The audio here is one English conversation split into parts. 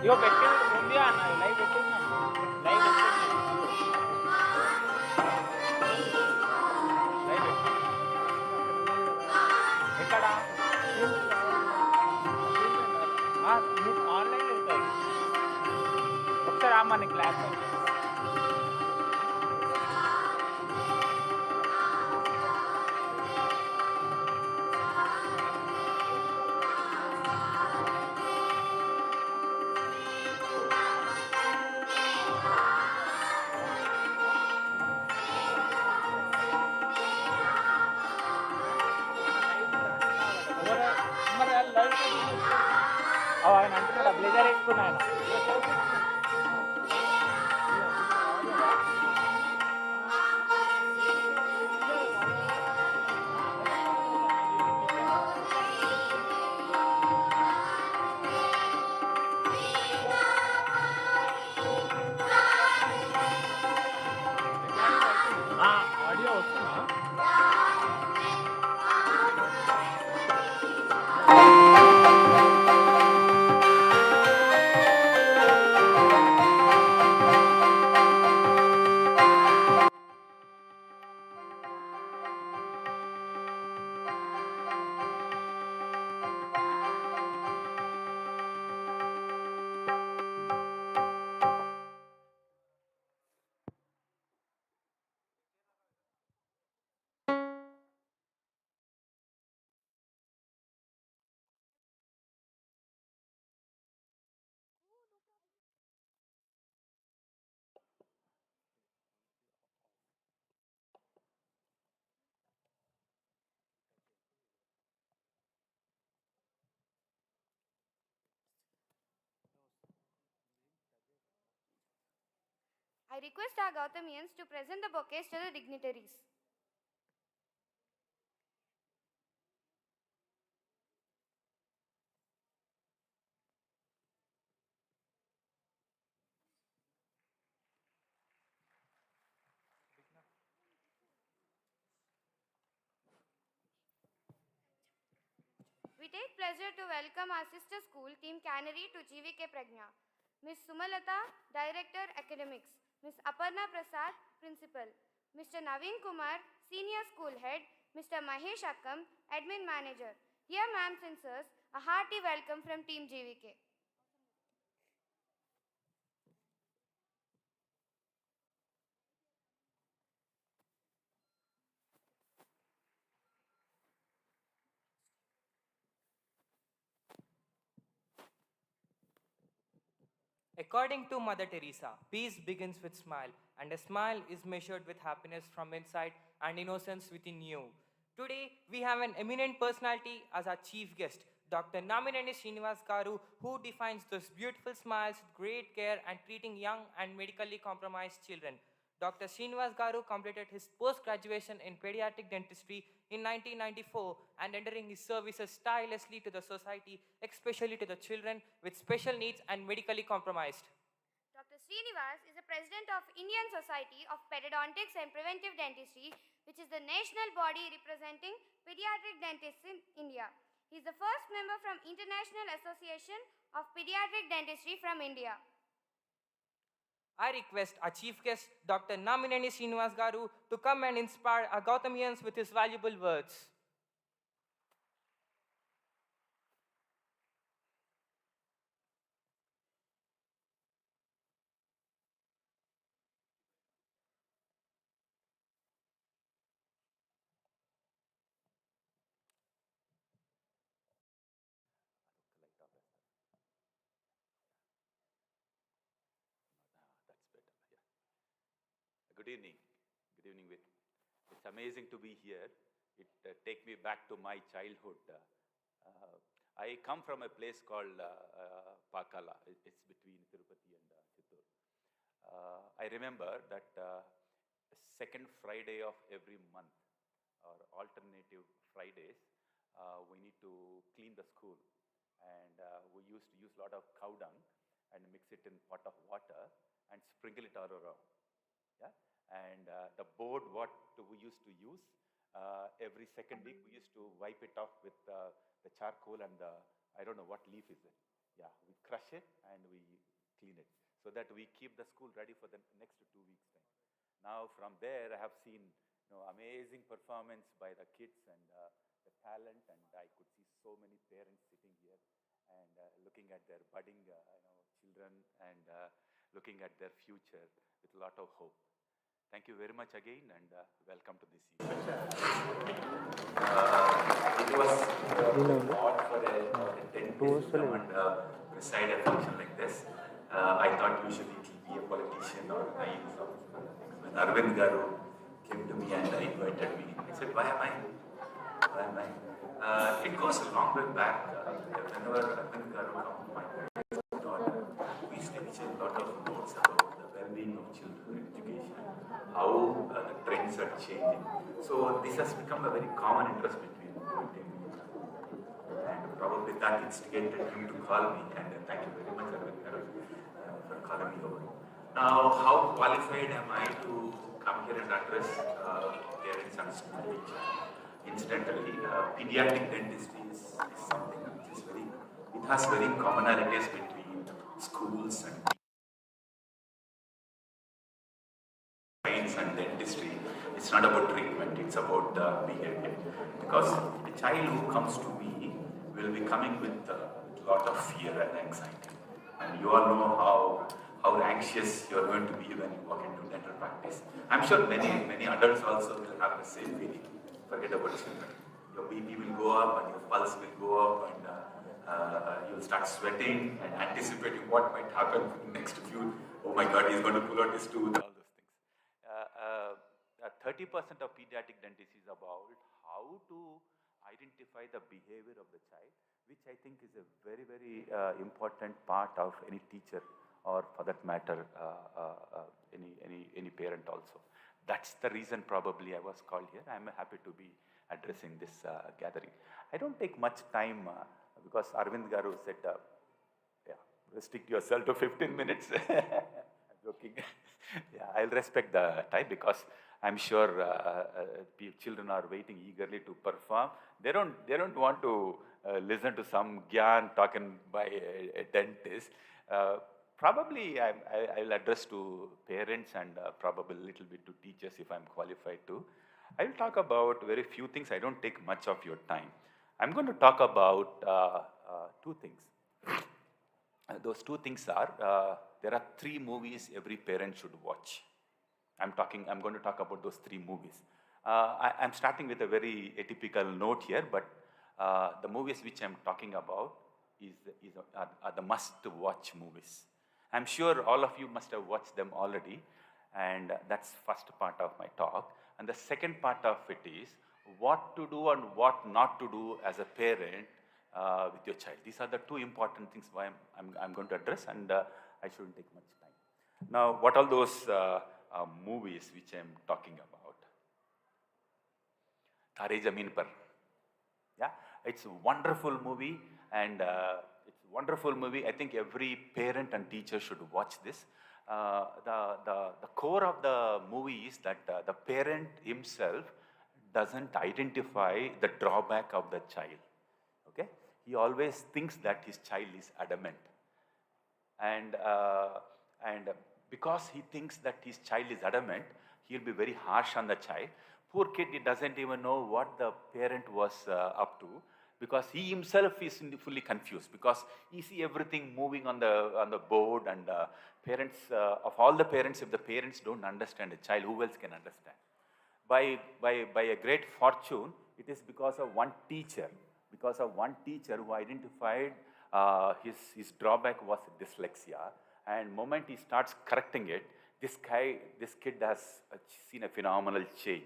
ఇగో పెట్టి ఉంది అన్న లైవ్ పెట్టిందాం లైవ్ ఎక్కడ ఆన్లైన్ ఉంటుంది ఒకసారి మన క్లాస్ ఆయన అంటున్నాడు బ్లేజర్ వేసుకున్నా ఆయన ఆడియో వస్తుందా I request our Gautamians to present the bouquets to the dignitaries. We take pleasure to welcome our sister school, Team Canary, to GVK Pragna. Ms. Sumalata, Director Academics. Ms. Aparna Prasad, Principal. Mr. Naveen Kumar, Senior School Head. Mr. Mahesh Akkam, Admin Manager. Here, ma'am and sirs, a hearty welcome from Team GVK. According to Mother Teresa, peace begins with smile, and a smile is measured with happiness from inside and innocence within you. Today, we have an eminent personality as our chief guest, Dr. Namineni Srinivas Garu, who defines those beautiful smiles with great care and treating young and medically compromised children. Dr. Srinivas Garu completed his post-graduation in pediatric dentistry in 1994 and rendering his services tirelessly to the society, especially to the children with special needs and medically compromised. Dr. Srinivas is the president of Indian Society of Periodontics and Preventive Dentistry, which is the national body representing pediatric dentists in India. He is the first member from International Association of Pediatric Dentistry from India. I request our chief guest, Dr. Namineni Srinivas Garu, to come and inspire our Gautamians with his valuable words. That's better. Yeah. Good evening. Good evening. It's amazing to be here. It take me back to my childhood. I come from a place called Pakala. It's between Tirupati and Chittur. I remember that second Friday of every month, or alternative Fridays, we need to clean the school, and we used to use a lot of cow dung and mix it in pot of water and sprinkle it all around. Yeah, and the board what we used to use every second week we used to wipe it off with the charcoal and the I don't know what leaf is it. Yeah, we crush it and we clean it so that we keep the school ready for the next 2 weeks time. Now from there, I have seen amazing performance by the kids and the talent, and I could see so many parents sitting here and looking at their budding children and looking at their future with a lot of hope. Thank you very much again, and welcome to this event. It was odd for a dentist to come and preside a function like this. I thought usually it will be a politician or I something. When Arvind Garu came to me and invited me, I said, why am I? Why am I? It goes a long way back. Whenever Arvind Garu comes to my daughter, we used to exchange a lot of notes about the well-being of children, education, how the trends are changing. So this has become a very common interest between Gautami and probably that instigated him to call me. And thank you very much, Arvind Garu, for calling me over. Now, how qualified am I to come here and address parents and school teachers? Incidentally, pediatric dentistry is something which is it has very commonalities between schools and science and dentistry. It's not about treatment, it's about behavior. Because the child who comes to me will be coming with a lot of fear and anxiety. And you all know how anxious you're going to be when you walk into dental practice. I'm sure many adults also will have the same feeling. Forget about children. Your BP will go up and your pulse will go up and you'll start sweating and anticipating what might happen next few. Oh my God, he's going to pull out his tooth. All those things. 30% of pediatric dentistry is about how to identify the behavior of the child, which I think is a very important part of any teacher or for that matter any parent also. That's the reason probably I was called here. I'm happy to be addressing this gathering. I don't take much time because Arvind Garu said, restrict yourself to 15 minutes. I'm joking. Yeah, I'll respect the time because I'm sure children are waiting eagerly to perform. They don't want to listen to some gyan talking by a dentist. Probably I'll address to parents and probably a little bit to teachers if I'm qualified to. I will talk about very few things. I don't take much of your time. I'm going to talk about two things. Those two things are, there are 3 movies every parent should watch. I'm going to talk about those 3 movies. I'm starting with a very atypical note here, but the movies which I'm talking about are the must-watch movies. I'm sure all of you must have watched them already, and that's first part of my talk. And the second part of it is what to do and what not to do as a parent with your child. These are the 2 important things why I'm going to address, and I shouldn't take much time. Now, what are those movies which I'm talking about? Tare Zameen Par. Yeah, it's a wonderful movie, and I think every parent and teacher should watch this. The core of the movie is that the parent himself doesn't identify the drawback of the child. Okay, he always thinks that his child is adamant, and because he thinks that his child is adamant, he'll be very harsh on the child. Poor kid, he doesn't even know what the parent was up to, because he himself is fully confused, because he sees everything moving on the board, and parents, of all the parents, if the parents don't understand a child, who else can understand? By a great fortune, it is because of one teacher who identified his drawback was dyslexia, and moment he starts correcting it, this kid has seen a phenomenal change.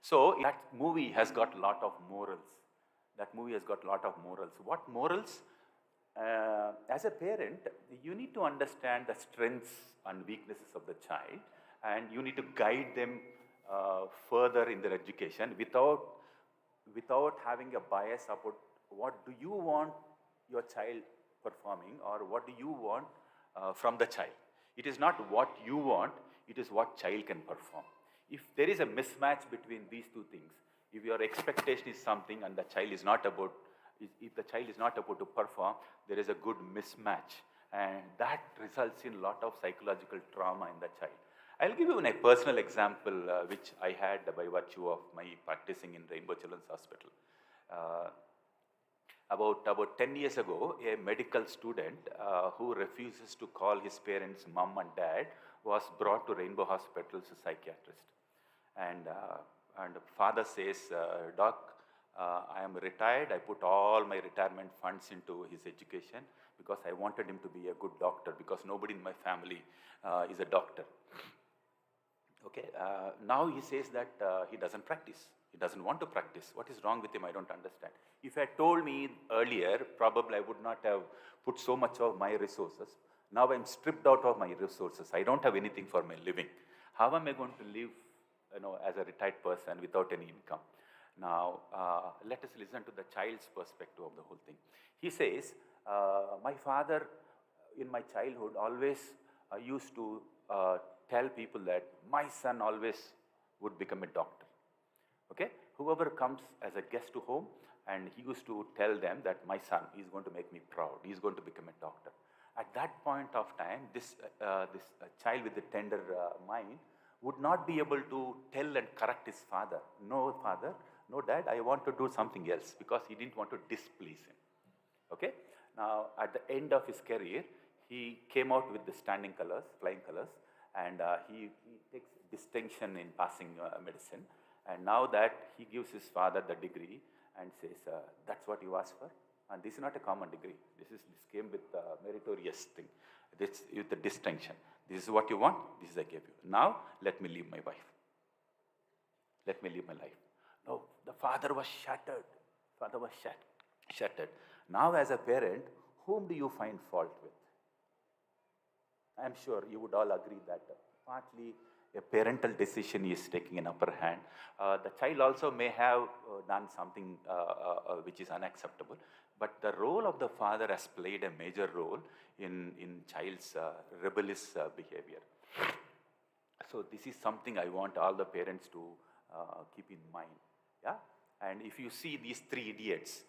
So that movie has got a lot of morals. What morals? As a parent, you need to understand the strengths and weaknesses of the child, and you need to guide them further in their education without having a bias about what do you want your child performing or what do you want from the child. It is not what you want, it is what child can perform. If there is a mismatch between these 2 things, if your expectation is something and the child is not about if the child is not able to perform, there is a good mismatch, and that results in a lot of psychological trauma in the child. I'll give you a personal example which I had by virtue of my practicing in Rainbow Children's Hospital. Uh, about 10 years ago, a medical student who refuses to call his parents mom and dad was brought to Rainbow Hospital's psychiatrist. And father says, Doc, I am retired. I put all my retirement funds into his education because I wanted him to be a good doctor, because nobody in my family is a doctor. Okay, now he says that he doesn't practice. He doesn't want to practice. What is wrong with him? I don't understand. If he had told me earlier, probably I would not have put so much of my resources. Now I'm stripped out of my resources. I don't have anything for my living. How am I going to live, as a retired person without any income? Now, let us listen to the child's perspective of the whole thing. He says, my father in my childhood always used to tell people that my son always would become a doctor. Okay? Whoever comes as a guest to home, and he used to tell them that my son is going to make me proud. He's going to become a doctor. At that point of time, this child with a tender mind would not be able to tell and correct his father. No, father, no, dad, I want to do something else, because he didn't want to displease him. Okay? Now, at the end of his career, he came out with the standing colors, flying colors, and he takes distinction in passing medicine. And now that he gives his father the degree and says, that's what you asked for. And this is not a common degree. This came with meritorious thing. This with the distinction. This is what you want. This is I gave you. Now let me live my wife. Let me live my life. No, the father was shattered. Father was shattered. Now as a parent, whom do you find fault with? I'm sure you would all agree that partly a parental decision is taking an upper hand. The child also may have done something which is unacceptable, but the role of the father has played a major role in child's rebellious behavior. So this is something I want all the parents to keep in mind. Yeah, and if you see these three idiots,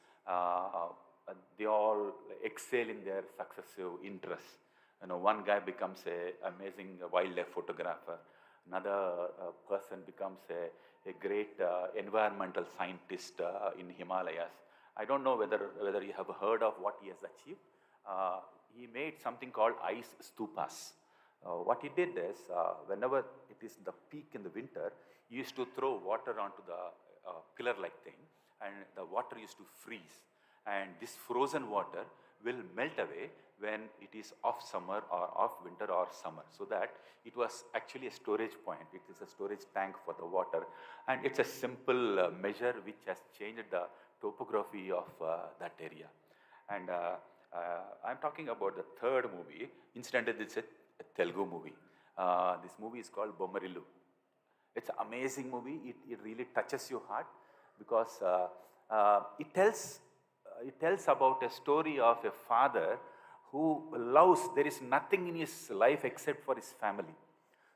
they all excel in their successive interests. One guy becomes an amazing wildlife photographer. Another person becomes a great environmental scientist in Himalayas. I don't know whether you have heard of what he has achieved. He made something called ice stupas. What he did is, whenever it is the peak in the winter, he used to throw water onto the pillar-like thing, and the water used to freeze. And this frozen water will melt away when it is off summer or off winter or summer, so that it was actually a storage point. It is a storage tank for the water, and it's a simple measure which has changed the topography of that area. And I'm talking about the third movie. Incidentally, it's a Telugu movie. This movie is called Bommarilu. It's an amazing movie. It really touches your heart, because it tells about a story of a father who loves, there is nothing in his life except for his family.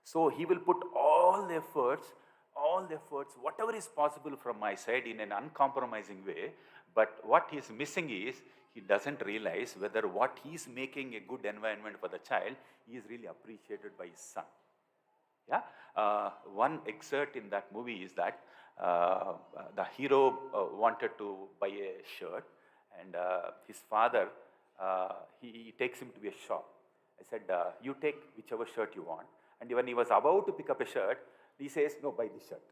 So he will put all the efforts, whatever is possible from my side in an uncompromising way. But what he's missing is, he doesn't realize whether what he's making a good environment for the child is really appreciated by his son. Yeah? One excerpt in that movie is that the hero wanted to buy a shirt, and his father, he takes him to a shop. I said, you take whichever shirt you want. And when he was about to pick up a shirt, he says, no, buy this shirt.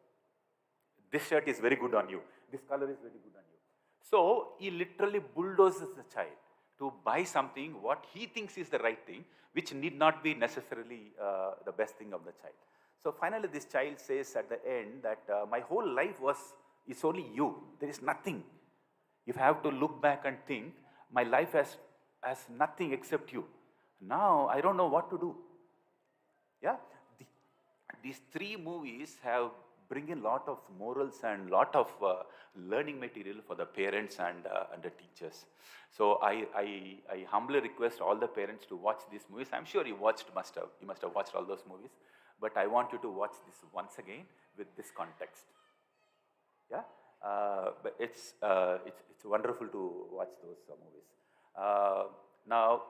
This shirt is very good on you. This color is very good on you. So he literally bulldozes the child to buy something what he thinks is the right thing, which need not be necessarily the best thing of the child. So finally this child says at the end that my whole life is only you. There is nothing. If I have to look back and think, my life has nothing except you. Now I don't know what to do. Yeah, these three movies have bring in lot of morals and lot of learning material for the parents and the teachers. So I humbly request all the parents to watch these movies. I'm sure you must have watched all those movies, but I want you to watch this once again with this context. Yeah, But it's wonderful to watch those movies. Now,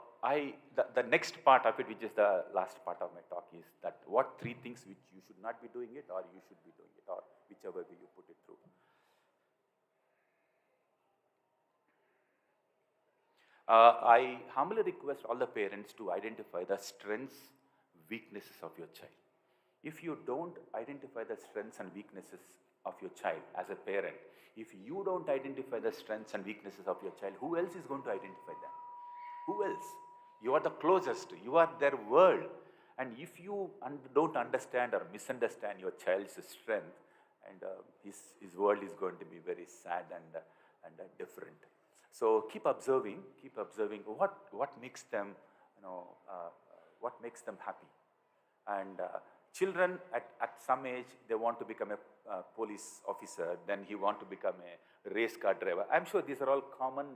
the next part of it, which is the last part of my talk, is that what three things which you should not be doing it, or you should be doing it, or whichever way you put it through. I humbly request all the parents to identify the strengths, weaknesses of your child. If you don't identify the strengths and weaknesses of your child as a parent, if you don't identify the strengths and weaknesses of your child, who else is going to identify them? Who else? You are the closest, you are their world. And if you don't understand or misunderstand your child's strength, and his world is going to be very sad and different. So keep observing what makes them, what makes them happy. And children at some age, they want to become a police officer, then he want to become a race car driver. I'm sure these are all common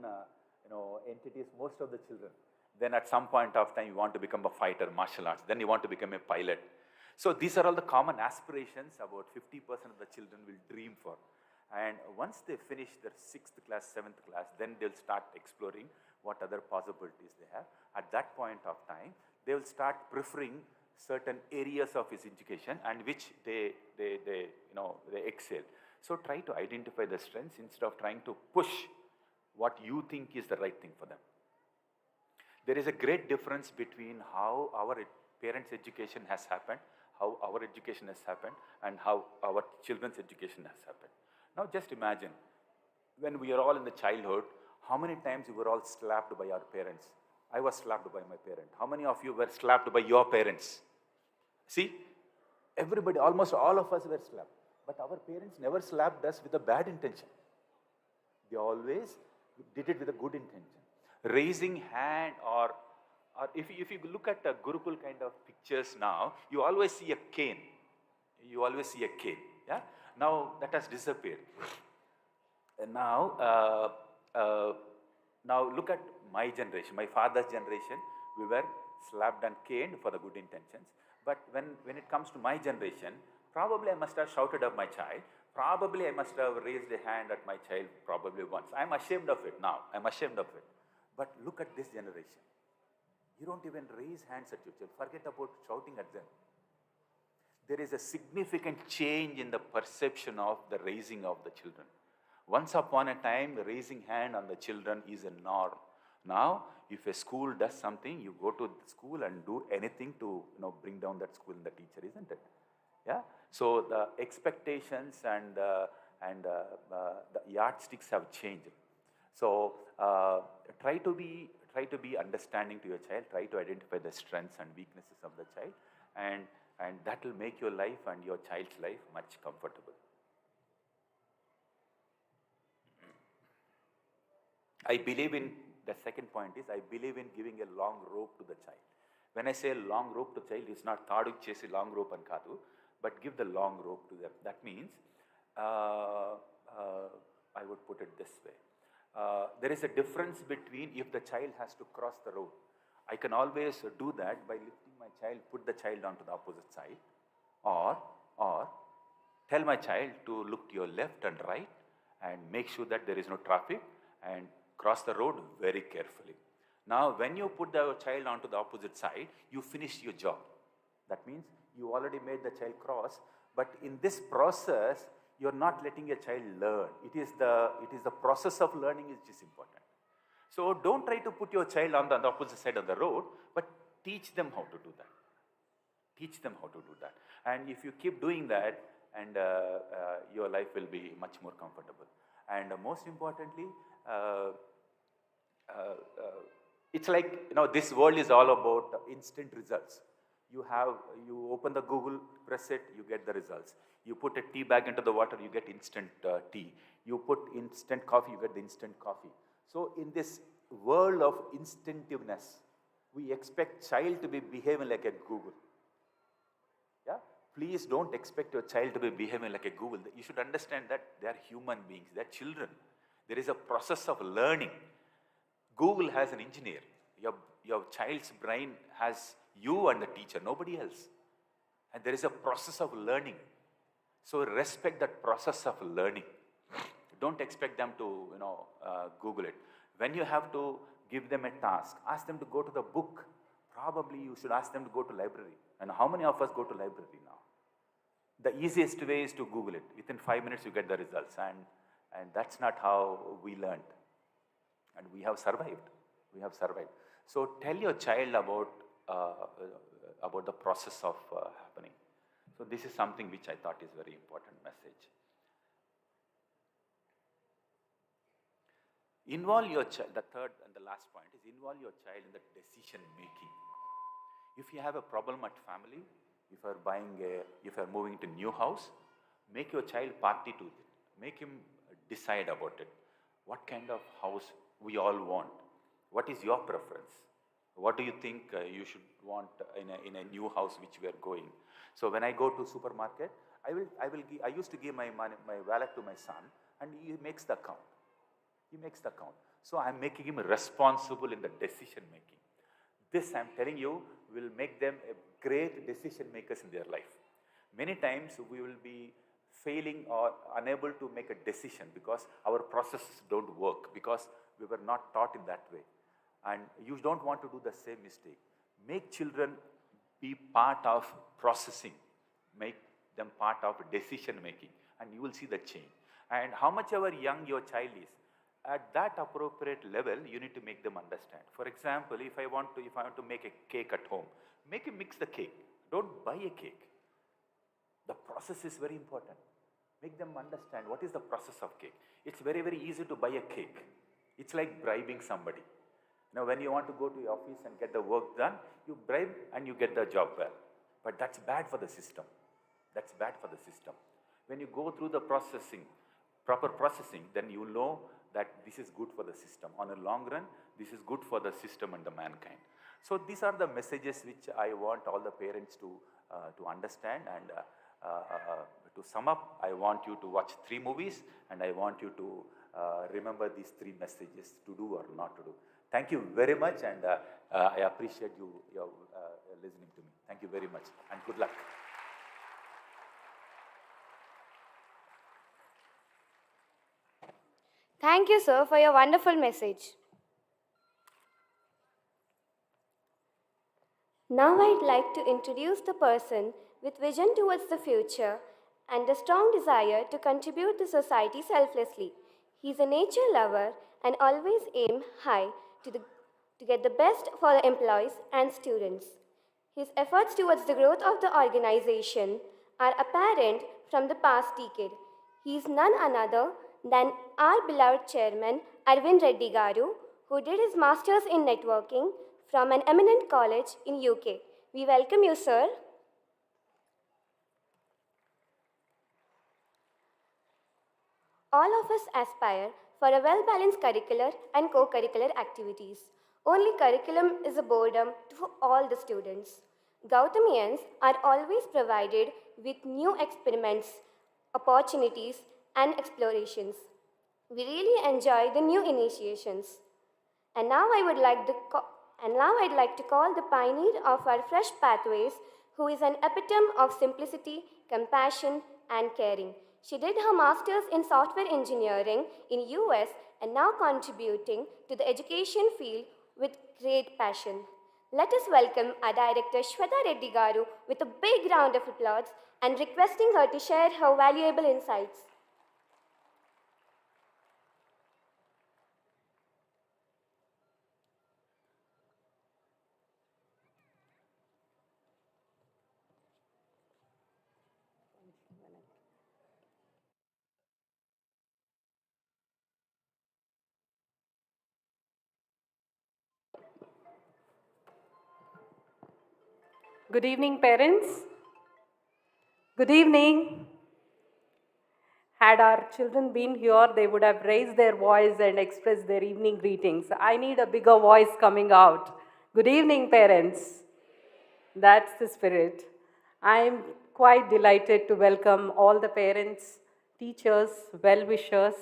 entities, most of the children. Then at some point of time, you want to become a fighter, martial arts, then you want to become a pilot. So these are all the common aspirations about 50% of the children will dream for. And once they finish their 6th class, 7th class, then they'll start exploring what other possibilities they have. At that point of time, they will start preferring certain areas of his education and which they excel. So try to identify the strengths instead of trying to push what you think is the right thing for them. There is a great difference between how our parents' education has happened, how our education has happened, and how our children's education has happened. Now just imagine, when we are all in the childhood, how many times we were all slapped by our parents? I was slapped by my parent. How many of you were slapped by your parents? See, everybody, almost all of us were slapped. But our parents never slapped us with a bad intention. They always did it with a good intention. Raising hand, or if you look at the Gurukul kind of pictures now, you always see a cane. You always see a cane. Yeah? Now that has disappeared. And now look at my generation, my father's generation. We were slapped and caned for the good intentions. But when it comes to my generation, probably I must have shouted at my child. Probably I must have raised a hand at my child probably once. I'm ashamed of it now. I'm ashamed of it. But look at this generation. You don't even raise hands at your child. Forget about shouting at them. There is a significant change in the perception of the raising of the children. Once upon a time, raising hand on the children is a norm. Now, if a school does something, you go to the school and do anything to bring down that school and the teacher, isn't it? Yeah. So the expectations and the yardsticks have changed. So try to be understanding to your child. Try to identify the strengths and weaknesses of the child, and that will make your life and your child's life much comfortable. I believe in, the second point is, I believe in giving a long rope to the child. When I say long rope to child, it's not Thadu chesi long rope and Kadu, but give the long rope to them. That means, I would put it this way. There is a difference between if the child has to cross the road. I can always do that by lifting my child, put the child onto the opposite side, or tell my child to look to your left and right and make sure that there is no traffic and cross the road very carefully. Now, when you put the child onto the opposite side, you finish your job. That means you already made the child cross, but in this process, you're not letting your child learn. It is the process of learning which is important. So don't try to put your child on the opposite side of the road, but teach them how to do that. Teach them how to do that. And if you keep doing that, and your life will be much more comfortable. And most importantly, it's like, this world is all about instant results. You open the Google, press it, you get the results. You put a tea bag into the water, you get instant tea. You put instant coffee, you get the instant coffee. So in this world of instinctiveness, we expect child to be behaving like a Google. Yeah? Please don't expect your child to be behaving like a Google. You should understand that they are human beings, they are children. There is a process of learning. Google has an engineer. Your child's brain has you and the teacher, nobody else. And there is a process of learning. So respect that process of learning. Don't expect them to, Google it. When you have to give them a task, ask them to go to the book. Probably you should ask them to go to library. And how many of us go to library now? The easiest way is to Google it. Within 5 minutes you get the results, and that's not how we learned. And we have survived. We have survived. So tell your child about the process of happening. So this is something which I thought is very important message. Involve your child. The third and the last point is involve your child in the decision making. If you have a problem at family, if you're moving to new house, make your child party to it. Make him decide about it. What kind of house we all want? What is your preference? What do you think you should want in a new house which we are going? So when I go to supermarket, I used to give my wallet to my son, and he makes the account. He makes the account. So I'm making him responsible in the decision making. This, I'm telling you, will make them great decision makers in their life. Many times we will be failing or unable to make a decision because our processes don't work, because we were not taught in that way. And you don't want to do the same mistake. Make children be part of processing. Make them part of decision making, and you will see the change. And how much ever young your child is, at that appropriate level, you need to make them understand. For example, if I want to make a cake at home, make him mix the cake. Don't buy a cake. The process is very important. Make them understand what is the process of cake. It's very, very easy to buy a cake. It's like bribing somebody. Now, when you want to go to your office and get the work done, you bribe and you get the job well. But that's bad for the system. That's bad for the system. When you go through the proper processing, then you know that this is good for the system. On a long run, this is good for the system and the mankind. So these are the messages which I want all the parents to understand. And to sum up, I want you to watch 3 movies, and I want you to remember these 3 messages, to do or not to do. Thank you very much, and I appreciate your listening to me. Thank you very much, and good luck. Thank you, sir, for your wonderful message. Now I'd like to introduce the person with vision towards the future and a strong desire to contribute to society selflessly. He's a nature lover and always aim high to get the best for the employees and students. His efforts towards the growth of the organization are apparent from the past decade. He is none other than our beloved chairman, Arvind Reddy Garu, who did his master's in networking from an eminent college in UK. We welcome you, sir. All of us aspire for a well-balanced curricular and co-curricular activities. Only curriculum is a boredom to all the students. Gautamians are always provided with new experiments, opportunities, and explorations. We really enjoy the new initiations. And now I'd like to call the pioneer of our fresh pathways, who is an epitome of simplicity, compassion, and caring. She did her master's in software engineering in US and now contributing to the education field with great passion. Let us welcome our director Shweta Reddy Garu with a big round of applause and requesting her to share her valuable insights. Good evening, parents. Good evening. Had our children been here, they would have raised their voice and expressed their evening greetings. I need a bigger voice coming out. Good evening, parents. That's the spirit. I am quite delighted to welcome all the parents, teachers, well-wishers,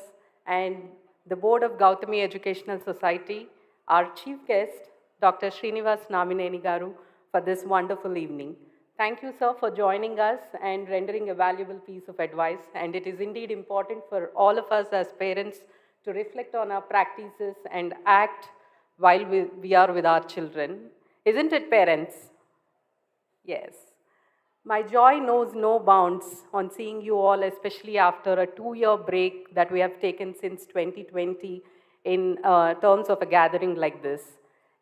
and the board of Gautami Educational Society, our chief guest, Dr. Srinivas Namineni Garu, for this wonderful evening. Thank you, sir, for joining us and rendering a valuable piece of advice. And it is indeed important for all of us as parents to reflect on our practices and act while we are with our children. Isn't it, parents? Yes. My joy knows no bounds on seeing you all, especially after a 2-year break that we have taken since 2020 in terms of a gathering like this.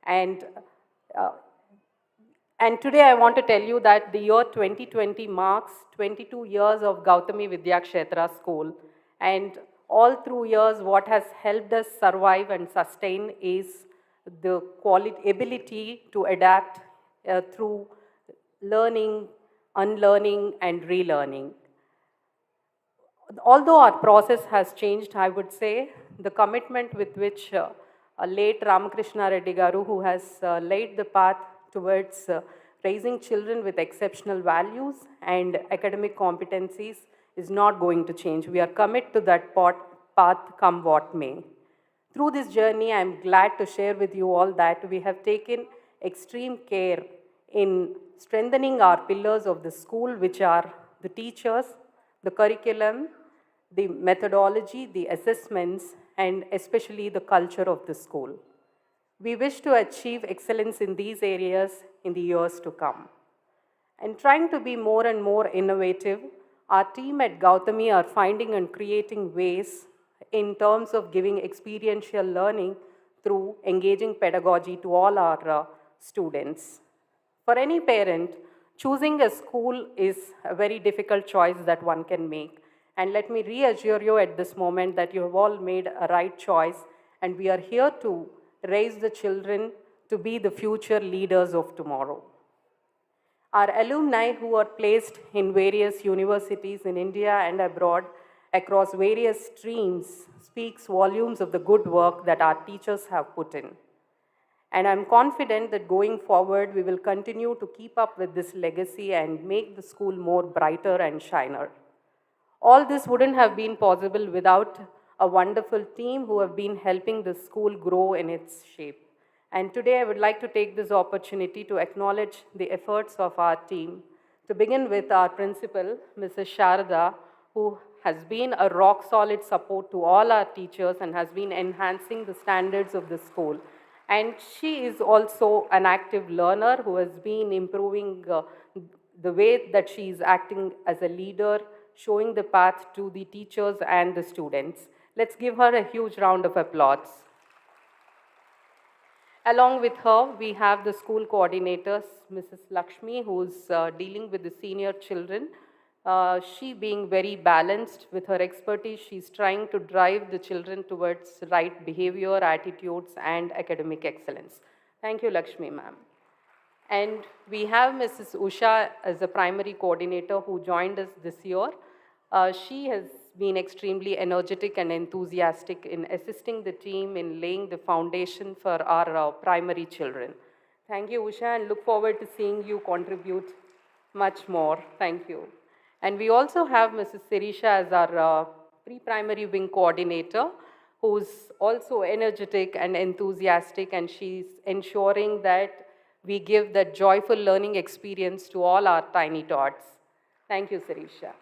And uh, and today I want to tell you that the year 2020 marks 22 years of Gautami VIDYA KSHETRA school. And all through years, what has helped us survive and sustain is the quality, ability to adapt through learning, unlearning, and relearning. Although our process has changed, I would say the commitment with which late Ramakrishna Reddy Garu, who has laid the path towards raising children with exceptional values and academic competencies, is not going to change. We are committed to that path come what may. Through this journey, I am glad to share with you all that we have taken extreme care in strengthening our pillars of the school, which are the teachers, the curriculum, the methodology, the assessments, and especially the culture of the school. We wish to achieve excellence in these areas in the years to come. And trying to be more and more innovative, our team at Gautami are finding and creating ways in terms of giving experiential learning through engaging pedagogy to all our students. For any parent, choosing a school is a very difficult choice that one can make. And let me reassure you at this moment that you have all made a right choice, and we are here to raise the children to be the future leaders of tomorrow. Our alumni who are placed in various universities in India and abroad across various streams speaks volumes of the good work that our teachers have put in. And I'm confident that going forward, we will continue to keep up with this legacy and make the school more brighter and shiner. All this wouldn't have been possible without a wonderful team who have been helping the school grow in its shape. And today I would like to take this opportunity to acknowledge the efforts of our team. To begin with our principal, Mrs. Sharada, who has been a rock-solid support to all our teachers and has been enhancing the standards of the school. And she is also an active learner who has been improving the way that she is acting as a leader, showing the path to the teachers and the students. Let's give her a huge round of applause. Along with her, we have the school coordinators, Mrs. Lakshmi, who's dealing with the senior children. She being very balanced with her expertise, she's trying to drive the children towards right behavior, attitudes, and academic excellence. Thank you, Lakshmi, ma'am. And we have Mrs. Usha as a primary coordinator who joined us this year. She has been extremely energetic and enthusiastic in assisting the team in laying the foundation for our primary children. Thank you, Usha, and look forward to seeing you contribute much more. Thank you. And we also have Mrs. Sirisha as our pre-primary wing coordinator, who's also energetic and enthusiastic, and she's ensuring that we give that joyful learning experience to all our tiny tots. Thank you, Sirisha.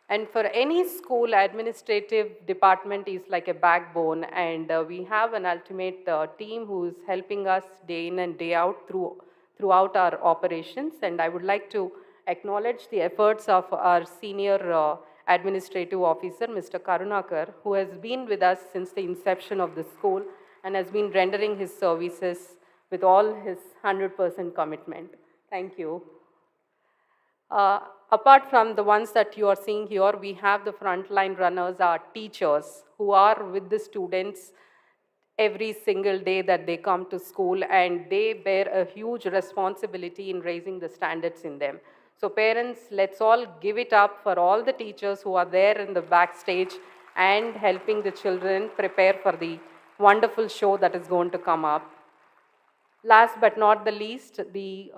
And for any school, administrative department is like a backbone, and we have an ultimate team who is helping us day in and day out throughout our operations. And I would like to acknowledge the efforts of our senior administrative officer, Mr. Karunakar, who has been with us since the inception of the school and has been rendering his services with all his 100% commitment. Thank you. Apart from the ones that you are seeing here, we have the frontline runners, our teachers, who are with the students every single day that they come to school, and they bear a huge responsibility in raising the standards in them. So parents, let's all give it up for all the teachers who are there in the backstage and helping the children prepare for the wonderful show that is going to come up. Last but not the least, the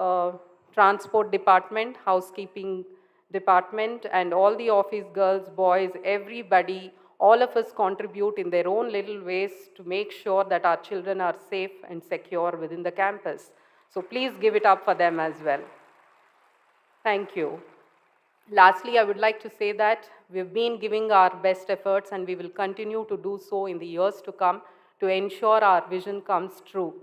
transport department, housekeeping department, and all the office girls, boys, everybody, all of us contribute in their own little ways to make sure that our children are safe and secure within the campus. So please give it up for them as well. Thank you. Lastly, I would like to say that we've been giving our best efforts and we will continue to do so in the years to come to ensure our vision comes true.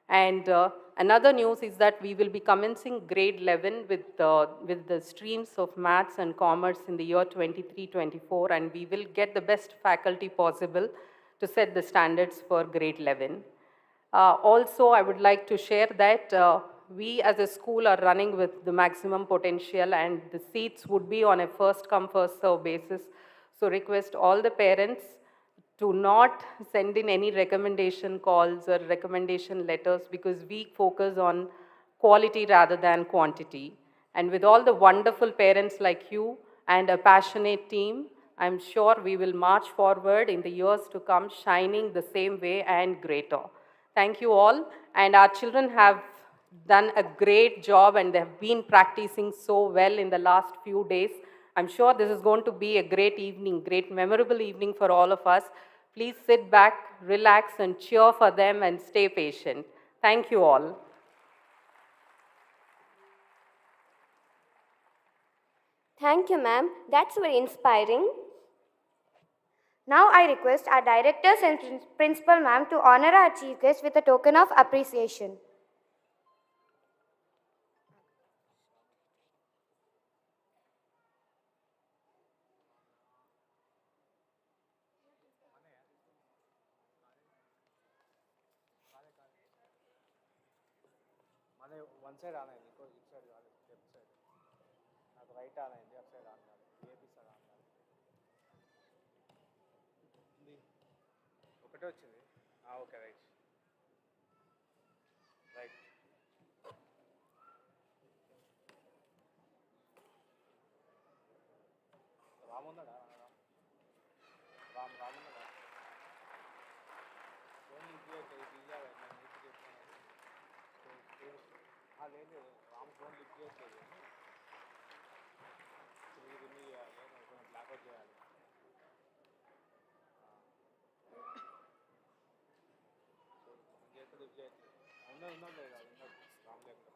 And another news is that we will be commencing grade 11 with the streams of maths and commerce in the year 23-24, and we will get the best faculty possible to set the standards for grade 11. Also, I would like to share that we as a school are running with the maximum potential and the seats would be on a first come first serve basis. So request all the parents to not send in any recommendation calls or recommendation letters because we focus on quality rather than quantity. And with all the wonderful parents like you and a passionate team, I'm sure we will march forward in the years to come shining the same way and greater. Thank you all. And our children have done a great job and they have been practicing so well in the last few days. I'm sure this is going to be a great evening, great memorable evening for all of us. Please sit back, relax and cheer for them and stay patient. Thank you all. Thank you, ma'am. That's very inspiring. Now I request our directors and principal ma'am to honor our chief guest with a token of appreciation. One side on అయింది ఇంకో ఇటు side కాదు left side నాకు right on అయింది అటు side on కాదు AP side on కాదు ఒకటే వచ్చింది ఓకే రైట్ రైట్ రామ్ ఉన్నాడా రామ్ ఉన్నాడా ఫోన్ లిఫ్ట్ చేయట్లేదు తీయాలి నేను లిఫ్ట్ చేస్తాను లేదు రామ్ ఫోన్ లిఫ్ట్ చేయట్లేదు ఇది కొంచెం బ్లాక్అవుట్ చేయాలి చేస్తే లిఫ్ట్ చేయట్లేదు ఉన్నాం లేదా ఉన్నాడు రామ్ లేకుండా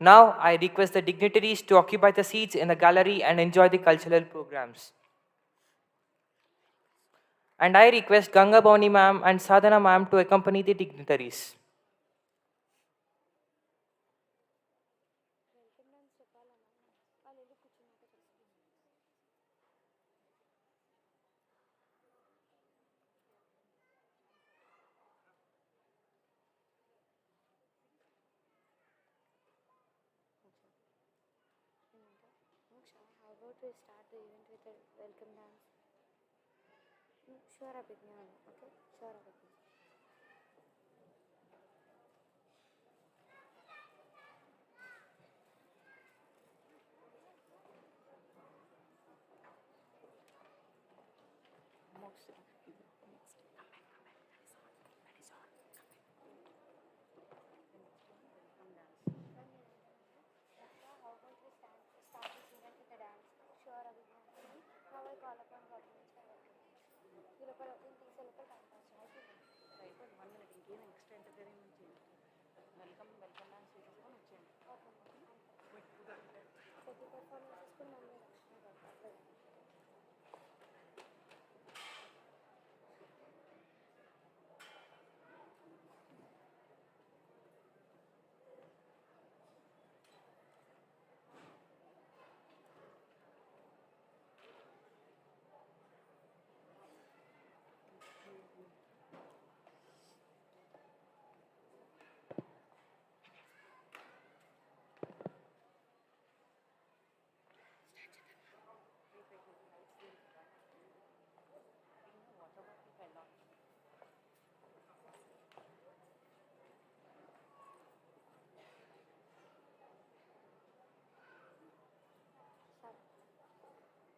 Now, I request the dignitaries to occupy the seats in the gallery and enjoy the cultural programs. And I request Ganga Bhavani ma'am and Sadhana ma'am to accompany the dignitaries. How about we start the event with a welcome dance? Sure, Abhigna. Okay, sure, Abhigna. How about we start this event with a dance? Sure, Abhigna. Now I call upon Gautami for welcome. You look at these local time pass, right? Right, 1 minute, ఇంకేం extra entertainment చేయండి welcome dance చేసుకొని వచ్చేయండి ప్రతి performance మళ్ళీ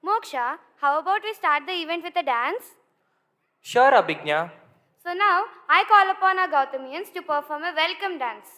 Moksha, how about we start the event with a dance? Sure, Abhigna. So now, I call upon our Gautamians to perform a welcome dance.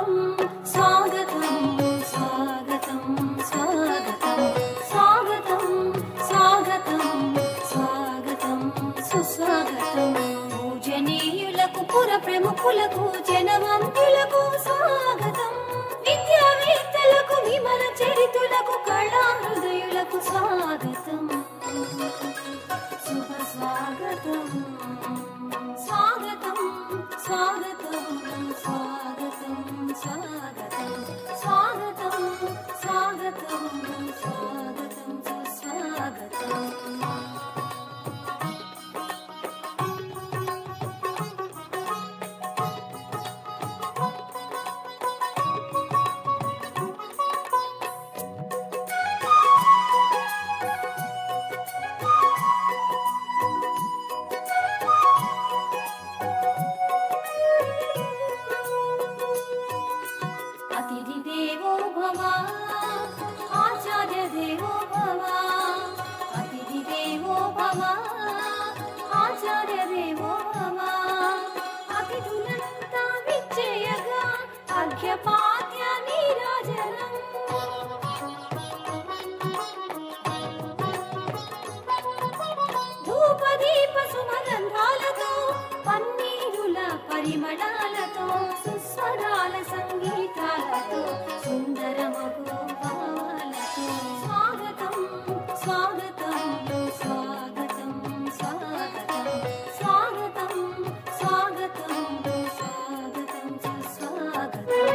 స్వాగతం స్వాగతం స్వాగతం స్వాగతం స్వాగతం స్వాగతం స్వాగతం సుస్వాగతం పూజనీయులకు పుర ప్రముఖులకు జనవంతులకు స్వాగతం విద్యావేత్తలకు విమల చరితులకు కళా హృదయులకు స్వాగతం శుభ స్వాగతం స్వాగతం స్వాగతం స్వాగతం స్వాగతం స్వాగతం స్వాగతం స్వాగతం సుస్వాగతం అతిథి దేవో భవ ఆచార్య దేవో భవ అతిథి దేవో భవ ఆచార్య దేవో భవ అతిథులంతా విచ్చేయగా అర్ఘ్యపాద్య నీరాజనం ధూపదీప సుమగంధాలతో పన్నీరుల పరిమళాలతో సుస్వరాల సంగీతాలతో సుందరమగు భావాలతో స్వాగతం స్వాగతం స్వాగతం స్వాగతం స్వాగతం స్వాగతం స్వాగతం సుస్వాగతం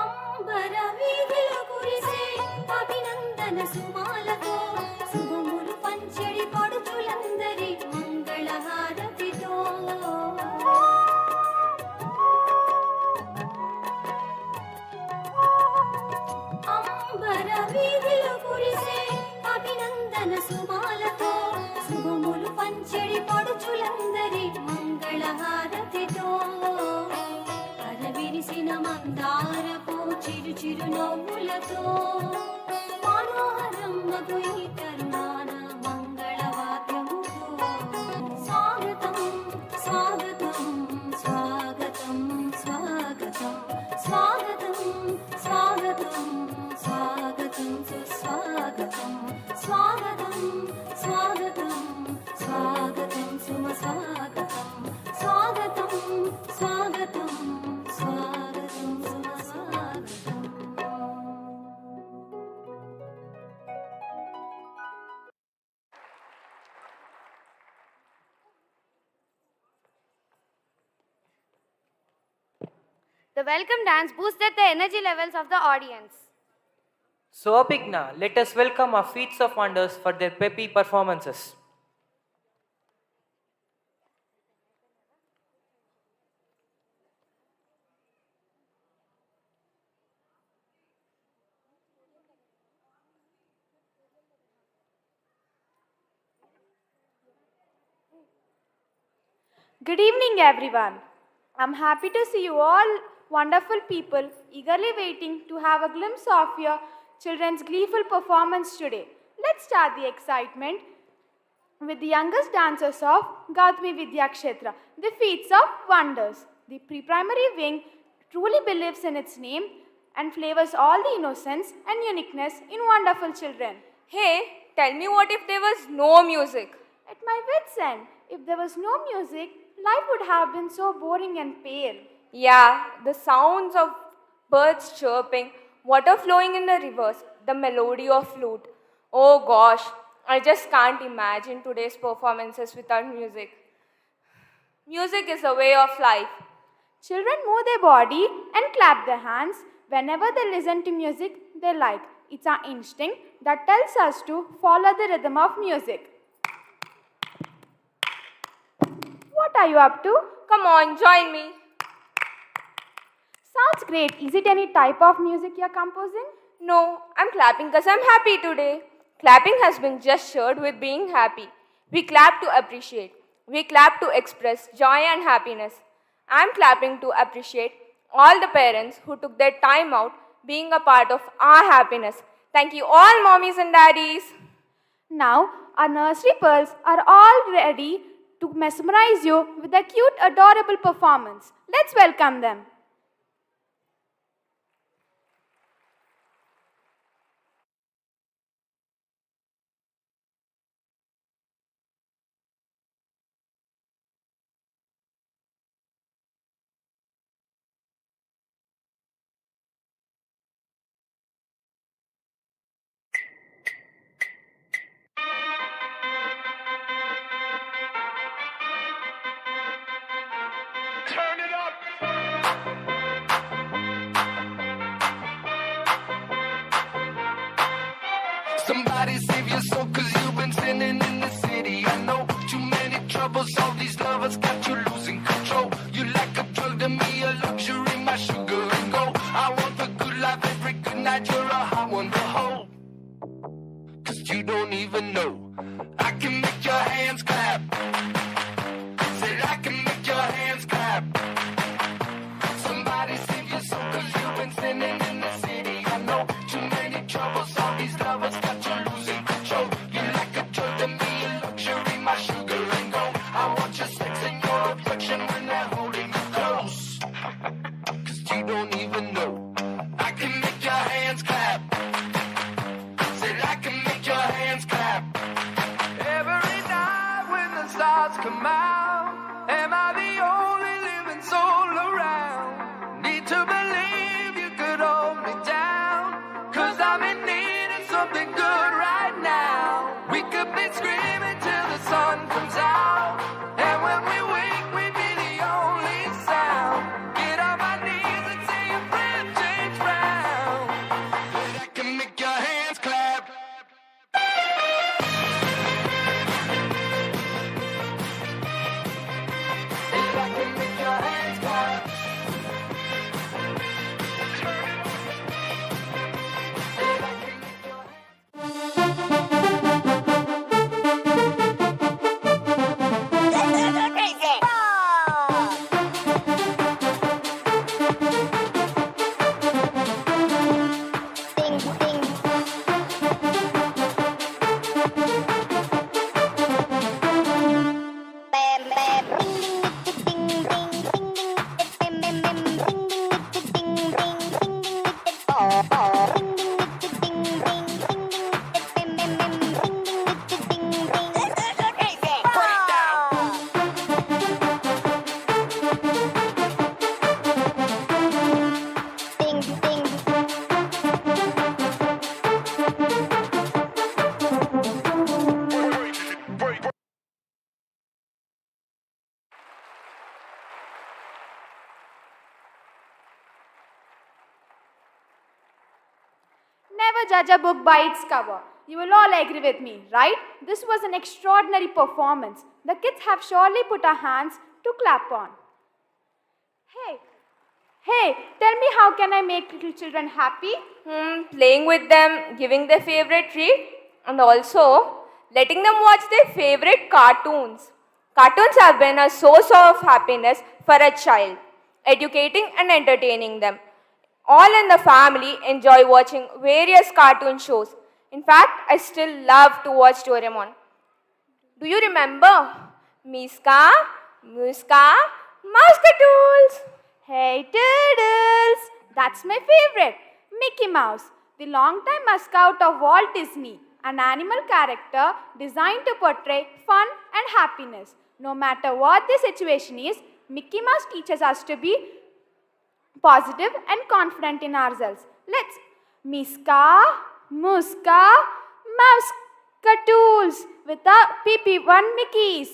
అంబర వీధిలో కురిసే అభినందన సుమాలతో శుభములు పంచెడి పడుచులందరి మంగళహారతితో అంబర వీధిలో కురిసే అభినందన సుమాలతో శుభములు పంచెడి పడుచులందరి మంగళహారతితో అరవిరిసిన మందారపు చిరు చిరు నవ్వులతో మనోహరమ్మకు ఈ తరుణాన మంగళవాద్యముతో స్వాగతం స్వాగతం స్వాగతం స్వాగతం స్వాగతం స్వాగతం స్వాగతం సుస్వాగతం స్వాగతం స్వాగతం స్వాగతం సుమ స్వాగతం స్వాగతం స్వాగతం స్వాగతం సుమ స్వాగతం The welcome dance boosted the energy levels of the audience. So, Abhigna, let us welcome our feats of wonders for their peppy performances. Good evening, everyone. I'm happy to see you all wonderful people eagerly waiting to have a glimpse of your children's gleeful performance today. Let's start the excitement with the youngest dancers of Gautami VIDYA KSHETRA, the feats of wonders. The pre-primary wing truly believes in its name and flavors all the innocence and uniqueness in wonderful children. Hey, tell me, what if there was no music? At my wit's end, if there was no music, life would have been so boring and pale. Yeah, the sounds of birds chirping, water flowing in the rivers, the melody of flute. Oh gosh, I just can't imagine today's performances without music. Music is a way of life. Children move their body and clap their hands whenever they listen to music they like. It's our instinct that tells us to follow the rhythm of music. What are you up to? Come on, join me. Sounds great. Is it any type of music you're composing? No, I'm clapping because I'm happy today. Clapping has been gestured with being happy. We clap to appreciate. We clap to express joy and happiness. I'm clapping to appreciate all the parents who took their time out being a part of our happiness. Thank you all, mommies and daddies. Now, our nursery pearls are all ready to mesmerize you with a cute, adorable performance. Let's welcome them. Somebody save your soul, cause you've been sinning in the city. I know too many troubles, all these lovers got you losing control. You like a drug to me, a luxury, my sugar and gold. I want the good life every good night, you're a hot one to hold. Cause you don't even know, I can make your hands clap. Said I can make your hands clap. Somebody save your soul, cause you've been sinning in the city. I know too many troubles, all these lovers got you losing control. You like a drug to me, a luxury, my sugar and gold. I want your sex and your affection when they're holding you close. Cause you don't even know, I can make your hands clap. Said I can make your hands clap. Every night when the stars come out, am I the only living soul around? Need to believe you could hold me down, cause I'm in need of something good right now. We could be screaming till the sun comes out, and when we wake we'd be the only sound. Get on my knees and say a prayer, change round. But I can make your hands clap. Said I can make your hands clap. Said I can make your hands Never judge a book by its cover. You will all agree with me, right? This was an extraordinary performance. The kids have surely put our hands to clap on. Hey, tell me, how can I make little children happy? Playing with them, giving their favorite treat, and also letting them watch their favorite cartoons. Cartoons have been a source of happiness for a child, educating and entertaining them. All in the family enjoy watching various cartoon shows. In fact, I still love to watch Doraemon. Do you remember? Miska, Muska, Mouskatoons. Hey, Turtles! That's my favorite. Mickey Mouse, the longtime mascot of Walt Disney, an animal character designed to portray fun and happiness. No matter what the situation is, Mickey Mouse teaches us to be positive and confident in ourselves. Let's Miska, Muska, Mouskatoons with the PP1 Mickeys.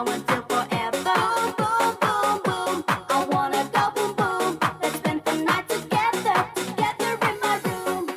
now until forever. Boom, boom, boom, boom. I wanna go boom, boom. Let's spend the night together, together in my room.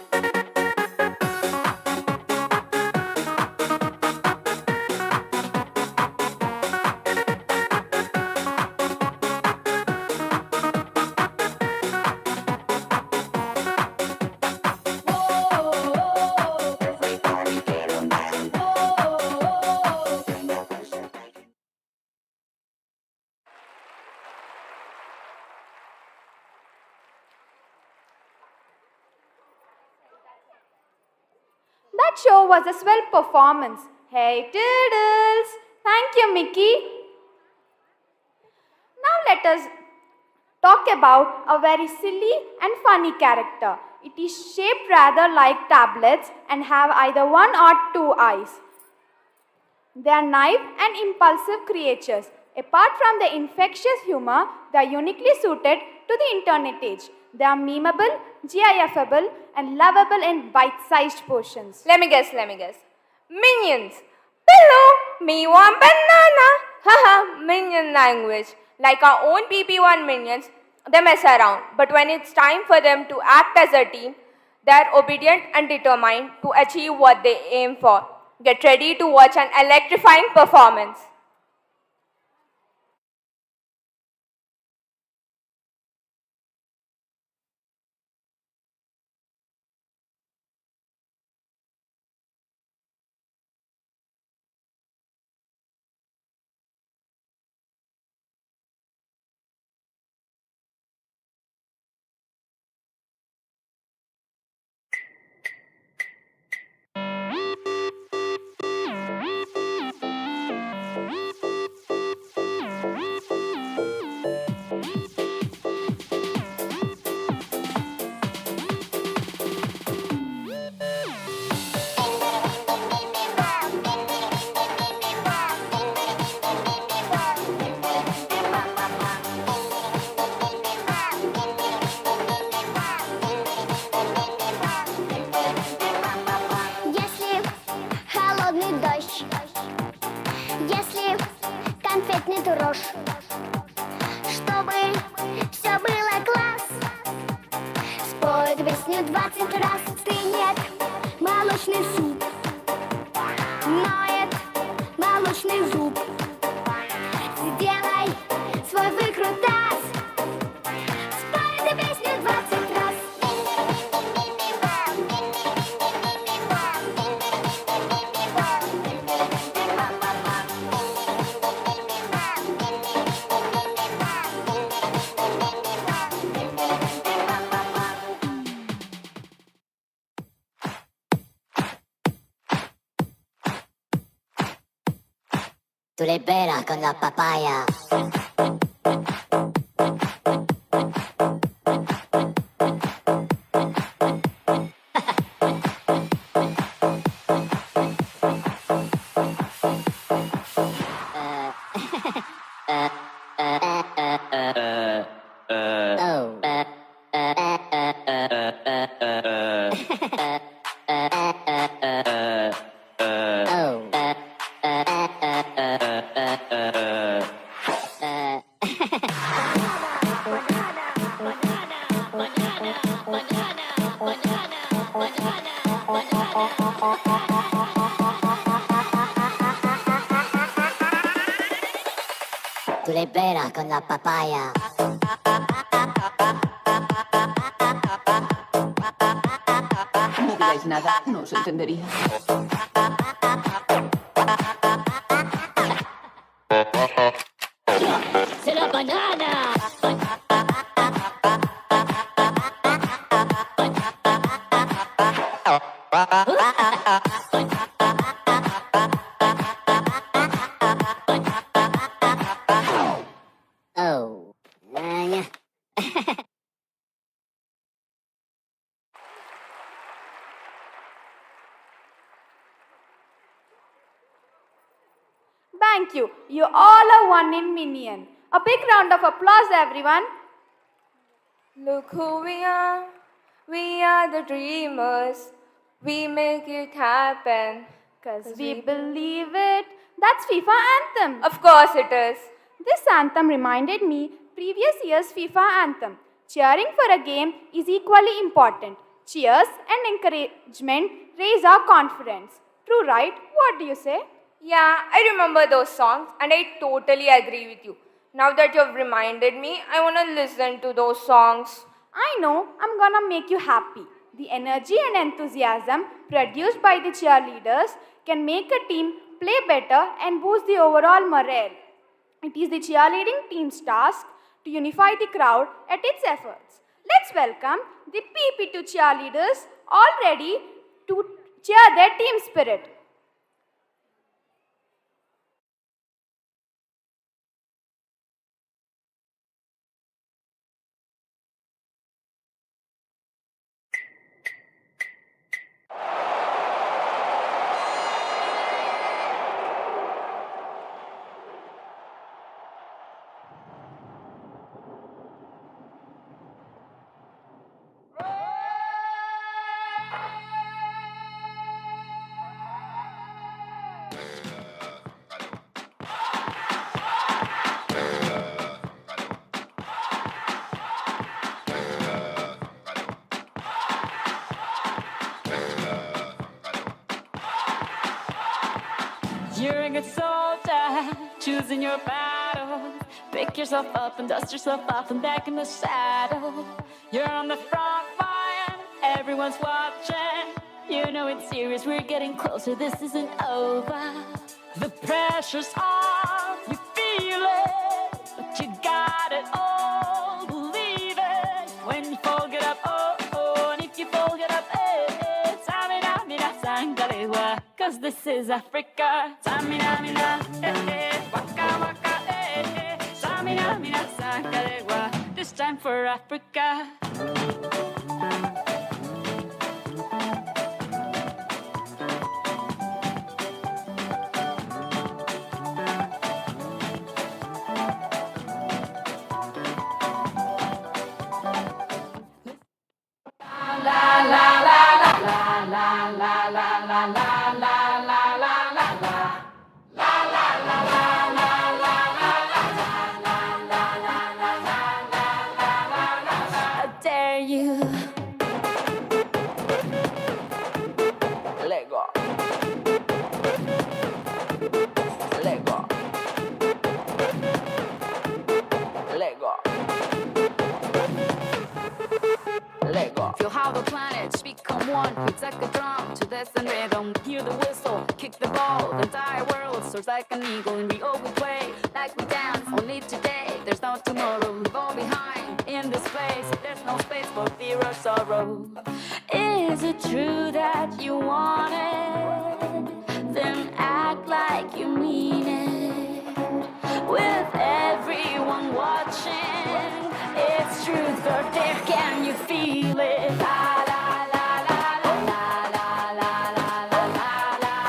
That show was a swell performance. Hey, Toodles! Thank you, Mickey. Now let us talk about a very silly and funny character. It is shaped rather like tablets and have either one or two eyes. They are naive and impulsive creatures. Apart from the infectious humor, they are uniquely suited to the internet age. They are memeable, GIFable, and lovable in bite-sized portions. Let me guess. Minions. Pillow, me want banana. Haha, minion language. Like our own PP1 minions, they mess around. But when it's time for them to act as a team, they are obedient and determined to achieve what they aim for. Get ready to watch an electrifying performance. Если холодный дождь, если конфетный дрожь, чтобы все было класс, споют песню 20 раз. Ты нет, молочный суп, ноет молочный зуб. Сделай свой выкрутас, спой эту песню 20 раз. Tu libera con la papaya. Tu libera con la papaya. No digáis nada, no os entendería. C'est la banana. Oh. Thank you. You all are one in minion. A big round of applause, everyone. Look who we are. We are the dreamers. We make it happen. 'Cause we believe it, That's FIFA anthem. Of course it is. This anthem reminded me previous year's FIFA anthem. Cheering for a game is equally important. Cheers and encouragement raise our confidence. True, right? What do you say? Yeah, I remember those songs and I totally agree with you. Now that you've reminded me, I want to listen to those songs. I know I'm gonna make you happy. The energy and enthusiasm produced by the cheerleaders can make a team play better and boost the overall morale. It is the cheerleading team's task to unify the crowd at its efforts. Let's welcome the PP2 cheerleaders all ready to cheer their team spirit. You're a good soldier, choosing your battle. Pick yourself up and dust yourself off and back in the saddle. You're on the front line, everyone's watching. You know it's serious, we're getting closer, this isn't over. The pressure's on, you feel it, but you got it all, believe it. When you fall, get up, oh, oh, and if you fall, get up, eh, eh. Tamina, mina, sangalewa, 'cause this is Africa. Tamina, mina, eh, eh, waka, waka, eh, eh. Tamina, mina, sangalewa, this time for Africa. I dare you. Let go. Let go. Let go. Let go. Feel how the planets become one. It's like a drum to this and rhythm. Hear the whistle, kick the ball. The entire world soars like an eagle, and we all we play like we dance. Only today, there's no tomorrow. We fall behind in this place. There's no space for fear or sorrow. Is it true that you want it? Then act like you mean it. With everyone watching, it's truth or dare. Can you feel it? La la la la la la la la la la la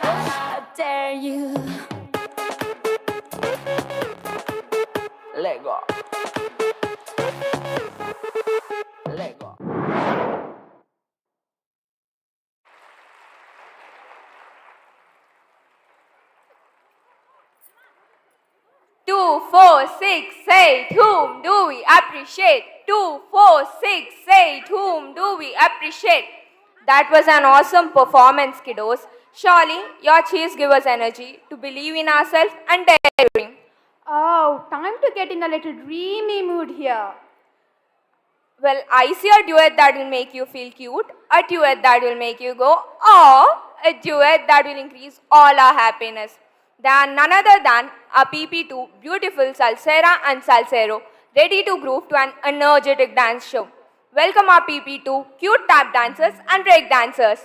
I dare you. Let go. Let go. 2, 4, 6, 8, whom do we appreciate? 2, 4, 6, 8, whom do we appreciate? That was an awesome performance, kiddos. Surely, your cheers give us energy to believe in ourselves and dare dream. Oh, time to get in a little dreamy mood here. Well, I see a duet that will make you feel cute, a duet that will make you go, oh, a duet that will increase all our happiness. They are none other than our PP2 beautiful Salsera and Salsero, ready to groove to an energetic dance show. Welcome our PP2 cute tap dancers and break dancers.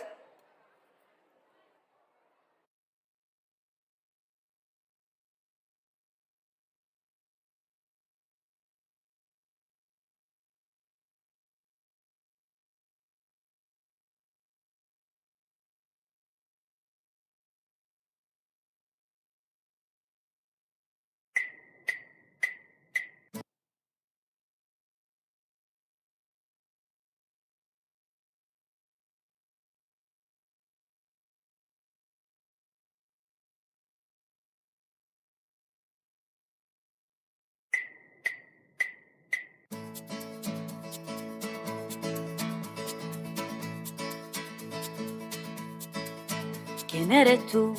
¿Quién eres tú?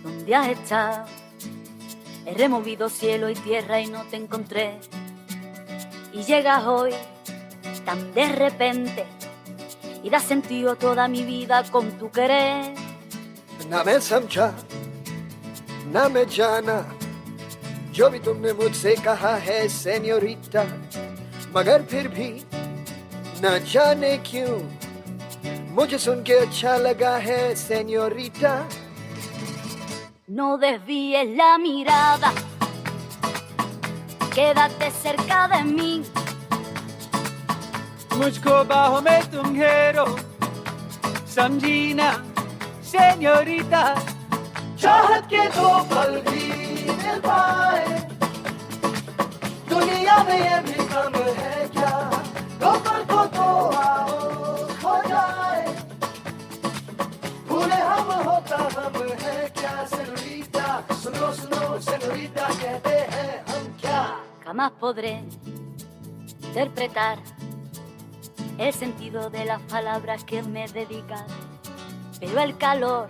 ¿Dónde has estado? He removido cielo y tierra y no te encontré. Y llegas hoy tan de repente y das sentido a toda mi vida con tu querer. ना मैं समझा ना मैं जाना जो भी तुमने मुझसे कहा है सेन्योरिटा, मगर फिर भी न जाने क्यों मुझे सुन के अच्छा लगा है senorita. No desvíes la mirada, quédate cerca de mí. मुझको बाहों में तुम घेरो, समझी ना सेन्योरिटा. चाहत के दो पल भी मिल पाए दुनिया में ये भी कम है क्या, दो पल को तो आओ हो जाए, भूले हम होता हम है क्या सेन्योरिटा. सुनो सुनो सेन्योरिटा कहते हैं हम क्या. Jamás podré interpretar el sentido de las palabras que me dedicas, pero el calor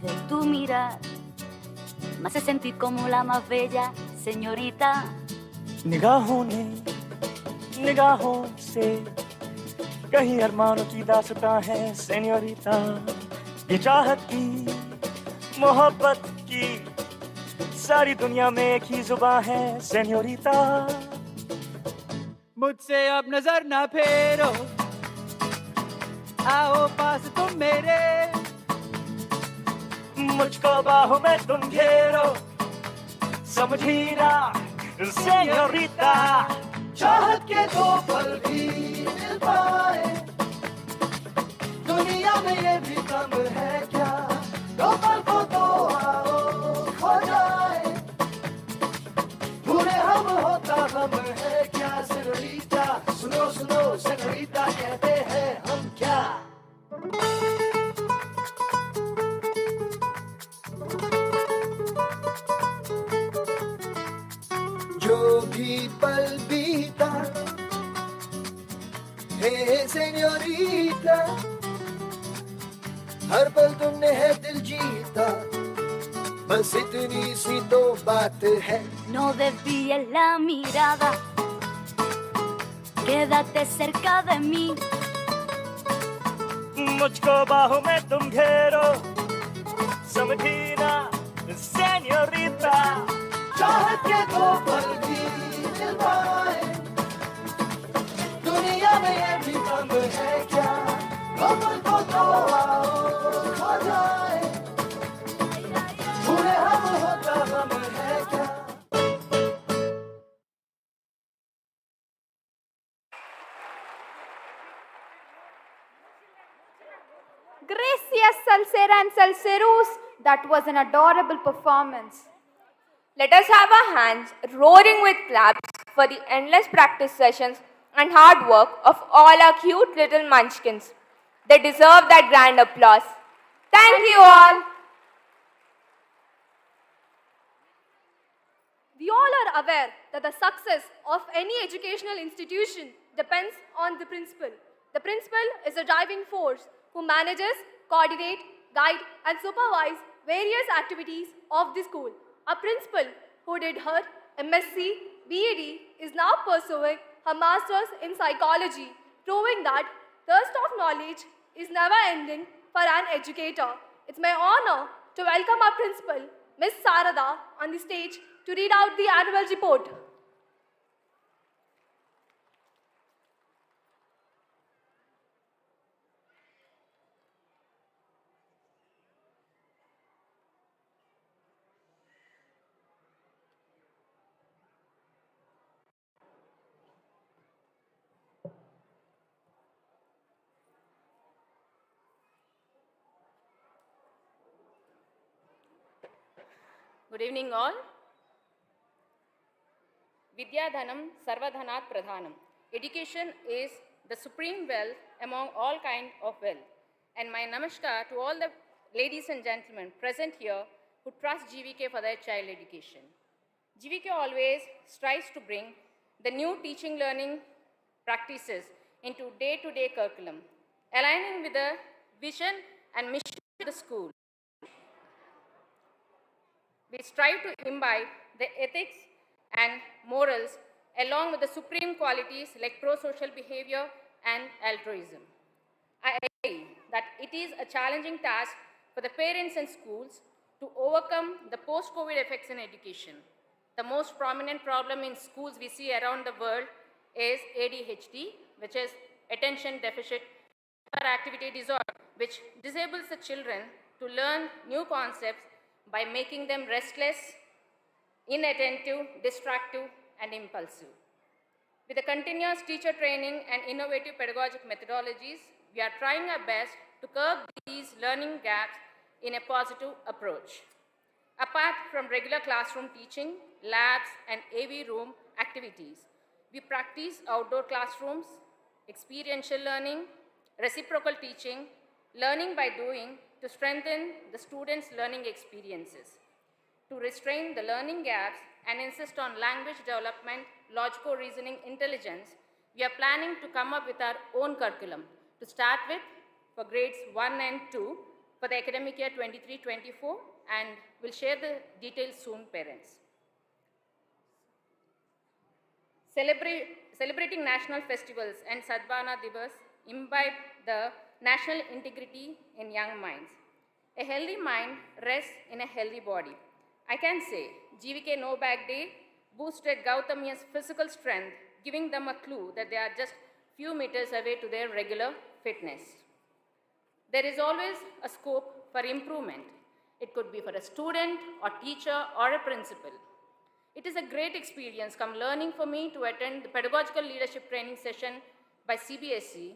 de tu mirar me hace sentir como la más bella señorita. निगाहों ने निगाहों से कहीं अरमानों की दास्तां है सेन्योरिटा. ये चाहत की मोहब्बत की सारी दुनिया में एक ही जुबान है सेन्योरिटा. मुझसे अब नजर ना फेरो, आओ पास तुम मेरे, मुझको बाहों में तुम घेरो, समझी ना सेन्योरिटा. चाहत के दो पल भी मिल पाए दुनिया में ये भी कम है क्या, दो पल को तो आओ हो जाए, भूले हम होता हम है क्या सेन्योरिटा. सुनो सुनो सेन्योरिटा कहते हैं हम क्या. जो भी पल बीता है सेन्योरिटा, हर पल तुमने है दिल जीता, बस इतनी सी तो बात है. No desvíes la mirada, quédate cerca de mí. मुझको बाहों में तुम घेरो, समझी ना सेन्योरिटा. चाहत के दो पल भी मिल पाए दुनिया में ये भी कम है क्या, दो पल को तो आओ हो जाए, भूले हम होता हम है क्या. Gracias, Salsera and Salseros. That was an adorable performance. Let us have our hands roaring with claps for the endless practice sessions and hard work of all our cute little munchkins. They deserve that grand applause. Thank you all. We all are aware that the success of any educational institution depends on the principal. The principal is a driving force who manages, coordinates, guides, and supervises various activities of the school. A principal who did her MSc, BEd is now pursuing her master's in psychology, proving that thirst of knowledge is never ending for an educator. It's my honor to welcome our principal, Miss Sarada, on the stage to read out the annual report. Good evening all. Vidya Dhanam Sarvadhanat Pradhanam. Education is the supreme wealth among all kinds of wealth. And my namaskar to all the ladies and gentlemen present here who trust GVK for their child education. GVK always strives to bring the new teaching learning practices into day-to-day curriculum, aligning with the vision and mission the school. We strive to imbibe the ethics and morals along with the supreme qualities like pro-social behavior and altruism. I agree that it is a challenging task for the parents and schools to overcome the post-COVID effects in education. The most prominent problem in schools we see around the world is ADHD, which is attention deficit hyperactivity disorder, which disables the children to learn new concepts by making them restless, inattentive, distractive, and impulsive. With the continuous teacher training and innovative pedagogic methodologies, we are trying our best to curb these learning gaps in a positive approach. Apart from regular classroom teaching, labs, and AV room activities, we practice outdoor classrooms, experiential learning, reciprocal teaching, learning by doing to strengthen the students' learning experiences. To restrain the learning gaps and insist on language development, logical reasoning intelligence, we are planning to come up with our own curriculum to start with for grades 1 and 2 for the academic year 23-24, and we'll share the details soon, parents. Celebrating national festivals and Sadbhana Divas imbibe the national integrity in young minds. A healthy mind rests in a healthy body. I can say GVK No Bag Day boosted Gautami's physical strength, giving them a clue that they are just few meters away to their regular fitness. There is always a scope for improvement. It could be for a student or teacher or a principal. It is a great experience come learning for me to attend the pedagogical leadership training session by CBSE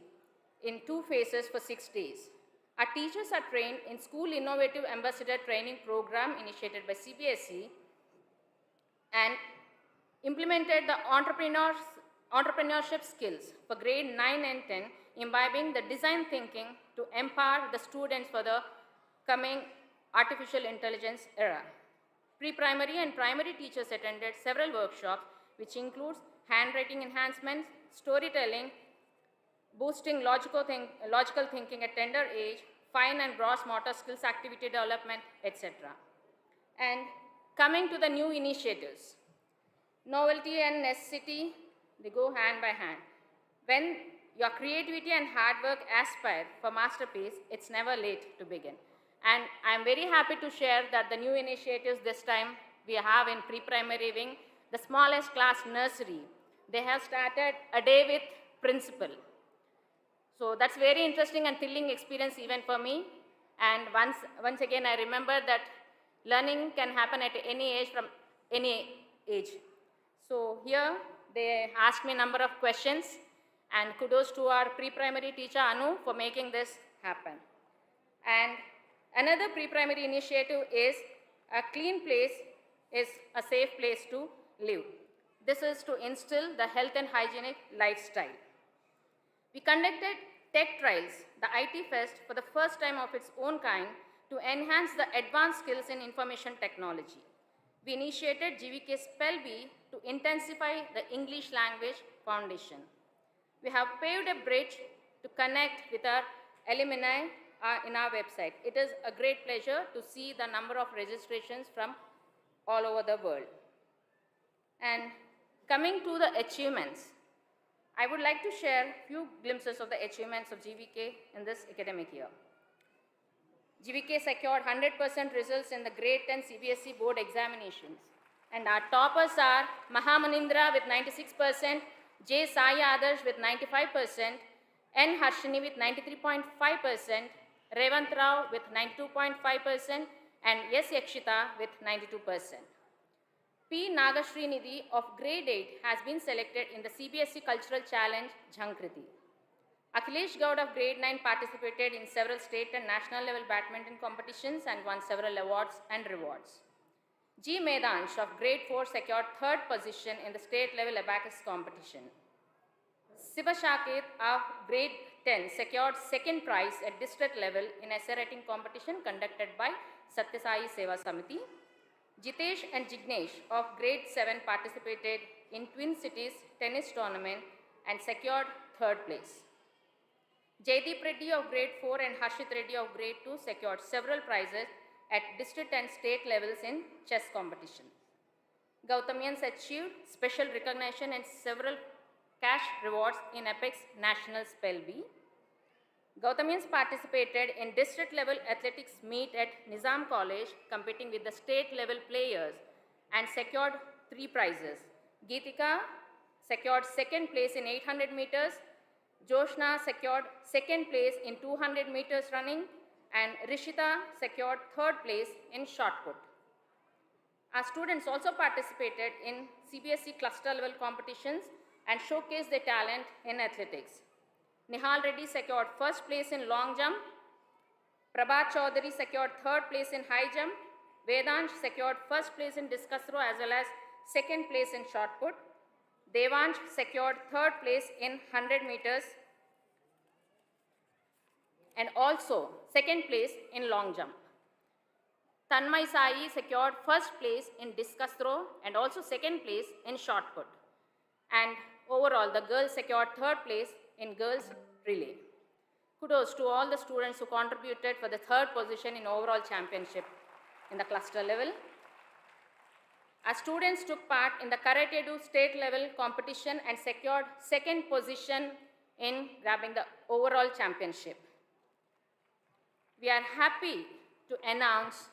in 2 phases for 6 days. Our teachers are trained in School Innovative Ambassador Training Program initiated by CBSE and implemented the entrepreneurship skills for grade 9 and 10, imbibing the design thinking to empower the students for the coming artificial intelligence era. Pre-primary and primary teachers attended several workshops, which includes handwriting enhancements, storytelling, boosting logical thinking at tender age, fine and gross motor skills activity development, etc. And coming to the new initiatives, novelty and necessity, they go hand by hand. When your creativity and hard work aspire for masterpiece, it's never late to begin. And I'm very happy to share that the new initiatives this time we have in pre-primary wing, the smallest class nursery. They have started a day with principal. So that's very interesting and thrilling experience even for me. And once again, I remember that learning can happen at any age from any age. So here they asked me a number of questions, and kudos to our pre-primary teacher Anu for making this happen. And another pre-primary initiative is a clean place is a safe place to live. This is to instill the health and hygienic lifestyle. We conducted tech trials, the IT Fest, for the first time of its own kind to enhance the advanced skills in information technology. We initiated GVK Spell Bee to intensify the English language foundation. We have paved a bridge to connect with our alumni in our website. It is a great pleasure to see the number of registrations from all over the world. And coming to the achievements, I would like to share a few glimpses of the achievements of GVK in this academic year. GVK secured 100% results in the grade 10 CBSE board examinations. And our toppers are Mahamanindra with 96%, J. Sai Adarsh with 95%, N. Harshini with 93.5%, Revant Rao with 92.5%, and S. Yakshita with 92%. P. Nagashrinidhi of grade 8 has been selected in the CBSE Cultural Challenge Jhankriti. Akhilesh Gaud of grade 9 participated in several state and national level badminton competitions and won several awards and rewards. G. Medansh of grade 4 secured 3rd position in the state level abacus competition. Siva Shaket of grade 10 secured 2nd prize at district level in essay writing competition conducted by Satyasai Seva Samiti. Jitesh and Jignesh of grade 7 participated in Twin Cities tennis tournament and secured 3rd place. Jaideep Reddy of grade 4 and Harshit Reddy of grade 2 secured several prizes at district and state levels in chess competition. Gautamians achieved special recognition and several cash rewards in Apex National Spell Bee. Gautamians participated in district level athletics meet at Nizam College, competing with the state level players and secured 3 prizes. Geetika secured second place in 800 meters, Joshna secured second place in 200 meters running, and Rishita secured third place in shot put. Our students also participated in CBSE cluster level competitions and showcased their talent in athletics. Nihal Reddy secured first place in long jump, Prabhat Chaudhary secured third place in high jump, Vedansh secured first place in discus throw as well as second place in shot put, Devansh secured third place in 100 meters and also second place in long jump. Tanmay Sai secured first place in discus throw and also second place in shot put. And overall, the girls secured third place in girls relay. Kudos to all the students who contributed for the third position in overall championship in the cluster level. Our students took part in the Karate Do state level competition and secured second position in grabbing the overall championship. We are happy to announce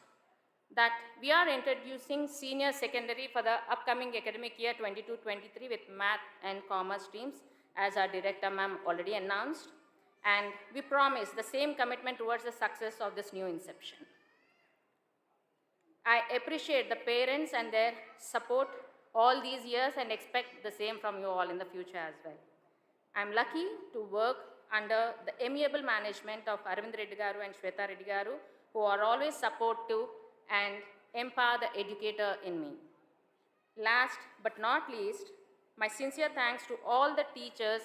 that we are introducing senior secondary for the upcoming academic year 22-23 with math and commerce streams, as our director ma'am already announced, and we promise the same commitment towards the success of this new inception. I appreciate the parents and their support all these years and expect the same from you all in the future as well. I'm lucky to work under the amiable management of Arvind Reddy Garu and Shweta Reddy Garu, who are always supportive and empower the educator in me. Last but not least, my sincere thanks to all the teachers,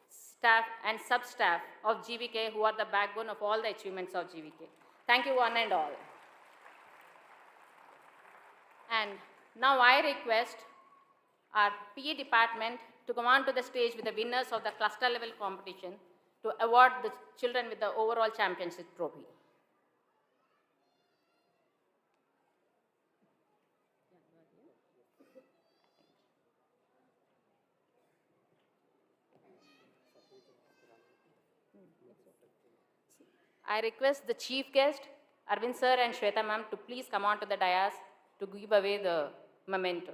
staff and sub-staff of GVK who are the backbone of all the achievements of GVK. Thank you one and all. And now I request our PE department to come on to the stage with the winners of the cluster level competition to award the children with the overall championship trophy. I request the chief guest, Arvind sir and Shweta ma'am, to please come on to the dais to give away the memento.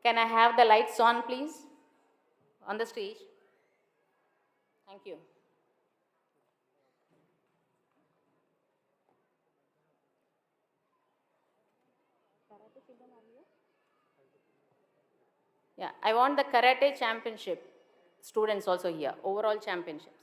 Can I have the lights on, please, on the stage? Thank you. Yeah, I want the karate championship students also here, overall championships.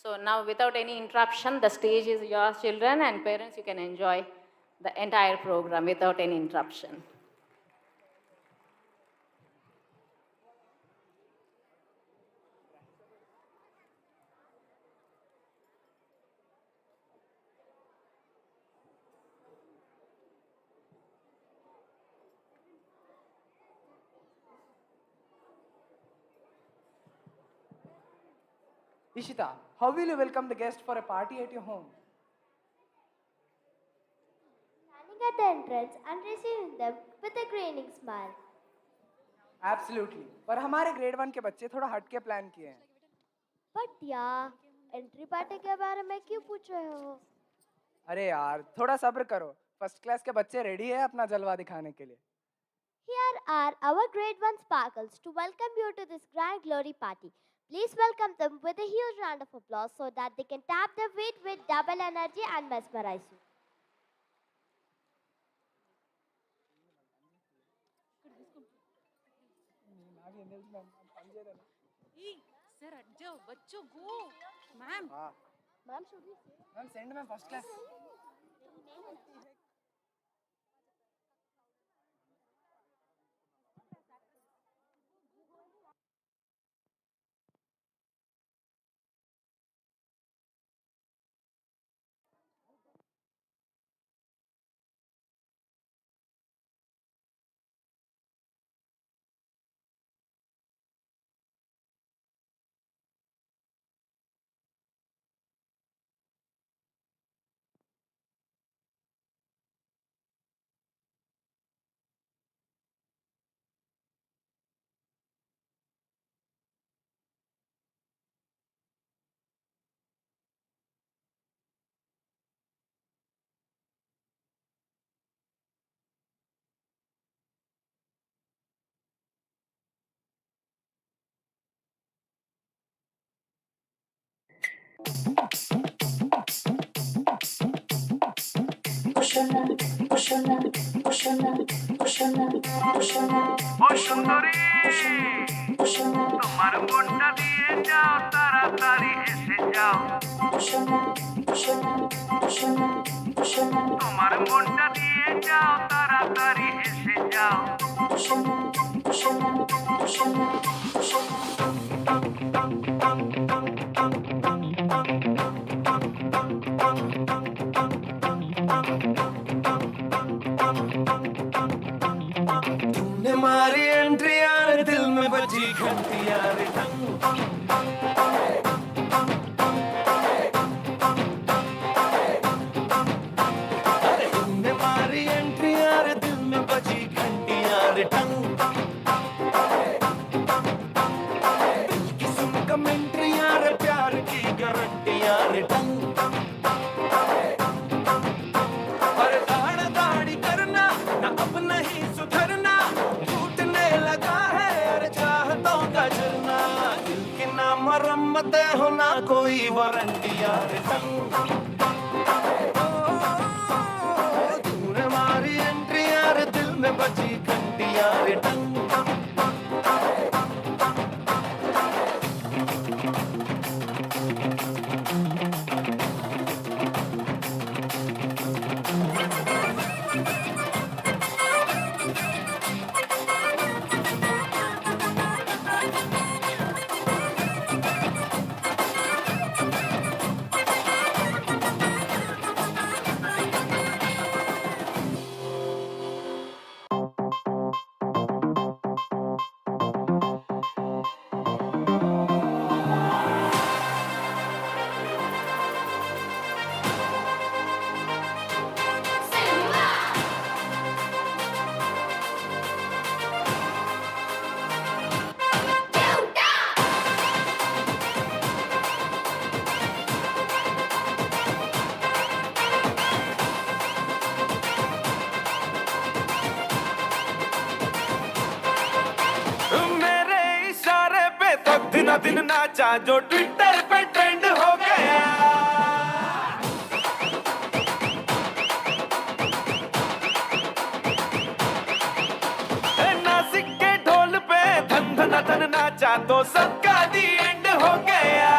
So now, without any interruption, the stage is yours, children, and parents, you can enjoy the entire program without any interruption. Ishita, how will you welcome the guest for a party at your home? Standing at the entrance and receiving them with a grinning smile. Absolutely. पर हमारे grade 1 के बच्चे थोड़ा हट के plan किए हैं. But yeah, entry party के बारे में क्यों पूछ रहे हो? अरे यार, थोड़ा सब्र करो. फर्स्ट क्लास के बच्चे रेडी है अपना जलवा दिखाने के लिए. Here are our grade 1 sparkles to welcome you to this grand glory party. Please welcome them with a huge round of applause so that they can tap their feet with double energy and mesmerize you. Sir हट जाओ बच्चों गो ma'am Ma'am, should we say? Ma'am, send me first class. তোমার মনটা দিয়ে যাও তাড়াতাড়ি এসে যাও তোমার মনটা দিয়ে যাও তাড়াতাড়ি এসে যাও तूने मारी एंट्री यार दिल में बजी घंटी यार अरे तूने मारी एंट्री यार दिल में बजी घंटी यार टंग दिल की सुन कमेंट्री यार प्यार की गारंटी यार टंग अरे दाढ़ दाढ़ी करना ना अब नहीं सुधरना टूटने लगा है अरे चाहतों का झरना दिल की ना मरम्मत हो ना कोई वारंटी यार टंग तूने मारी एंट्री यार दिल में बची घंटी यार टंग दिन नाचा जो ट्विटर पे ट्रेंड हो गया नासिक के ढोल पे धन धन धन नाचा तो सबका दी एंड हो गया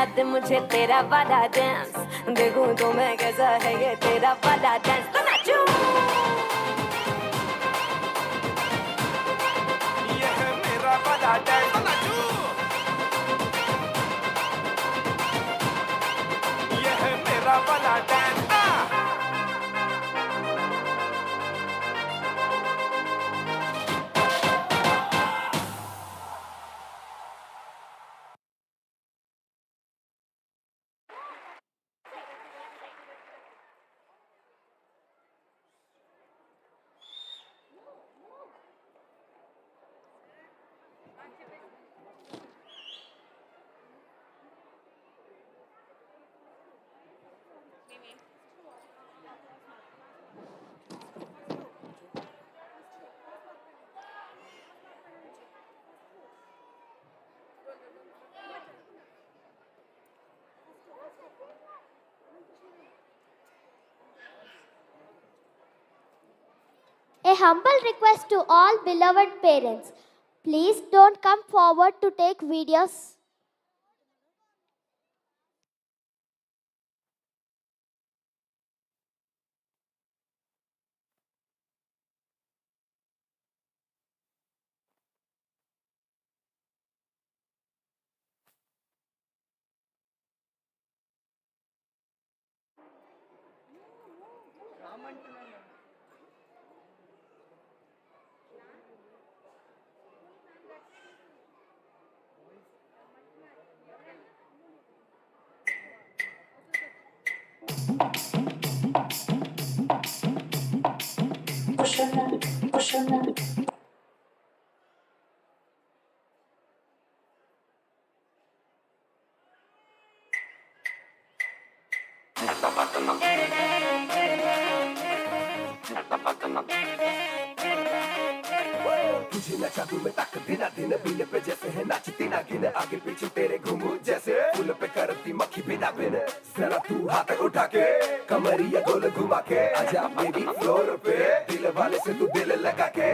दे मुझे तेरा वाला डांस, देखूं तो मैं कैसा है ये तेरा वाला डांस, तो नाचूं। ये है मेरा वाला डांस, तो नाचूं। ये है मेरा वाला dance. A humble request to all beloved parents. Please don't come forward to take videos. तुझे नचा दूं मैं तक बिना दिन बिन पे जैसे है नाचती नागिन, आगे पीछे तेरे घूमू जैसे फूल पे करती मक्खी बिना बिन। जरा तू हाथ उठा के कमरिया गोल घुमा के आजा बेबी फ्लोर पे, दिल वाले से तू दिल लगा के।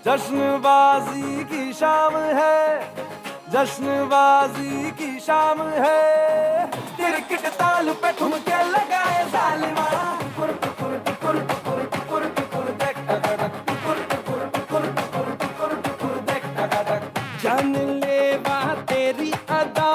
जश्नबाजी की शाम है, जश्नबाजी की शाम है, क्रिकेट ताल पे ठुमके लगाए जालिमा। जान ले वहाँ तेरी अदा,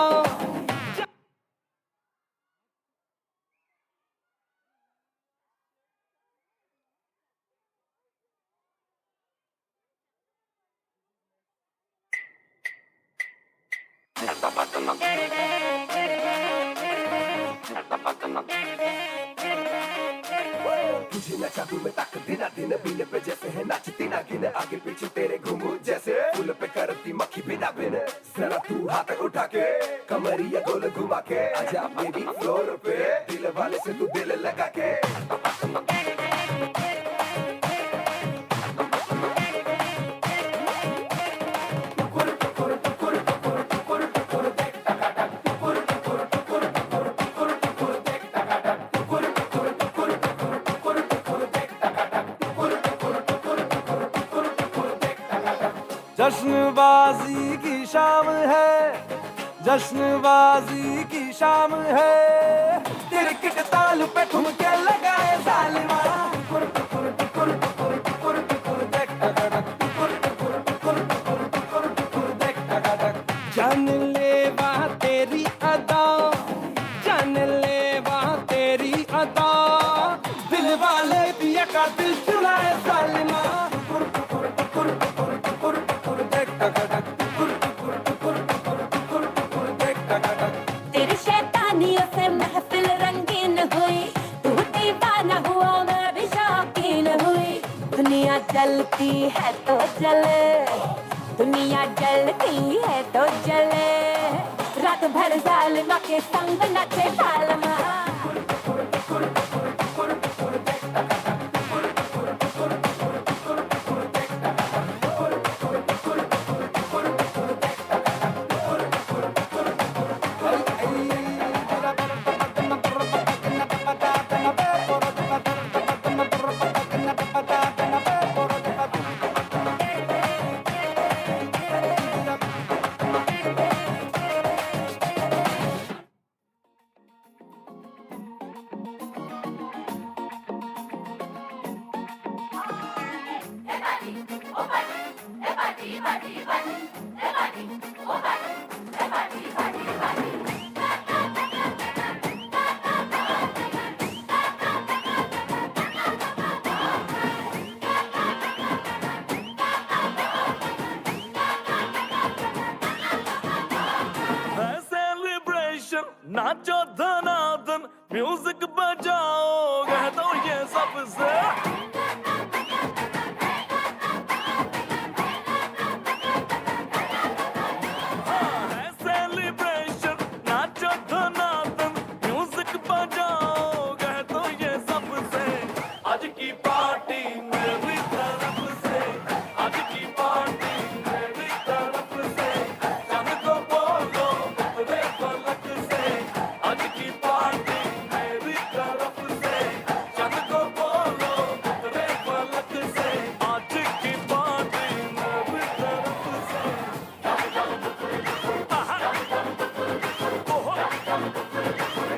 तुझे नचा दूं मैं तक बिना दिन बिन पे जैसे है नाचती नागिन, आगे पीछे तेरे घूमू जैसे फूल पे करती मक्खी बिना बिन। जरा तू हाथ उठा के कमरिया गोल घुमा के आजा बेबी फ्लोर पे, दिल वाले से तू दिल लगा के। जश्नबाजी की शाम है, जश्नबाजी की शाम है, क्रिकेट ताल पे ठुमके लगाए जालिमा। जान ले वहाँ तेरी अदा, जान ले वहाँ तेरी अदा, दिल वाले पिया का दिल चुराए जालिमा। तेरी शैतानियों से महफिल रंगीन हुई, तू दीवाना हुआ मैं भी शौकीन हुई। दुनिया जलती है तो जले, दुनिया जलती है तो जले, रात भर जालिमा के संग नचे जालिमा। नाचो धनाधन म्यूजिक बजाओ कह दो ये सबसे है सेलिब्रेशन नाचो धनाधन म्यूजिक बजाओ कह दो ये सबसे आज की पार्टी मेरी तरफ से आज की पार्टी मेरी तरफ से चंद को बोलो उतरे पलक से आज की पार्टी मेरी तरफ से चंद को बोलो उतरे पलक से आज की पार्टी मेरी तरफ से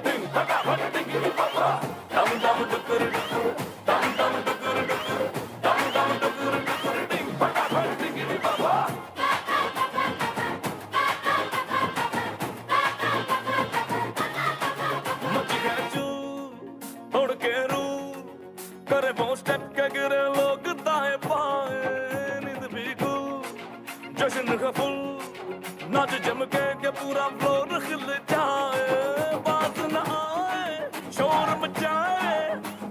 डिंग फटाफट डिंगी पापा डम डम डुकुर डुकुर डम डम डुकुर डुकुर डम डम डुकुर डुकुर डिंग फटाफट डिंगी पापा मची है चूर उड़ के रू करे वो स्टेप के गिरे लोग दाएं बाएं नींद भी गुल जश्न का फुल नाच जम के पूरा फ्लोर खिल जाए बात न आए शोर मचाए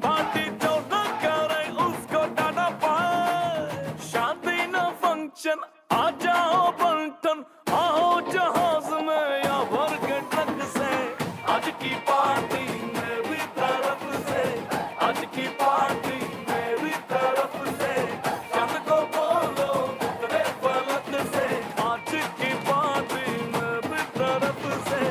पार्टी जो न करे उसको डाटा पाए शादी न फंक्शन आ जाओ बंटन आओ जहाज में या भर के ट्रक से आज की पार्टी मेरी तरफ से आज की पार्टी मेरी तरफ से चंद को बोलो उतरे पलक से आज की पार्टी मेरी तरफ से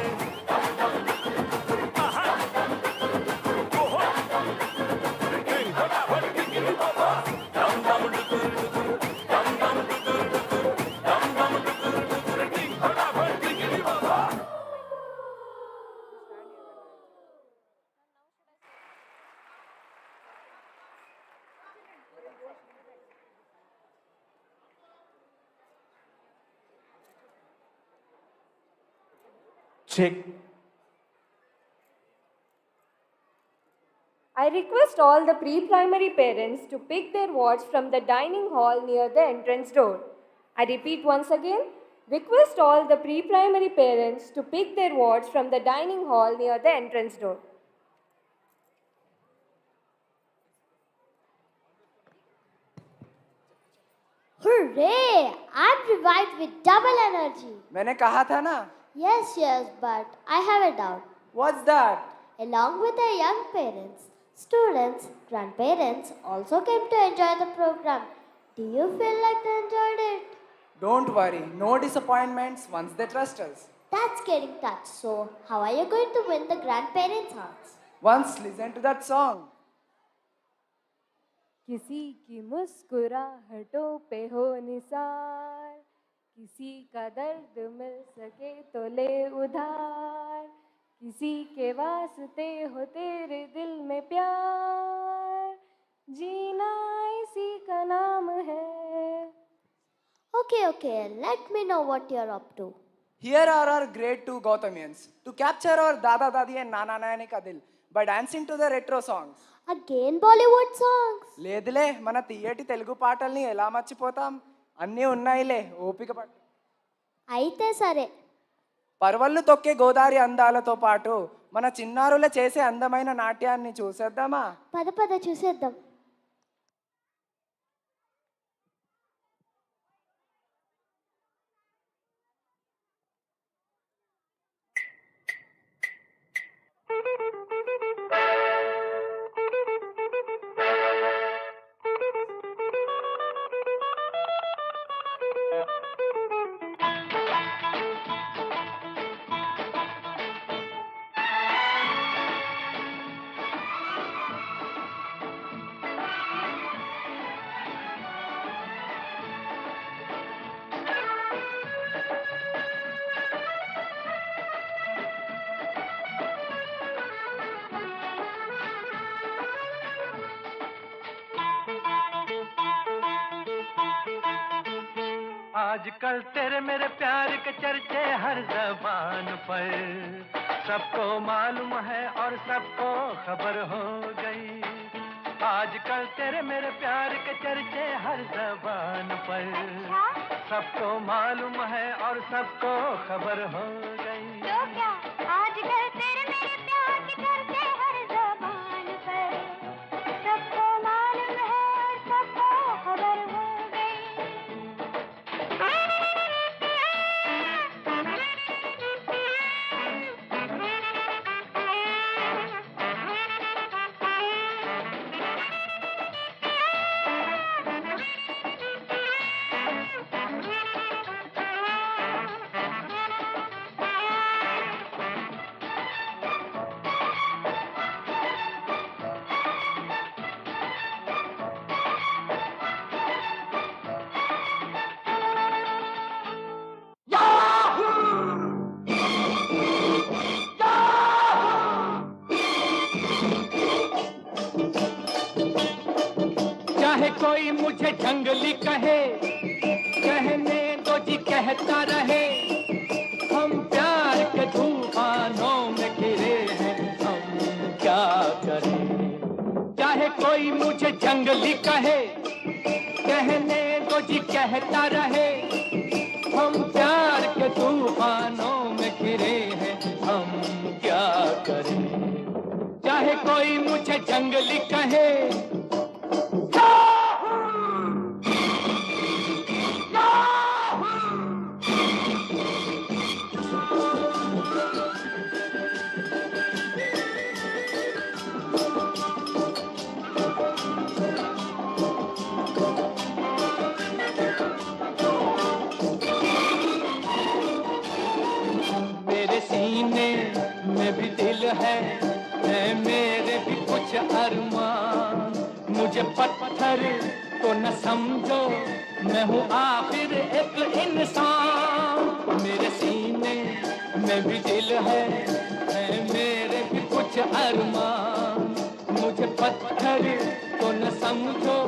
Check. I request all the pre-primary parents to pick their wards from the dining hall near the entrance door. I repeat once again, request all the pre-primary parents to pick their wards from the dining hall near the entrance door. Hooray! I'm revived with double energy. मैंने कहा था ना. Yes, yes, but I have a doubt. What's that? Along with the young parents, students, grandparents also came to enjoy the program. Do you feel like they enjoyed it? Don't worry, no disappointments once they trust us. That's getting touched. So, how are you going to win the grandparents' hearts? Once listen to that song. किसी की मुस्कुराहटों पे हो निसार, किसी का दर्द मिल सके तो ले उधार, किसी के वास्ते हो तेरे दिल में प्यार, जीना इसी का नाम है. Okay, let me know what you're up to. Here are our grade 2 Gautamians to capture our Dada Dadi and Nana Nani ka dil by dancing to the retro songs. Again Bollywood songs? లేదులే మన తీయటి తెలుగు పాటల్ని ఎలా మర్చిపోతాం, అన్నీ ఉన్నాయిలే, ఓపిక పట్టు. అయితే సరే. పర్వళ్ళు తొక్కే గోదారి అందాలతో పాటు మన చిన్నారుల చేసే అందమైన నాట్యాన్ని చూసేద్దామా? పద చూసేద్దాం. आजकल तेरे मेरे प्यार के चर्चे हर ज़बान पर, सबको मालूम है और सबको खबर हो गई। आजकल तेरे मेरे प्यार के चर्चे हर ज़बान पर, सबको मालूम है और सबको खबर हो गई। तो क्या आजकल मुझे जंगली कहे, कहने दो जी कहता रहे, हम प्यार के तूफानों में घिरे हैं, हम क्या करें। चाहे कोई मुझे जंगली कहे, कहने दो जी कहता रहे, हम प्यार के तूफानों में घिरे हैं, हम क्या करें। चाहे कोई मुझे जंगली कहे, मेरे सीने में भी दिल है मेरे भी कुछ अरमान। मुझे पत्थर को न समझो, मैं हूँ आखिर एक इंसान। मेरे सीने में भी दिल है मेरे भी कुछ अरमान। मुझे पत्थर को न समझो,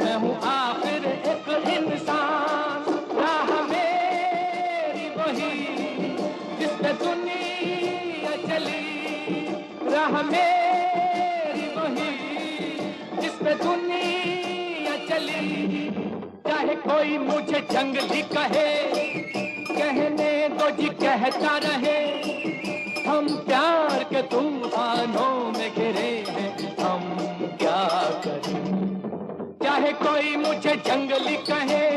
मैं हूँ आखिर एक इंसान। राह मेरी वही जिस पे दुनिया चली, राह मेरी वही जिस पे दुनिया चली। चाहे कोई मुझे जंगली कहे, कहने दो जी कहता रहे, हम प्यार के तूफानों में घिरे हैं, हम क्या करें। चाहे कोई मुझे जंगली कहे,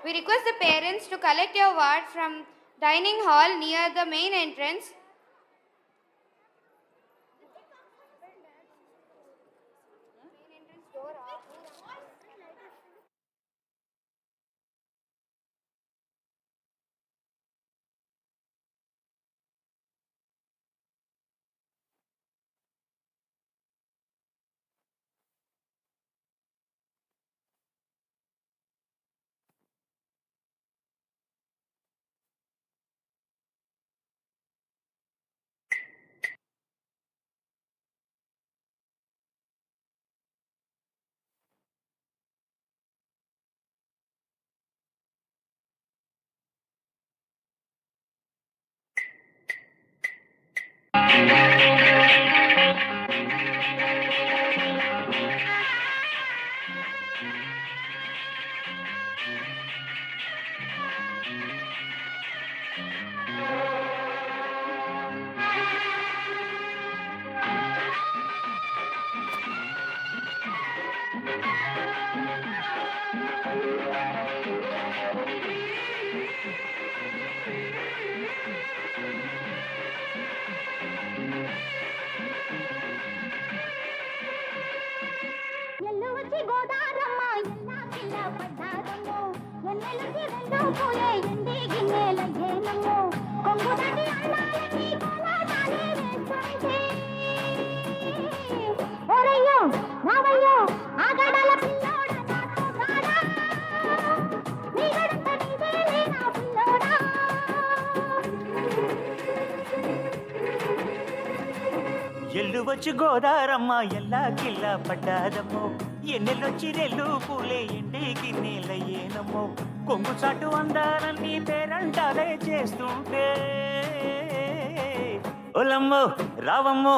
We request the parents to collect your ward from dining hall near the main entrance. ఎల్లువచ్చు గోదారమ్మ ఎల్లా కిల్లా పడ్డాదమ్మో ఎన్నెల్లొచ్చి రెల్లు పూలే ఎండికి నేలయ్యేనమ్మో కొంగు చాటు అందాలన్నీ పేరంటాలే చేస్తుంటే ఒలమ్మో రావమ్మో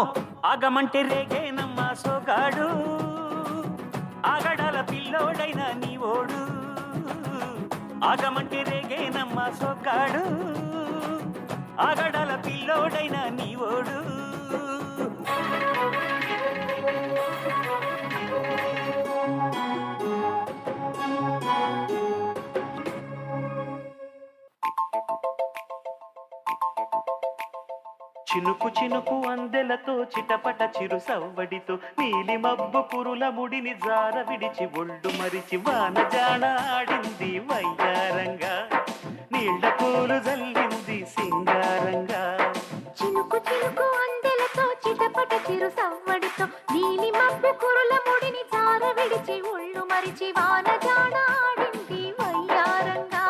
ఆగమంటే రేగేనమ్మ సోగాడు ఆగడాల పిల్లోడైనా నీ ఓడు ఆగమంటే రేగేనమ్మా సోగ్గాడు ఆగడాల పిల్లోడైన నీవోడు చినుకు చినుకు అందెలతో చిటపట చిరు సవ్వడితో నీలి మబ్బు కురుల ముడిని జార విడిచి ఒళ్ళు మరిచి వానజాన ఆడింది వయ్యారంగా నీళ్ల పూలు జల్లింది సింగారంగా చినుకు చినుకు అందెలతో చిటపట చిరు సవ్వడితో నీలి మబ్బు కురుల ముడిని జార విడిచి ఒళ్ళు మరిచి వానజాన ఆడింది వయ్యారంగా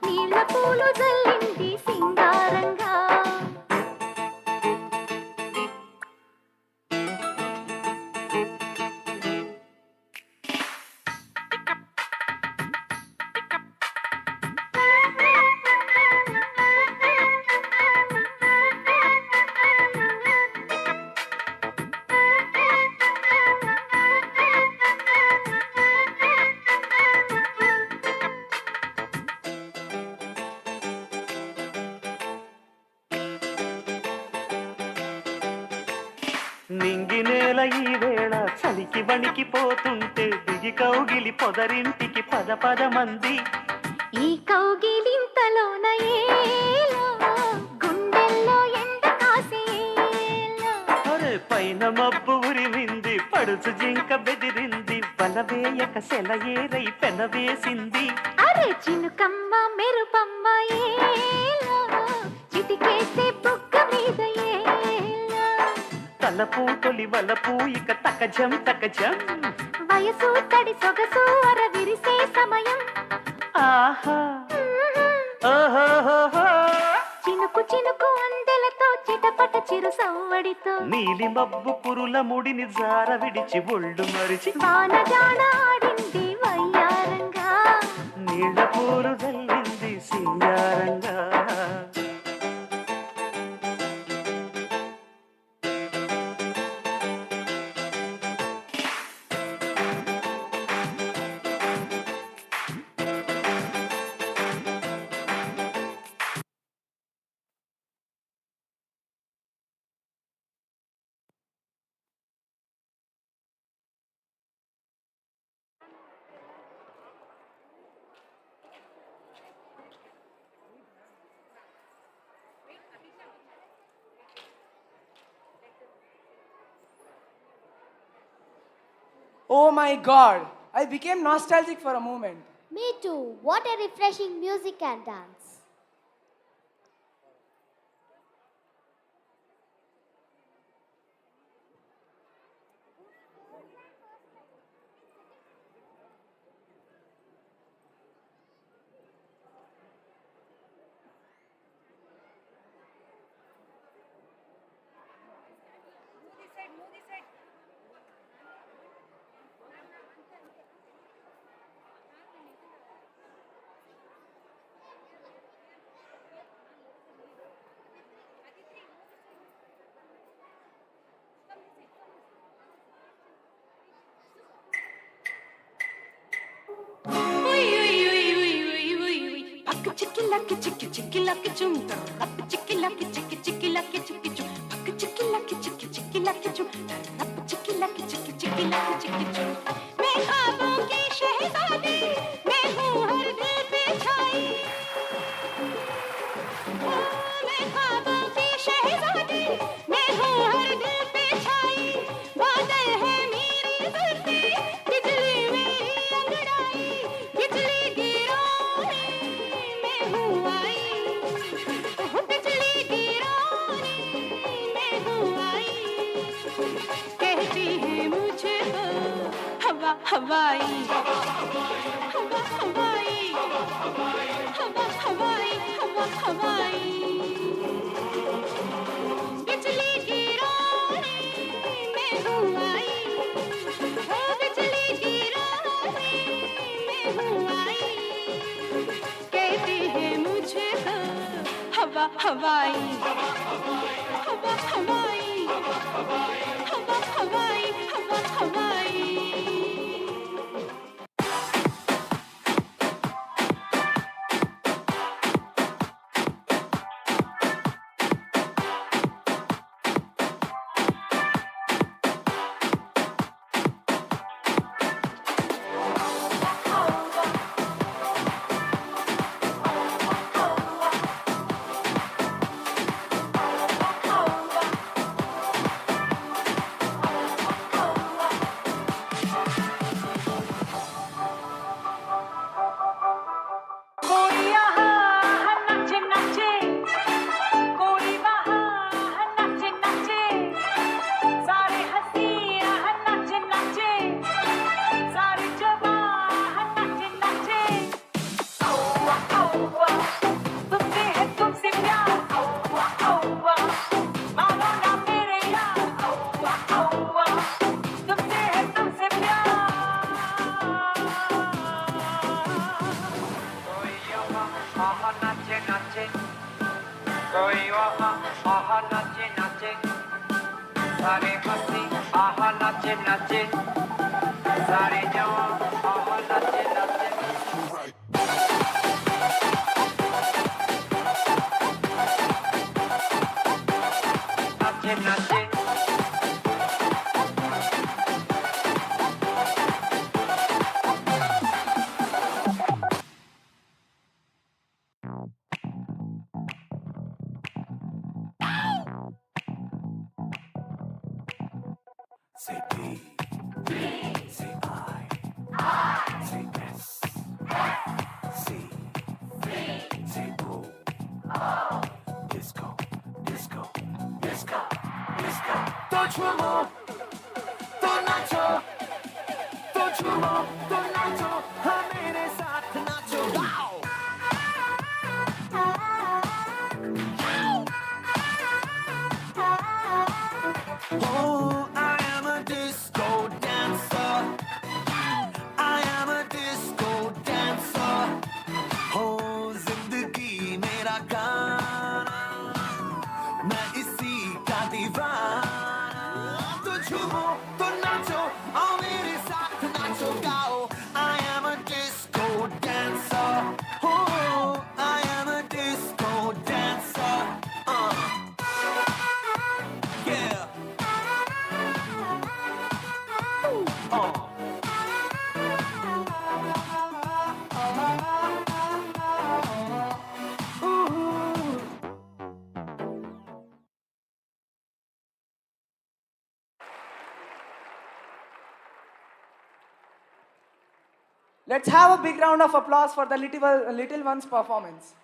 నీళ్ల పూలు జల్లింది సింగారంగా నింగి నేల ఈ వేళ చలికి వణికిపోతుంటే దిగి కౌగిలి పొదరింటికి పద పద మంది ఈ కౌగిలింతలోన ఏలో గుండెల్లో ఎండ కాసేలో అరే పైన మబ్బు ఉరిమింది పడుచు జింక బెదిరింది బలవేయక సెలయేరై పెనవేసింది అరే చినుకమ్మ మెరుపమ్మ ఏలో చిటికేసే బుగ్గ మీద ఏలో తలపూ తొలి వలపూ ఇక తకజం తకజం వయసు తడి సొగసు అర విరిసే సమయం ఆహా ఓహోహోహో చినుకు చినుకు అందెలతో చిటపట చిరు సవ్వడితో నీలి మబ్బు కురుల ముడిని జార విడిచి ఒళ్ళు మరిచి వానజాన ఆడింది వయ్యారంగా నీళ్ల పూలు జల్లింది సింగారంగా Oh my God, I became nostalgic for a moment. Me too. What a refreshing music and dance. Chicky lucky chum, up chicky lucky chum, up chicky lucky chum, up chicky lucky chum. मैं ख्वाबों की शहज़ादी, मैं हूँ हर दिल पे छाई. मैं ख्वाबों की शहज़ादी, मैं हूँ हर दिल पे छाई. बादल है मेरी जुल्फे, बिजली मेरी अंगड़ाई, बिजली गिराने मैं हूँ आई. बिजली गिराने मैं हूँ आई. कहती है मुझे वो हवा हवाई, हवा हवाई, हवा हवाई, हवा हवाई. बिजली गिराने मैं हूँ आई. बिजली गिराने मैं हूँ आई. कहती है मुझे वो हवा हवाई, हवा हवाई, हवा हवाई, हवा हवाई. सारे हंसी आहा नाचे नाचे सारे जवां आहा नाचे नाचे नाचे नाचे Say D, say I, say S, C, say O. Disco, disco, disco, disco. तो झूमो, तो नाचो, तो झूमो, तो नाचो, हाँ मेरे साथ नाचो. Wow! Oh, I am a disco dancer. I am a disco dancer. Oh, जिंदगी मेरा गाना, मैं इसी का दीवाना. तो झूमो, तो नाचो, आओ मेरे साथ नाचो गाओ. I am a disco dancer. Oh, I am a disco dancer. Yeah. Let's have a big round of applause for the little one's performance.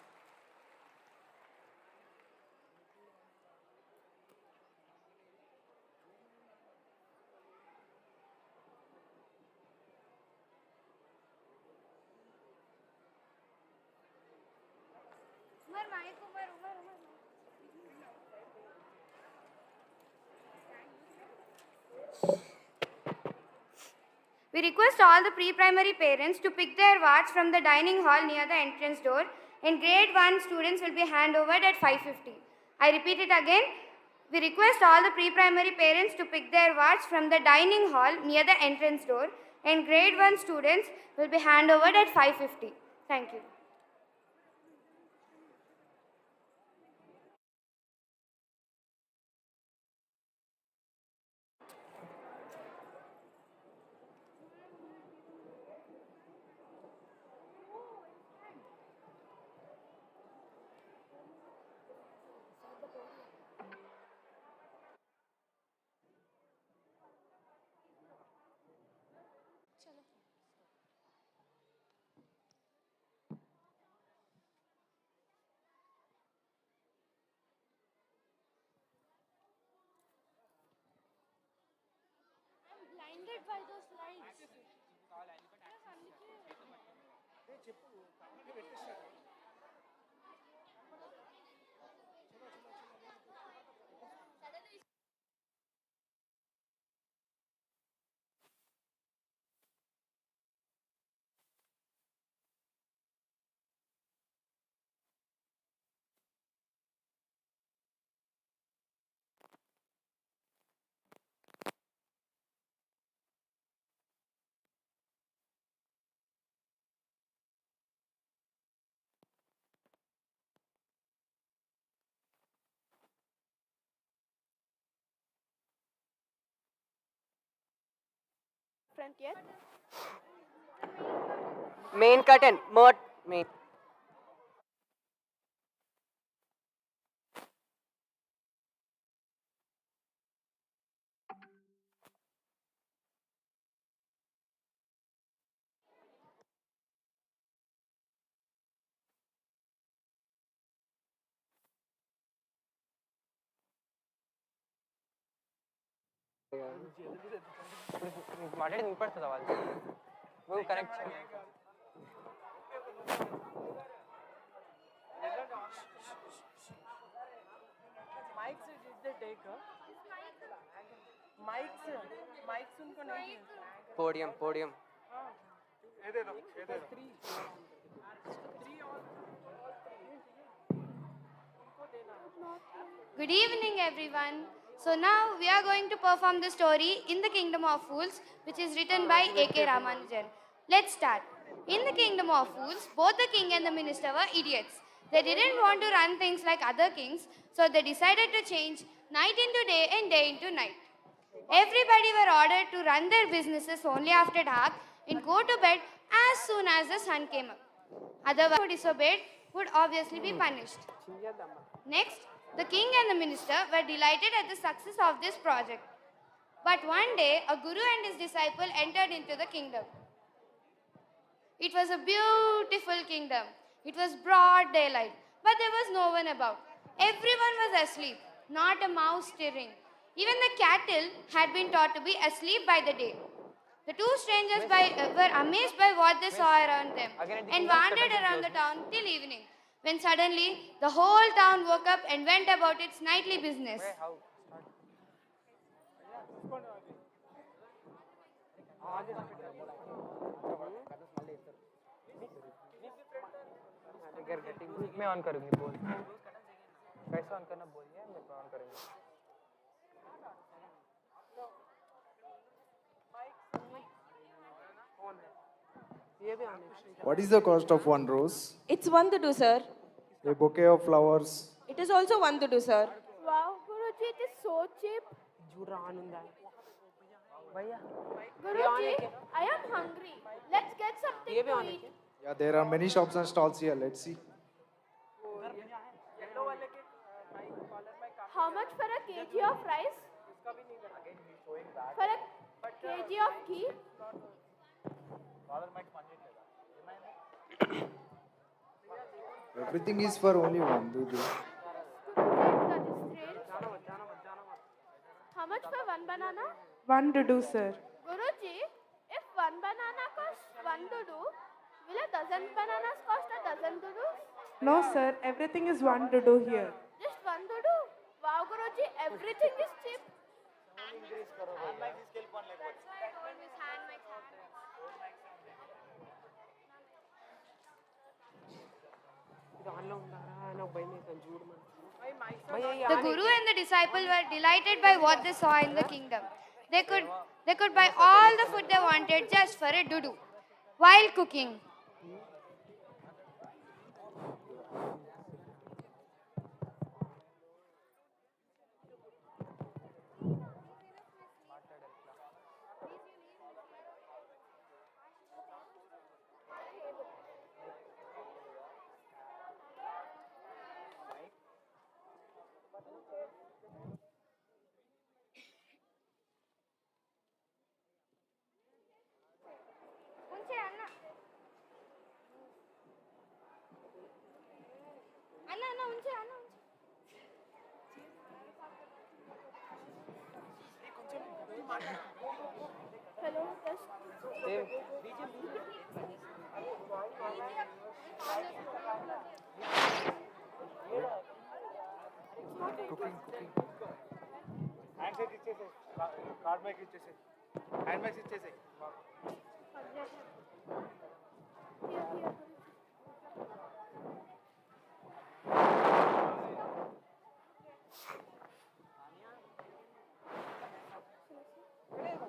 We request all the pre-primary parents to pick their wards from the dining hall near the entrance door, and grade 1 students will be handovered at 5:50. I repeat it again. We request all the pre-primary parents to pick their wards from the dining hall near the entrance door, and grade 1 students will be handovered at 5:50. Thank you. Blinded by those lights. Front yet? Main curtain, main. మాట్లాడి వినపడుతుందా వాళ్ళు నువ్వు connect Mics did they take? Mics उनको नहीं दिए. Podium. Good evening, everyone. So now we are going to perform the story In the Kingdom of Fools, which is written by A.K. Ramanujan. Let's start. In the Kingdom of Fools, both the king and the minister were idiots. They didn't want to run things like other kings, so they decided to change night into day and day into night. Everybody were ordered to run their businesses only after dark and go to bed as soon as the sun came up. Otherwise, who disobeyed would obviously be punished. Next, the king and the minister were delighted at the success of this project. But one day, a guru and his disciple entered into the kingdom. It was a beautiful kingdom. It was broad daylight, but there was no one about. Everyone was asleep, not a mouse stirring. Even the cattle had been taught to be asleep by the day. The two strangers were amazed by what they saw around them and wandered around the town till evening, when suddenly the whole town woke up and went about its nightly business. मैं on करूंगी बोल कैसे on करना बोलिए मैं on करूंगी What is the cost of one rose? It's 1 to 2, sir. A bouquet of flowers. It is also 1 to 2, sir. Wow, Guruji, it is so cheap. Guruji, I am hungry. Let's get something to eat. Yeah, there are many shops and stalls here. Let's see. How much for a kg of rice? For a kg of ghee? Everything is for only one, Dudu. That is strange. How much for one banana? 1 to 2, sir. Guruji, if one banana costs 1 to 2, will a dozen bananas cost a dozen to 2? No, sir. Everything is 1 to 2 here. Just 1 to 2? Wow, Guruji, everything is cheap. The guru and the disciple were delighted by what they saw in the kingdom. They could buy all the food they wanted just for a dudu while cooking. Hello, yes. Hand ఇచ్చేసే card mic ఇచ్చేసే hand mics ఇచ్చేసే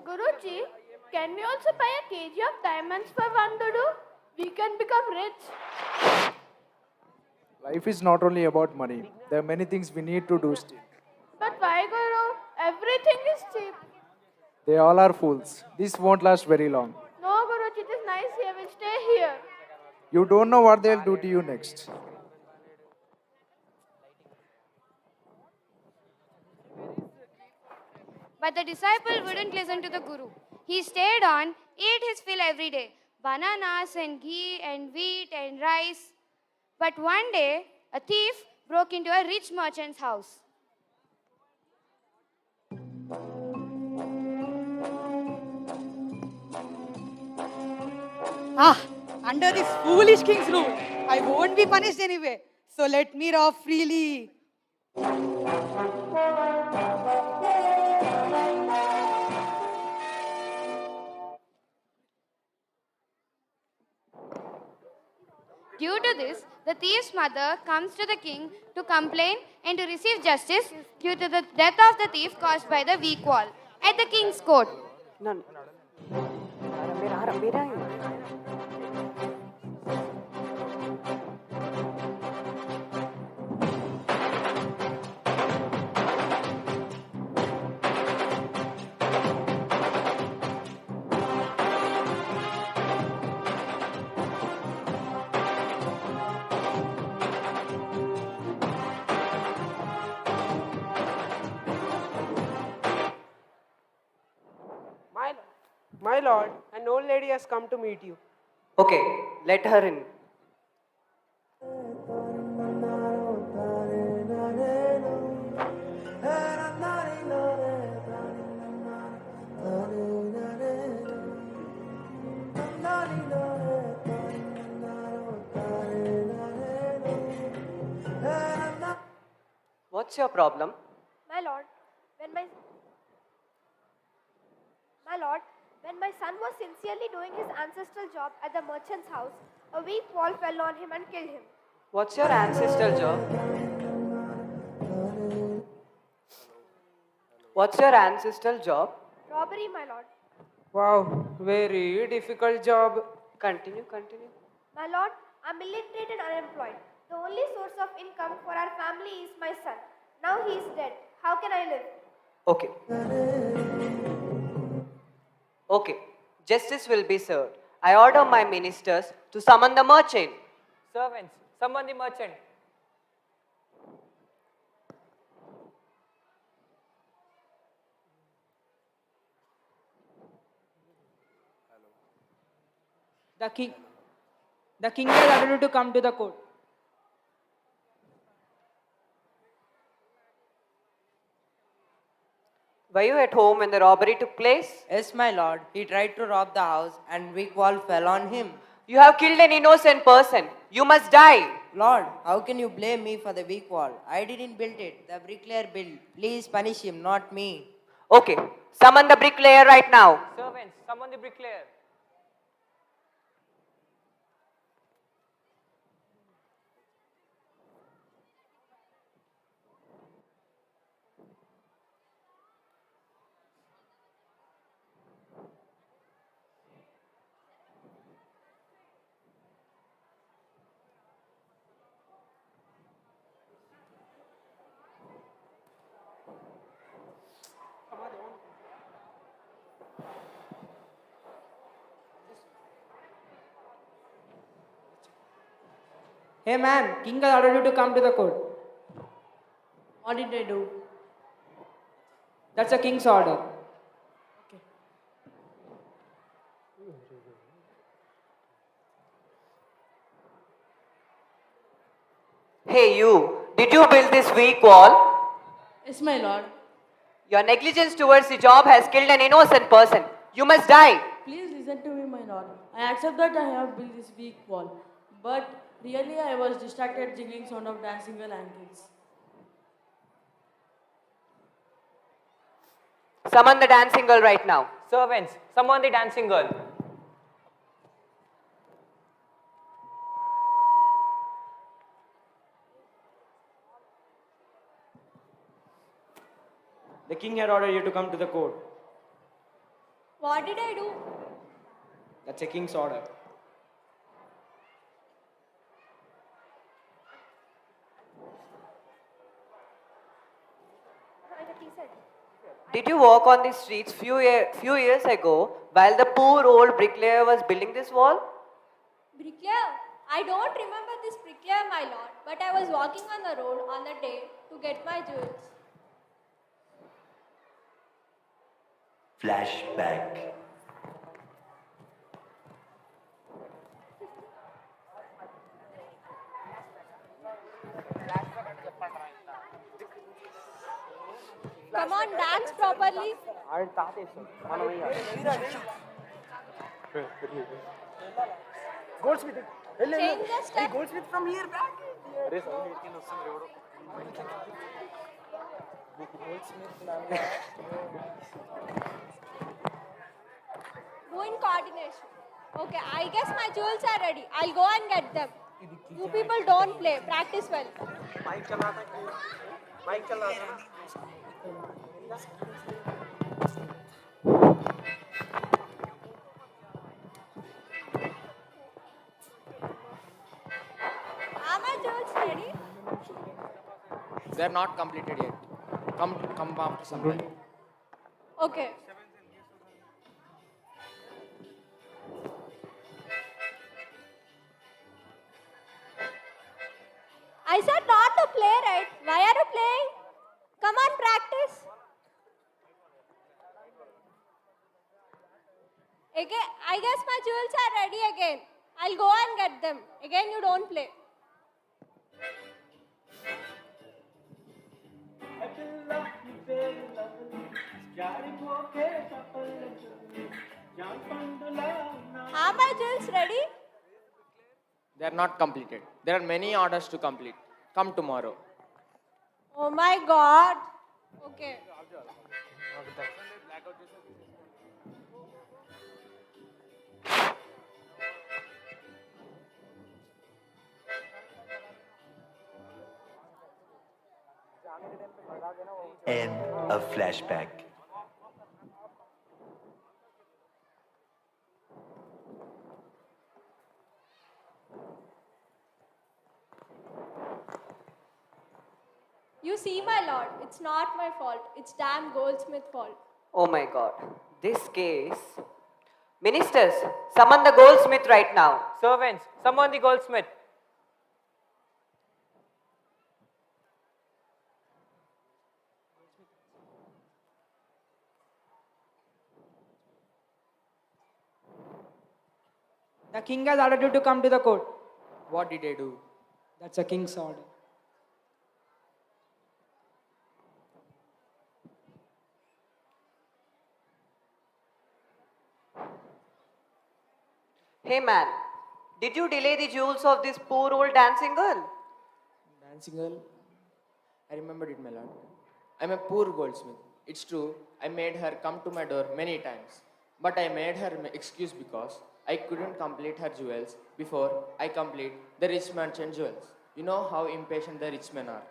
Guruji, can we also buy a kg of diamonds for 1 dudu? We can become rich. Life is not only about money. There are many things we need to do still. But why, Guru? Everything is cheap. They all are fools. This won't last very long. No, Guruji, it is nice here. We'll stay here. You don't know what they'll do to you next. But the disciple wouldn't listen to the guru. He stayed on, ate his fill every day, bananas and ghee and wheat and rice. But one day, a thief broke into a rich merchant's house. Under this foolish king's rule, I won't be punished anyway. So let me rob freely. Due to this, the thief's mother comes to the king to complain and to receive justice due to the death of the thief caused by the weak wall at the king's court. My lord, an old lady has come to meet you. Okay, let her in. What's your problem? My lord, when my son was sincerely doing his ancestral job at the merchant's house, a weak wall fell on him and killed him. What's your ancestral job? What's your ancestral job? Robbery, my lord. Wow, very difficult job. Continue. My lord, I'm illiterate and unemployed. The only source of income for our family is my son. Now he is dead. How can I live? Okay, justice will be served. I order my ministers to summon the merchant. Servants, summon the merchant. The king has ordered you to come to the court. Were you at home when the robbery took place? Yes, my lord. He tried to rob the house and weak wall fell on him. You have killed an innocent person. You must die. Lord, how can you blame me for the weak wall? I didn't build it. The bricklayer built. Please punish him, not me. Okay, summon the bricklayer right now. Servants, summon the bricklayer. Hey man, king has ordered you to come to the court. What did I do? That's a king's order. Hey you, did you build this weak wall? Yes, my lord. Your negligence towards the job has killed an innocent person. You must die. Please listen to me, my lord. I accept that I have built this weak wall. But really, I was distracted jiggling sound of dancing girl ankles. Summon the dancing girl right now. Servants, summon the dancing girl. The king had ordered you to come to the court. What did I do? That's a king's order. Did you walk on these streets few years ago while the poor old bricklayer was building this wall? Bricklayer? I don't remember this bricklayer, my lord, but I was walking on the road on the day to get my jewels. Flashback. Come on, dance properly. Goldsmith. Change the step. Goldsmith from here back. Do in coordination. Okay, I guess my jewels are ready. I'll go and get them. You people don't play. Practice well. Are my jewels ready? They're not completed yet. Come after some time. Okay. I said not to play, right? Why are you playing? Come on, practice. Okay, I guess my jewels are ready again. I'll go and get them. Again, you don't play. Are my jewels ready? They're not completed. There are many orders to complete. Come tomorrow. Oh my God. Okay. End of flashback. You see, my lord, it's not my fault. It's damn Goldsmith's fault. Oh my God. This case. Ministers, summon the goldsmith right now. Servants, summon the goldsmith. The king has ordered you to come to the court. What did I do? That's a king's order. Hey man, did you delay the jewels of this poor old dancing girl? Dancing girl? I remembered it, my lord. I'm a poor goldsmith. It's true, I made her come to my door many times. But I made her excuse because I couldn't complete her jewels before I complete the rich merchant jewels. You know how impatient the rich men are.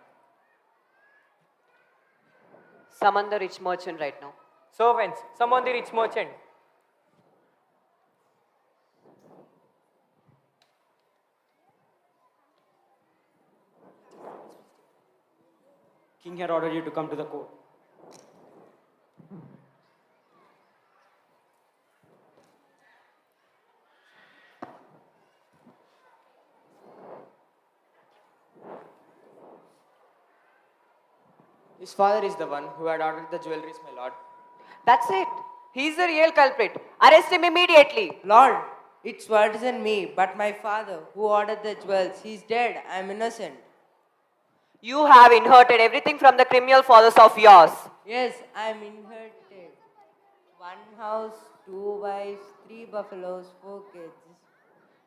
Summon the rich merchant right now. Servants, summon the rich merchant. King had ordered you to come to the court. His father is the one who had ordered the jewelries, my lord. That's it. He's the real culprit. Arrest him immediately. Lord, it wasn't me, but my father who ordered the jewels. He's dead. I'm innocent. You have inherited everything from the criminal fathers of yours. Yes, I'm inherited. 1 house, 2 wives, 3 buffaloes, 4 kids.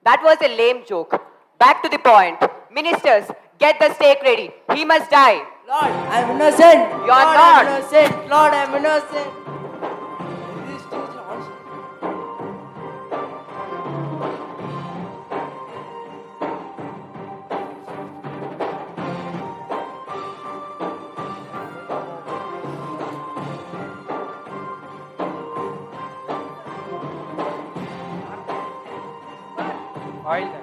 That was a lame joke. Back to the point. Ministers, get the stake ready. He must die. Lord, I'm innocent. You are Lord, not. I'm innocent. Lord, I'm innocent. These two lords. Oil them.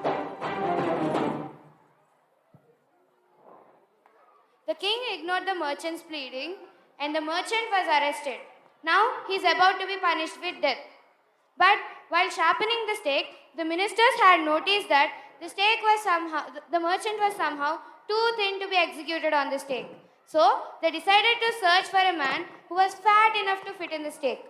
The king ignored the merchant's pleading and the merchant was arrested. Now he is about to be punished with death. But while sharpening the stake, the ministers had noticed that the merchant was somehow too thin to be executed on the stake. So they decided to search for a man who was fat enough to fit in the stake.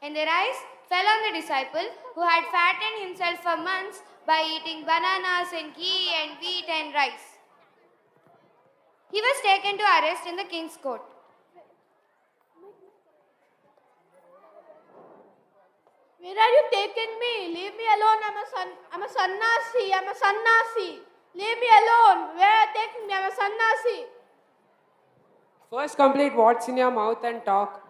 And their eyes fell on the disciple who had fattened himself for months by eating bananas and ghee and wheat and rice. He was taken to arrest in the king's court. Where are you taking me? Leave me alone. I'm a sannasi. I'm a sannasi. Leave me alone. Where are you taking me? I'm a sannasi. First complete what's in your mouth and talk.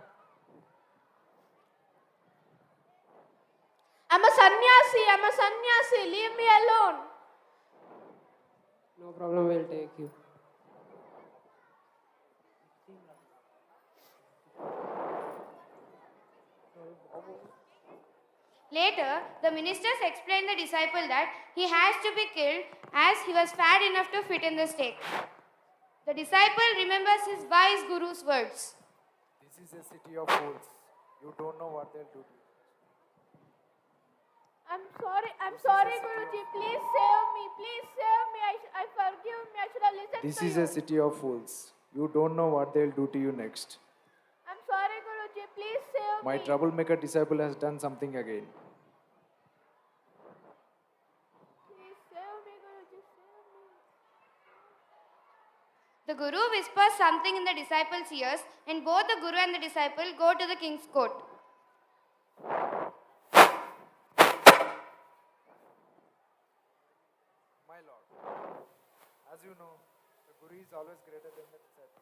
I'm a sannyasi. I'm a sannyasi. Leave me alone. No problem, we'll take you. Later, the ministers explained the disciple that he has to be killed as he was fat enough to fit in the stake. The disciple remembers his wise guru's words. This is a city of fools. You don't know what they'll do to you. I'm sorry, Guruji. Please save me. Please save me. I forgive me. I should have listened This to is you. a city of fools. You don't know what they'll do to you next. I'm sorry, Guruji. Please save My me. troublemaker disciple has done something again. Please save me, Guruji. Save me. The guru whispers something in the disciple's ears, and both the guru and the disciple go to the king's court. My lord, as you know, the guru is always greater than the disciple.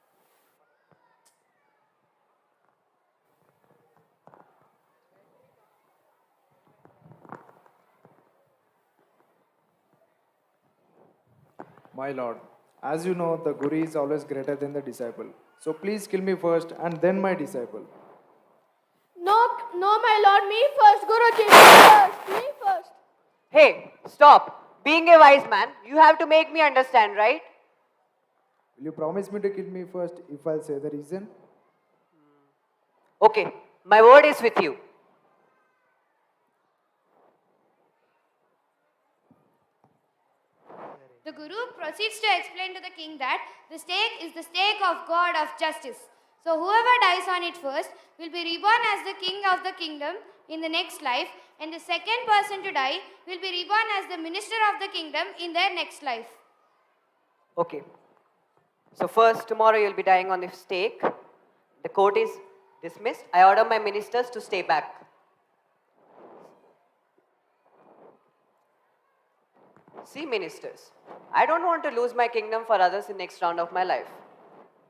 My lord, as you know, the guru is always greater than the disciple. So please kill me first and then my disciple. No, my lord. Me first, Guruji. Me first. Me first. Hey, stop. Being a wise man, you have to make me understand, right? Will you promise me to kill me first if I'll say the reason? Okay, my word is with you. The guru proceeds to explain to the king that the stake is the stake of God of justice. So whoever dies on it first will be reborn as the king of the kingdom in the next life, and the second person to die will be reborn as the minister of the kingdom in their next life. Okay. So first, tomorrow you'll be dying on the stake. The court is dismissed. I order my ministers to stay back. See, ministers, I don't want to lose my kingdom for others in next round of my life.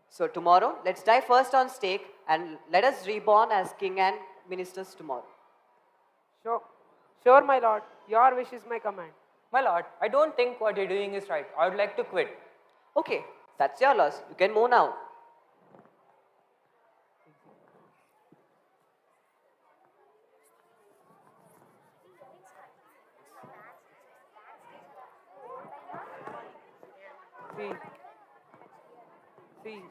So tomorrow, let's die first on stake and let us reborn as king and ministers tomorrow. Sure, my lord. Your wish is my command. My lord, I don't think what you're doing is right. I would like to quit. Okay, that's your loss. You can move now. See. See.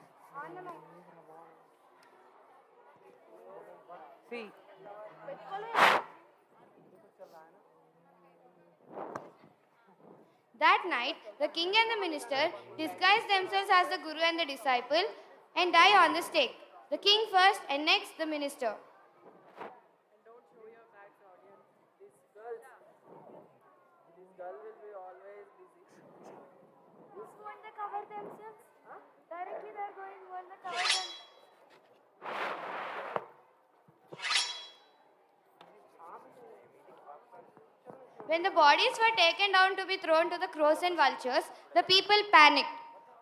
That night, the king and the minister disguise themselves as the guru and the disciple and die on the stake. The king first and next the minister. Who's going to cover themselves? Directly they're going to cover themselves. When the bodies were taken down to be thrown to the crows and vultures, the people panicked.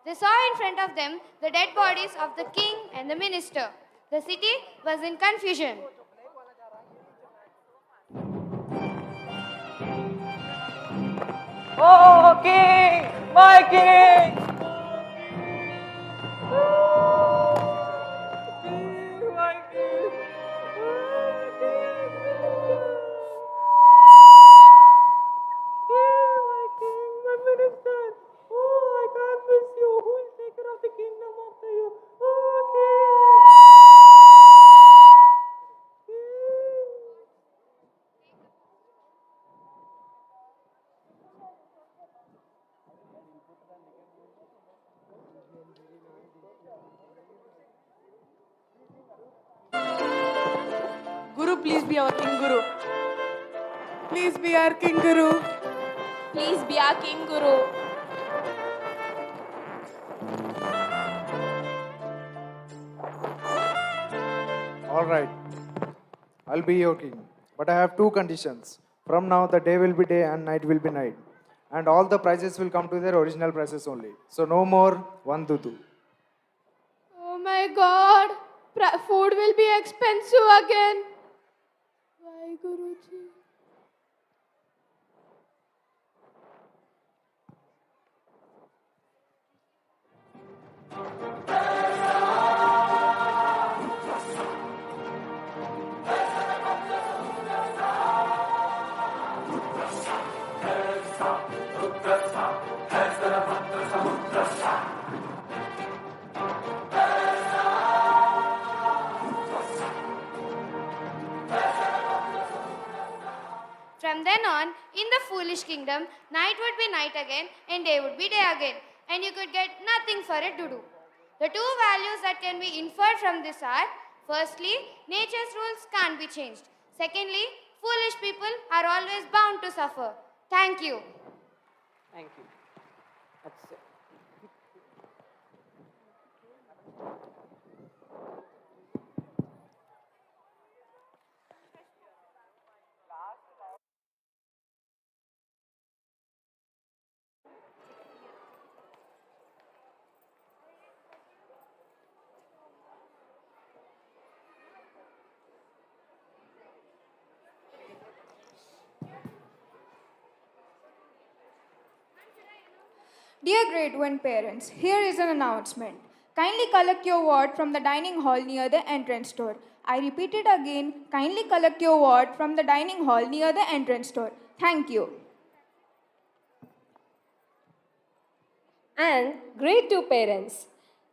They saw in front of them the dead bodies of the king and the minister. The city was in confusion. Oh, king! My king! Guru, please be our king, Guru. Please be our king, Guru. Please be our king, Guru. All right. I'll be your king. But I have two conditions. From now, the day will be day and night will be night. And all the prices will come to their original prices only. So no more one dudu. Oh my God. Food will be expensive again. Why, Guruji? From then on, in the foolish kingdom, night would be night again and day would be day again, and you could get nothing for it to do. The two values that can be inferred from this are, firstly, nature's rules can't be changed. Secondly, foolish people are always bound to suffer. Thank you. Thank you. That's it. Dear grade 1 parents, here is an announcement. Kindly collect your ward from the dining hall near the entrance door. I repeat it again, kindly collect your ward from the dining hall near the entrance door. Thank you. And grade 2 parents.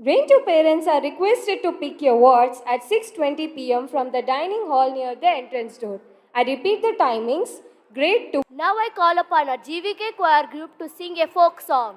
Grade 2 parents are requested to pick your wards at 6:20 p.m. from the dining hall near the entrance door. I repeat the timings. Grade 2. Now I call upon our GVK choir group to sing a folk song.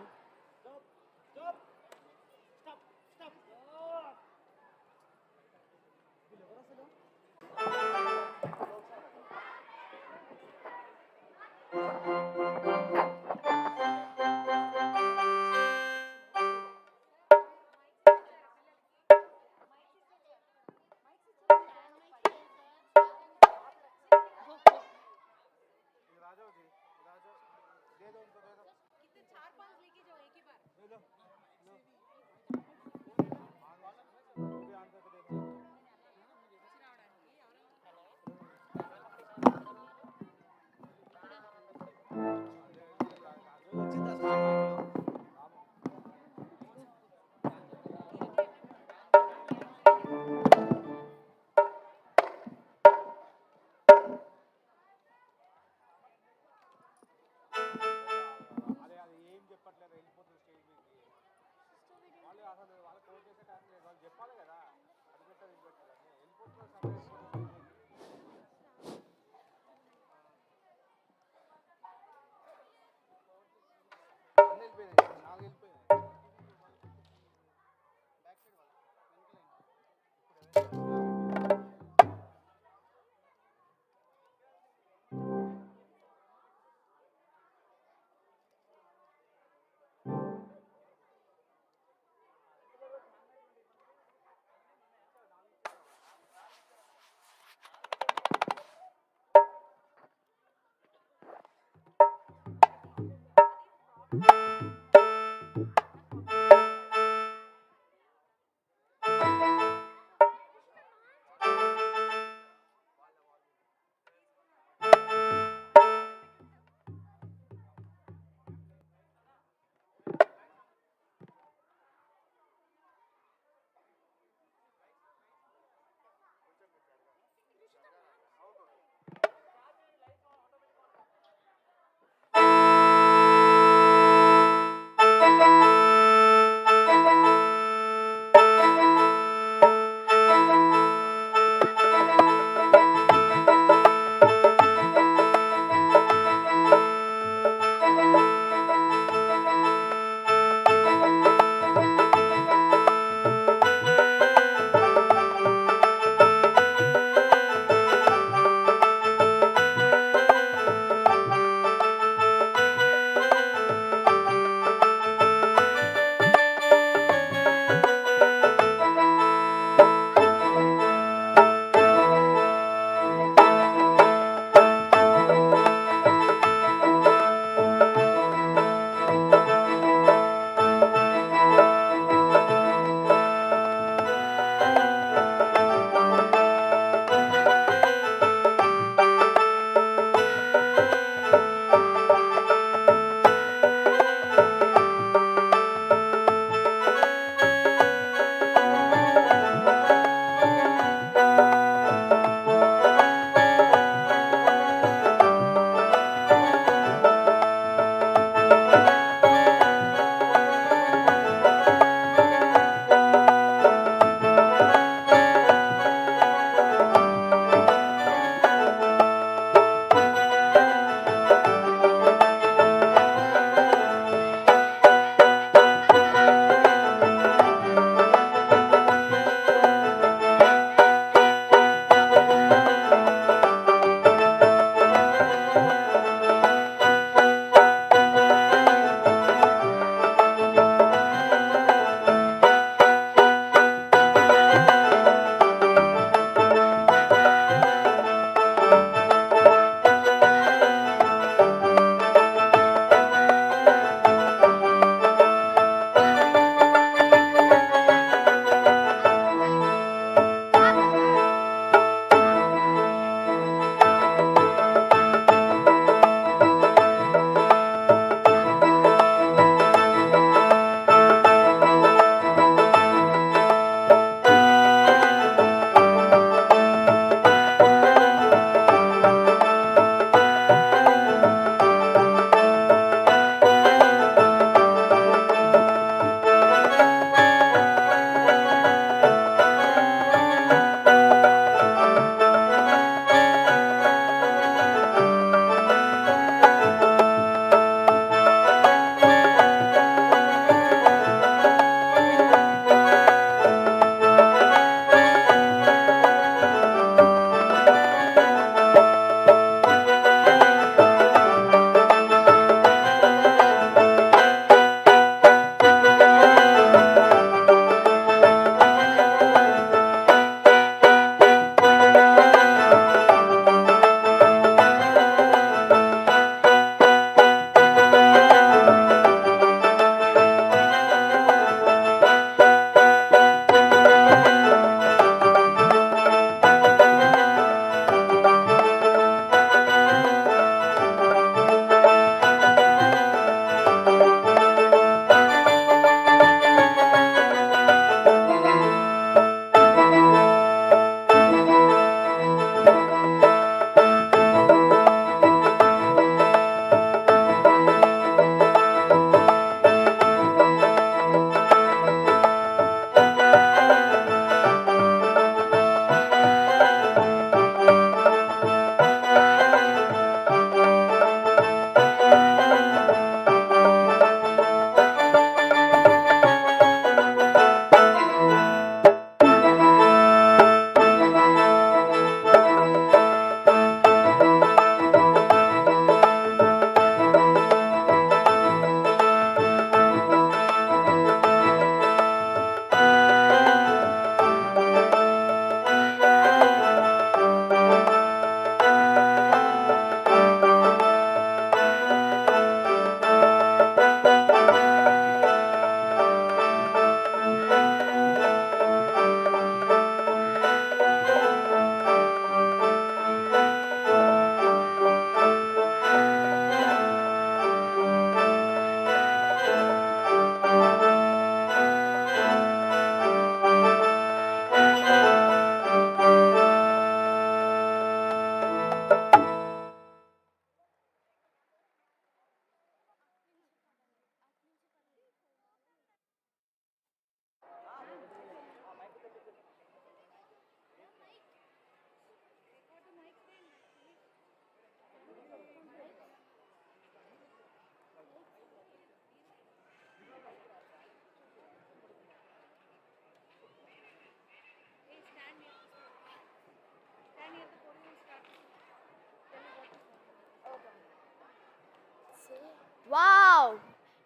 Wow!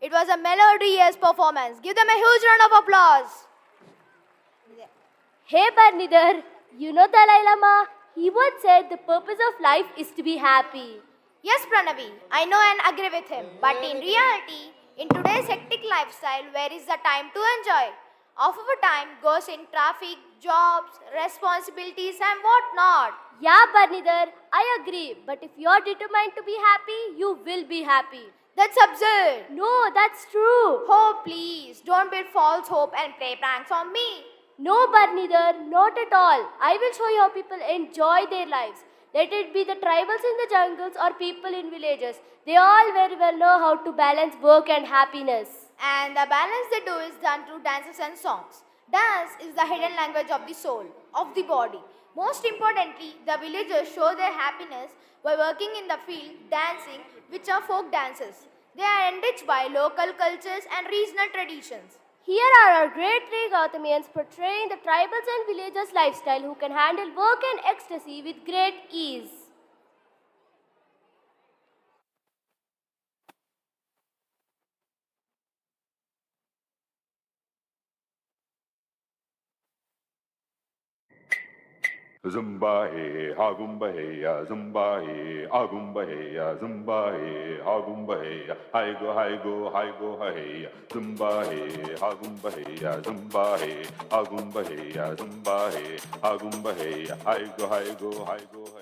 It was a melodious performance. Give them a huge round of applause. Hey Barnidhar, you know Dalai Lama? He once said the purpose of life is to be happy. Yes, Pranavi, I know and agree with him. But in reality, in today's hectic lifestyle, where is the time to enjoy? Half of the time goes in traffic, jobs, responsibilities and whatnot. Yeah, Barnidhar, I agree. But if you're determined to be happy, you will be happy. That's absurd. No, that's true. Oh, please, don't build false hope and play pranks on me. No, Barnidhar, not at all. I will show you how people enjoy their lives. Let it be the tribals in the jungles or people in villages. They all very well know how to balance work and happiness. And the balance they do is done through dances and songs. Dance is the hidden language of the soul, of the body. Most importantly, the villagers show their happiness by working in the field, dancing, which are folk dances. They are enriched by local cultures and regional traditions. Here are our great three Gautamians portraying the tribals and villagers' lifestyle who can handle work and ecstasy with great ease. Zumba hey, hagumba hey, zumba hey, agumba hey, zumba hey, hagumba hey, hi go hey, zumba hey, hagumba hey, zumba hey, agumba hey, zumba hey, hagumba hey, hi go hey.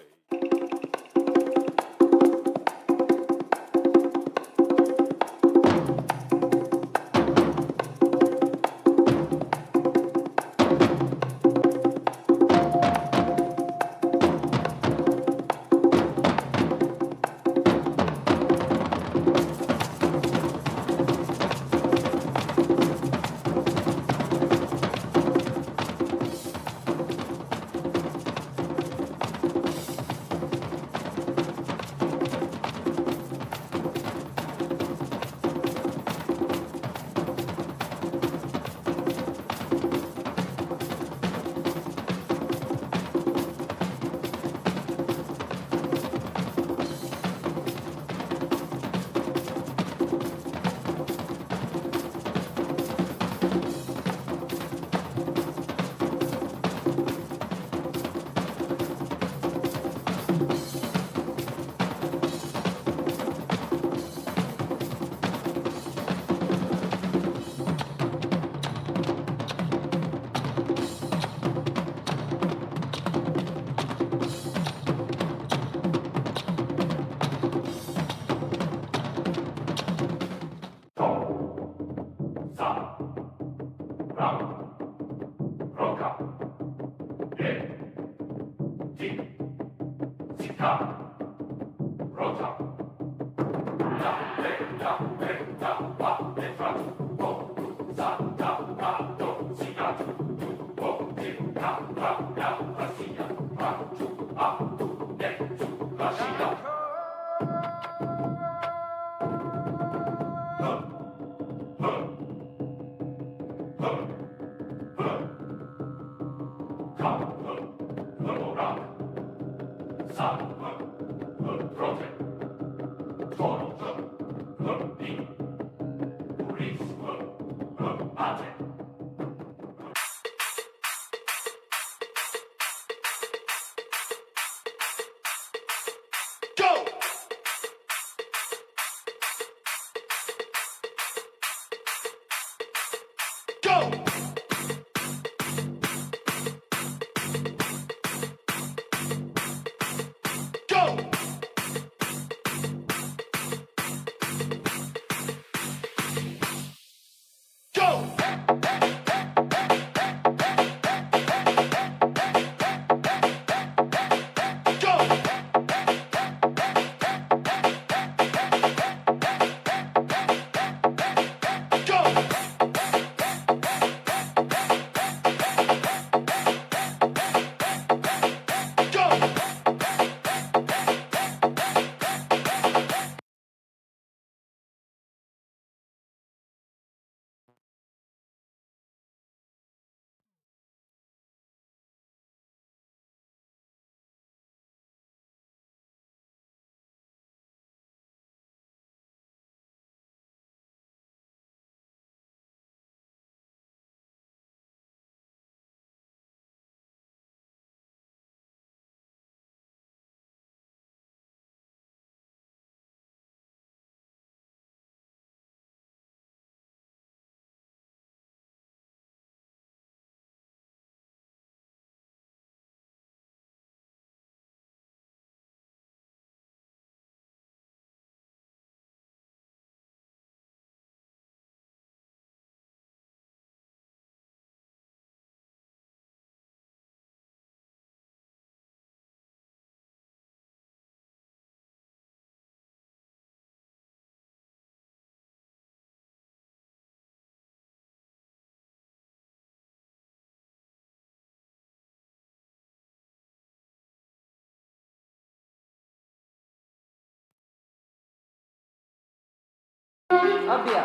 அப்படியா?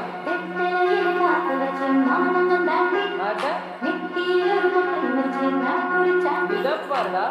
இதை பாருடா.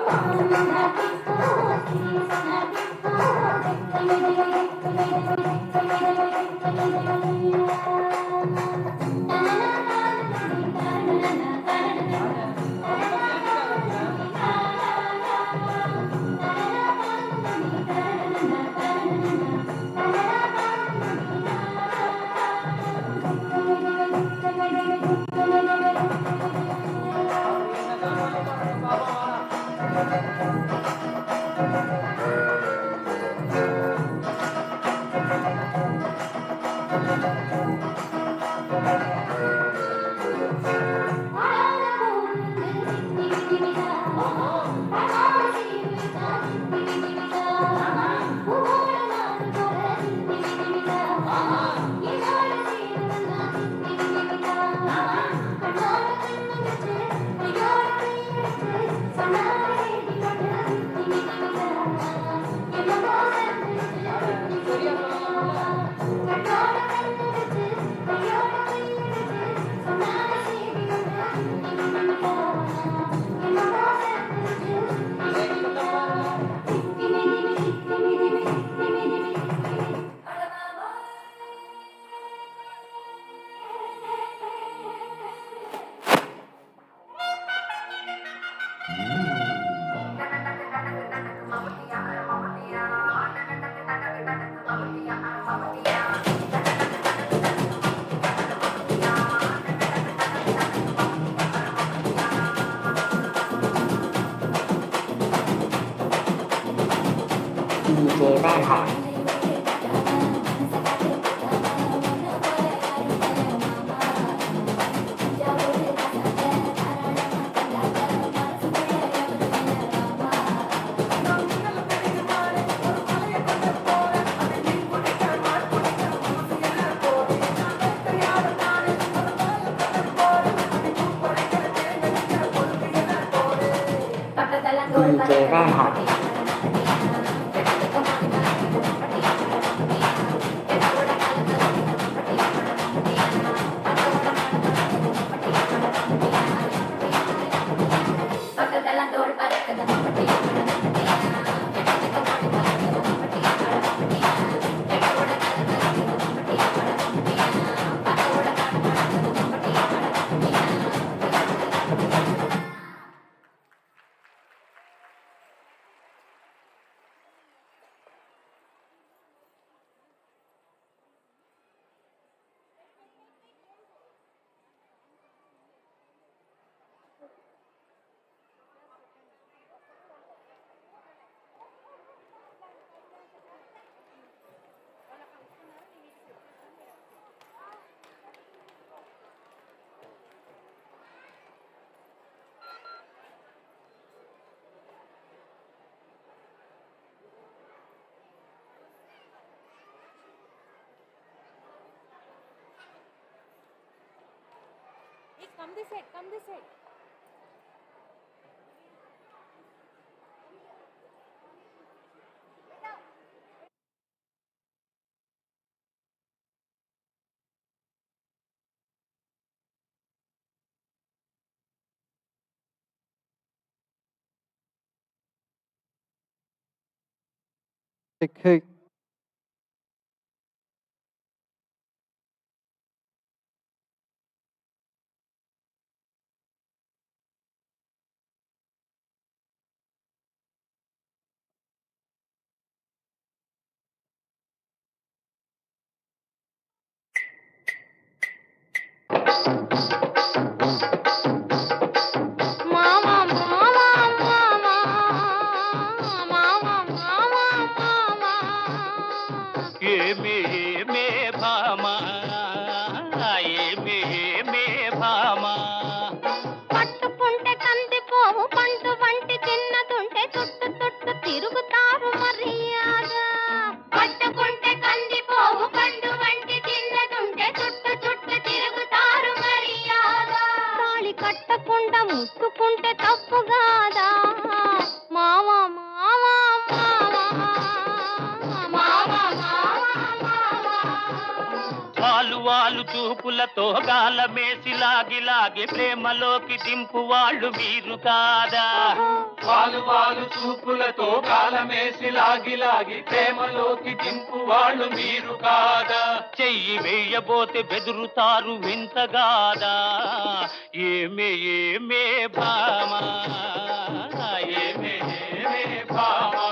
Come this side, come this side. Hey. ఏమే ఏమే భామా ఏమే ఏమే భామా పట్టుకుంటే కందిపోవు పండు వంటి చిన్నదుంటే చుట్టు చుట్టు తిరుగుతారు మర్యాద పట్టుకుంటే కందిపోవు పండు వంటి చిన్నదుంటే చుట్టు చుట్టు తిరుగుతారు మర్యాద తాళి కట్టకుండా ముట్టుకుంటే తప్పుగాదా మావా మావా మావా మావా మావా వాళ్ళు చూపులతో గాలమేసి లాగి లాగి ప్రేమలోకి దింపు వాళ్ళు మీరు కాదా వాళ్ళు చూపులతో కాలమేసి లాగి లాగి ప్రేమలోకి దింపు వాళ్ళు మీరు కాదా చెయ్యి వేయబోతే బెదురుతారు వింతగాదా ఏమే ఏమే భామా ఏమే ఏమే భామా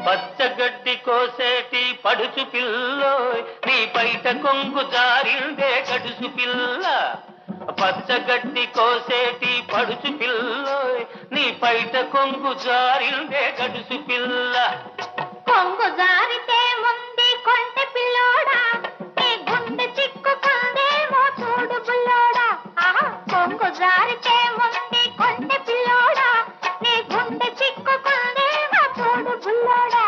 పచ్చగడ్డి కోసేటి పడుచు పిల్లోయ్ నీ బయట కొంగు జారిందే గడుసు పిల్ల పచ్చగడ్డి కోసేటి పడుచు పిల్లోయ్ నీ బయట కొంగు జారిందే గడుసు పిల్ల కొంగు జారితే ముందు కొంటె పిల్లోడా నీ గుండె చిక్కుకుందేమో చూడు బుల్లోడా కొంగు జారితే ముందు కొంటె పిల్లోడా నీ గుండె చిక్కుకుందేమో చూడు బుల్లోడా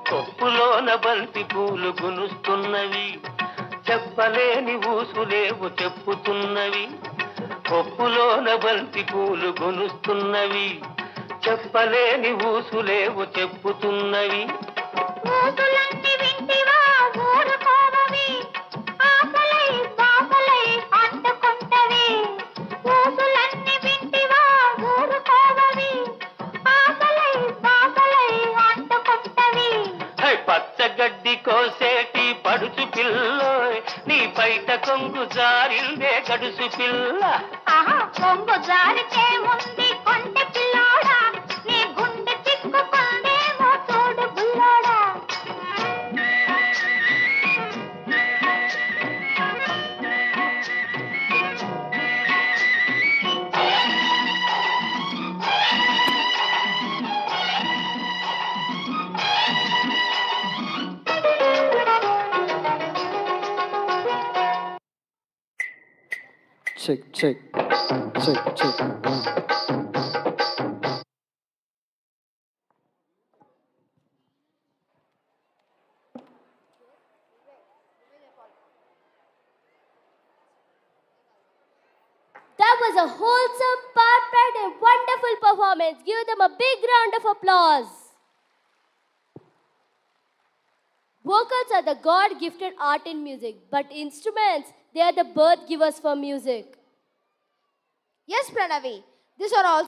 కొప్పులోన బంతి పూలు గునుస్తున్నవి చెప్పలేని ఊసులేవు చెప్పుతున్నవి కొప్పులోన బంతి పూలు గునుస్తున్నవి చెప్పలేని ఊసులేవు చెప్పుతున్నవి ఊసులన్నీ వింటివా ఊరుకోవవి ఆకలై బాకలై అంటుకుంటవి ఊసులన్నీ వింటివా ఊరుకోవవి ఆకలై బాకలై అంటుకుంటవి పచ్చగడ్డి కోసేటి పడుచు పిల్లోయ్ నీ బయట కొంగు జారిందే గడుసు పిల్ల కొంగు జారితే ముందు కొంటె పిల్లోడా నీ గుండె చిక్కుకుందేమో చూడు బుల్లోడా Check, check, check, check. That was a wholesome, perfect, and wonderful performance. Give them a big round of applause. Vocals are the God-gifted art in music, but instruments, they are the birth givers for music. Yes, Pranavi. These are also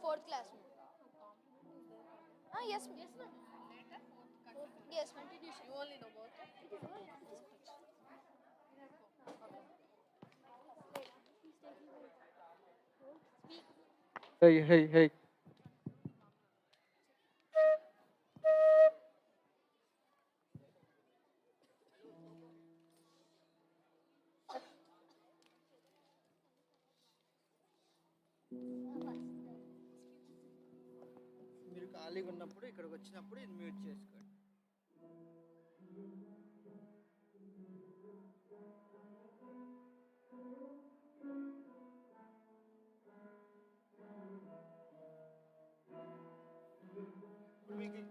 fourth class. Yes, ma'am. Yes, ma'am. You only know about Hey, hey, hey. మీరు ఖాళీగా ఉన్నప్పుడు ఇక్కడికి వచ్చినప్పుడు ఇది mute చేసుకోండి. మీకు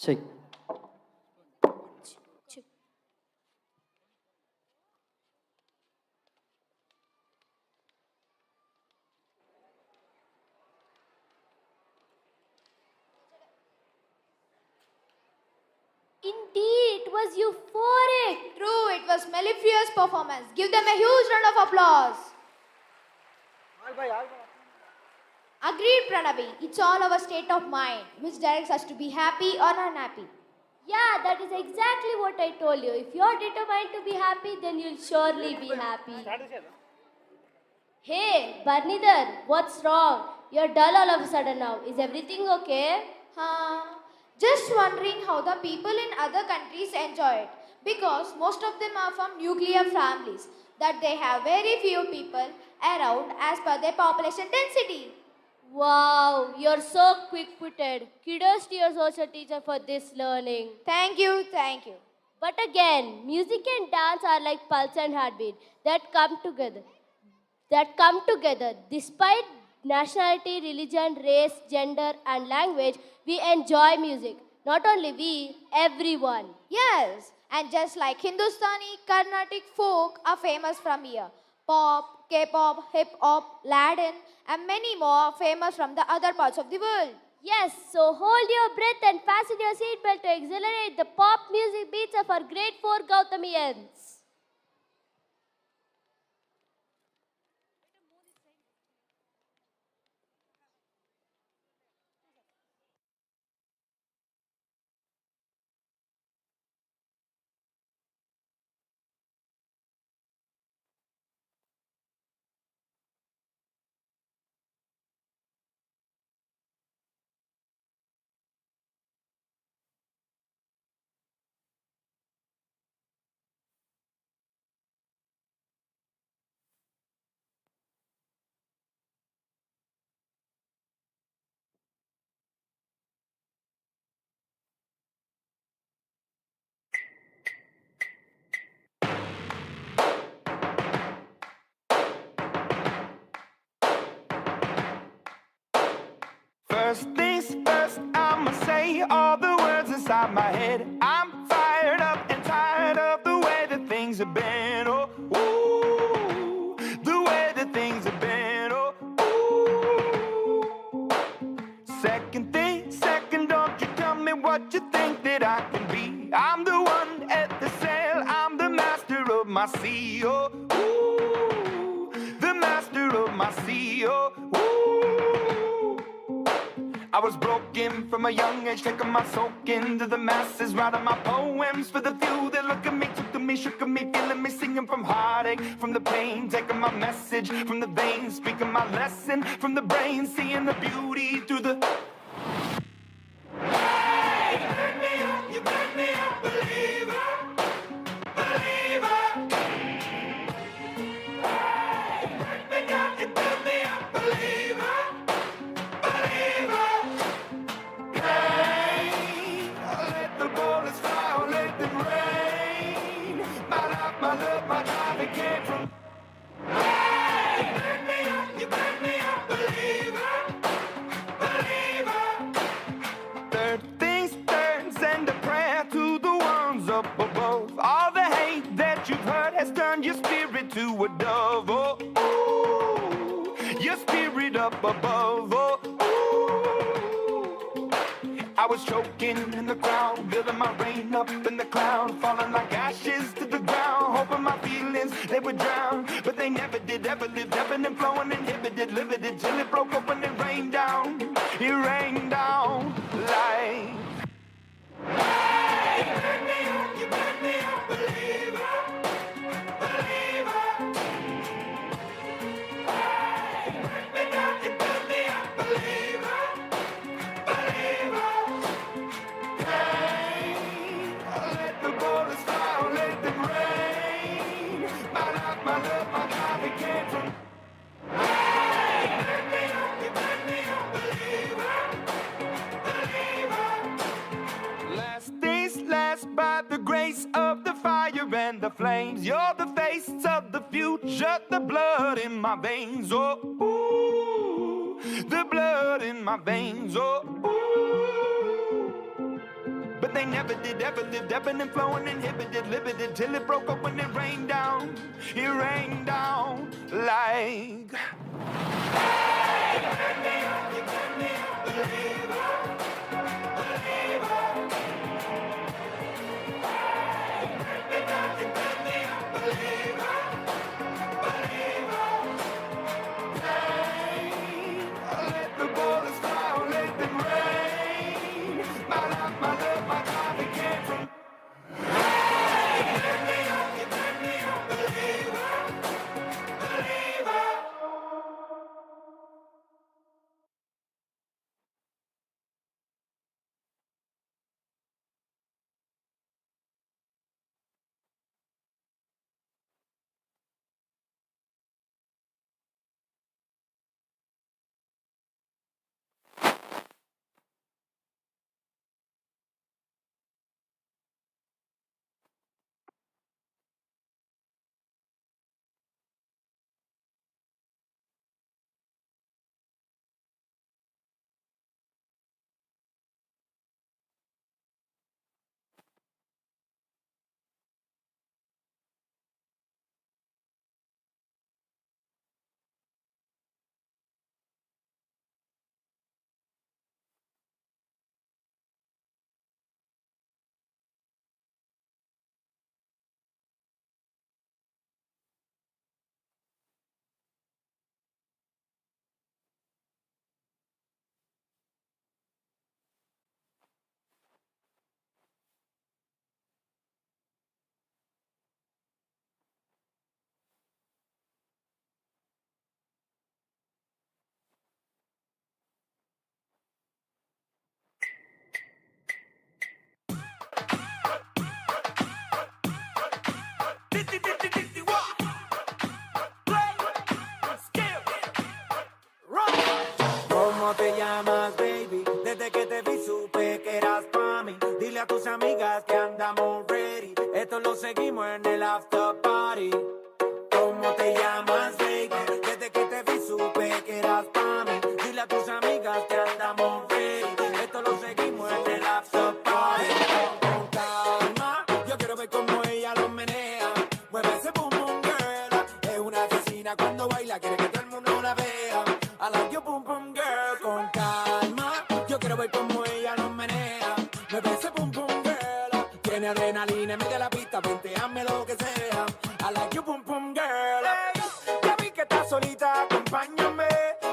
Check. was euphoric. True, it was mellifluous performance. Give them a huge round of applause. Agreed, Pranavi. It's all our state of mind, which directs us to be happy or unhappy. Yeah, that is exactly what I told you. If you're determined to be happy, then you'll surely be happy. Hey, Barnidhar, what's wrong? You're dull all of a sudden now. Is everything okay? Just wondering how the people in other countries enjoy it. Because most of them are from nuclear families, that they have very few people around as per their population density. Wow, you're so quick-witted. Kudos to your social teacher for this learning. Thank you, thank you. But again, music and dance are like pulse and heartbeat that come together. Despite nationality, religion, race, gender, and language, we enjoy music. Not only we, everyone. Yes, and just like Hindustani, Carnatic folk are famous from here. Pop, K-pop, hip-hop, Latin, and many more are famous from the other parts of the world. Yes, so hold your breath and fasten your seatbelt to accelerate the pop music beats of our grade 4 Gautamians. First things first, I'ma say all the words inside my head. I'm fired up and tired of the way that things have been. Oh, ooh, the way that things have been. Oh, ooh. Second thing, second, don't you tell me what you think that I can be. I'm the one at the sail, I'm the master of my sea. Oh, ooh, the master of my sea. Oh, ooh. I was broken from a young age, taking my soak into the masses, writing my poems for the few that look at me, took to me, shook at me, feeling me, singing from heartache, from the pain, taking my message from the veins, speaking my lesson from the brain, seeing the beauty through the... Hey, you burn me up, believer, believer. Hey, you burn me down, you build me up, believer, believer. Let the bullets fly, or let them rain. My life, my love, my drive, it came from. Hey, you burn me up, believer, believer. Third things third, send a prayer to the ones up above. All the hate that you've heard has turned your spirit to a dove. Oh, ooh, your spirit up above. Oh, I was choking in the crowd, building my rain up in the cloud, falling like ashes to the ground, hoping my feelings, they would drown, but they never did, ever lived, ebbing and flowing, inhibited, limited, till it broke open and rained down like... Hey, you burn me up, believer, believer. Hey, you burn me down, you build me up, believer, believer. Let the bullets fly, or let them rain. My life, my love, my drive, it came from. Hey, you burn me up, believer, believer. Last things last, by the grace of the fire and the flames. You're the face of the future, the blood in my veins. Oh, ooh, the blood in my veins. Oh, ooh. But they never did, ever lived, ebbing and flowing, inhibited, limited, till it broke up when it rained down like... Hey, you burn me up, believer, believer. Hey, Let the bullets fly, let them rain. My life, my love, my God, it came from. Turn me on, you turn me on, believer, believer. ¿Cómo te llamas, baby? Desde que te vi supe que eras pa' mí. Dile a tus amigas que andamos ready. Esto lo seguimos en el after party. ¿Cómo te llamas, baby? Desde que te vi supe que eras pa' mí. Dile a tus amigas que andamos ready. Esto lo seguimos en el after party. Con calma, yo quiero ver cómo ella lo menea. Mueve ese boom boom girl. Es una asesina cuando baila, quiere que todo el mundo la vea. I like your boom boom girl. Con calma, yo quiero ver cómo ella lo menea. Mueve ese boom boom girl. Tiene adrenalina, mete la pista, hazme lo que sea. I like your boom boom girl. Hey, ya vi que estás solita, acompáñame.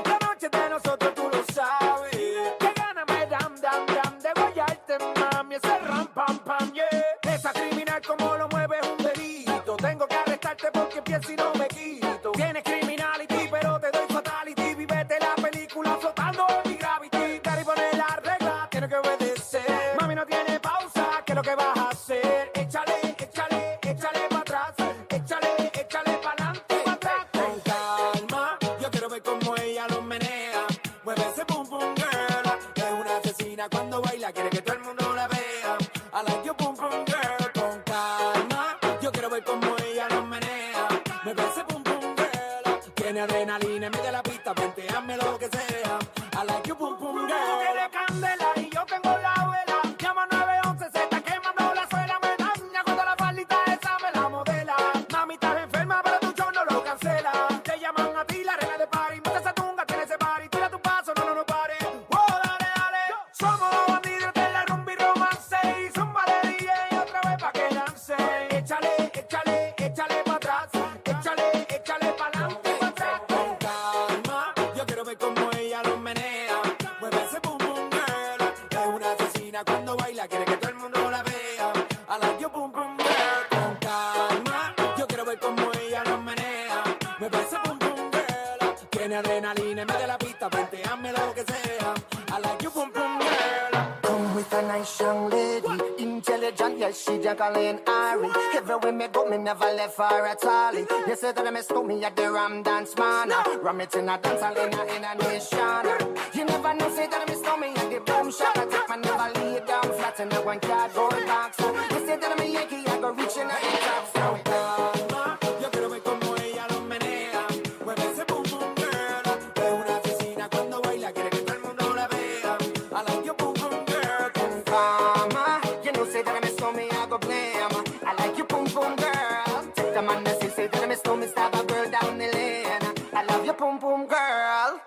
La noche es de nosotros, tú lo sabes. Que gana me dam dam dam de guayarte, mami. Ese ram pam pam, yeah. Esa criminal como lo mueve es un delito. Tengo que arrestarte porque pienso y no me quito. Tienes criminality, pero te doy fatality. Vívete la película flotando en mi gravity. Cari pone la regla, tiene que obedecer. Mami no tiene pausa, ¿qué es lo que vas a hacer? Échale, échale, échale para atrás. Échale, échale para adelante, para atrás. Con calma, yo quiero ver cómo ella lo menea. Mueve ese boom boom girl. Es una asesina cuando baila, quiere que todo el mundo la vea. I like your boom boom girl. Con calma, yo quiero ver cómo ella lo menea. Mueve ese boom boom girl. Tiene adrenalina, mete la pista, hazme lo que sea. I like your boom boom girl. Tú tienes candela y yo tengo la vela. Llama 911, se está quemando la suela. Me daña cuando la faldita esa me la modela. Mami, estás enferma, pero tu show no lo cancela. Te llaman a ti, la reina de party. Mucha esa tunga, tiene ese party. Tira tu paso, no, no, no pare. Oh, dale, dale. Somos los bandidos de la rumba y romance. Y zumba de DJ otra vez pa' que lance. Échale, échale, échale pa' atrás. Échale, échale pa' adelante, pa' atrás. Con calma, yo quiero ver cómo ella lo menea. Mueve ese boom boom girl. Es una asesina cuando baila, quiere que todo el mundo la vea. I like your boom boom girl. Con calma, yo quiero ver cómo ella lo menea. Mueve ese boom boom girl. Tiene adrenalina, mete la pista, hazme lo que sea. I like your boom boom girl. Come with a nice young lady, intelligent, yes, she Jacqueline Ari. Everywhere me go, me never left her at all. You say that I miss me at the Ram Dance Man. Ram it in a dance hall in a nation. You never know, say that I miss me at the Boom Shop. I take my never lay down flat in a one cardboard box. You say that I'm a Yankee, I go reaching out the top. So Calma, yo quiero ver cómo ella lo menea. Mueve ese boom boom girl. Es una asesina cuando baila, quiere que todo el mundo la vea. I like your boom boom girl. Con calma, you know, say that I miss me, I go blame. I like you, boom boom girl. Take the man that say that I miss me, stab a girl down the lane. I love you, boom boom girl.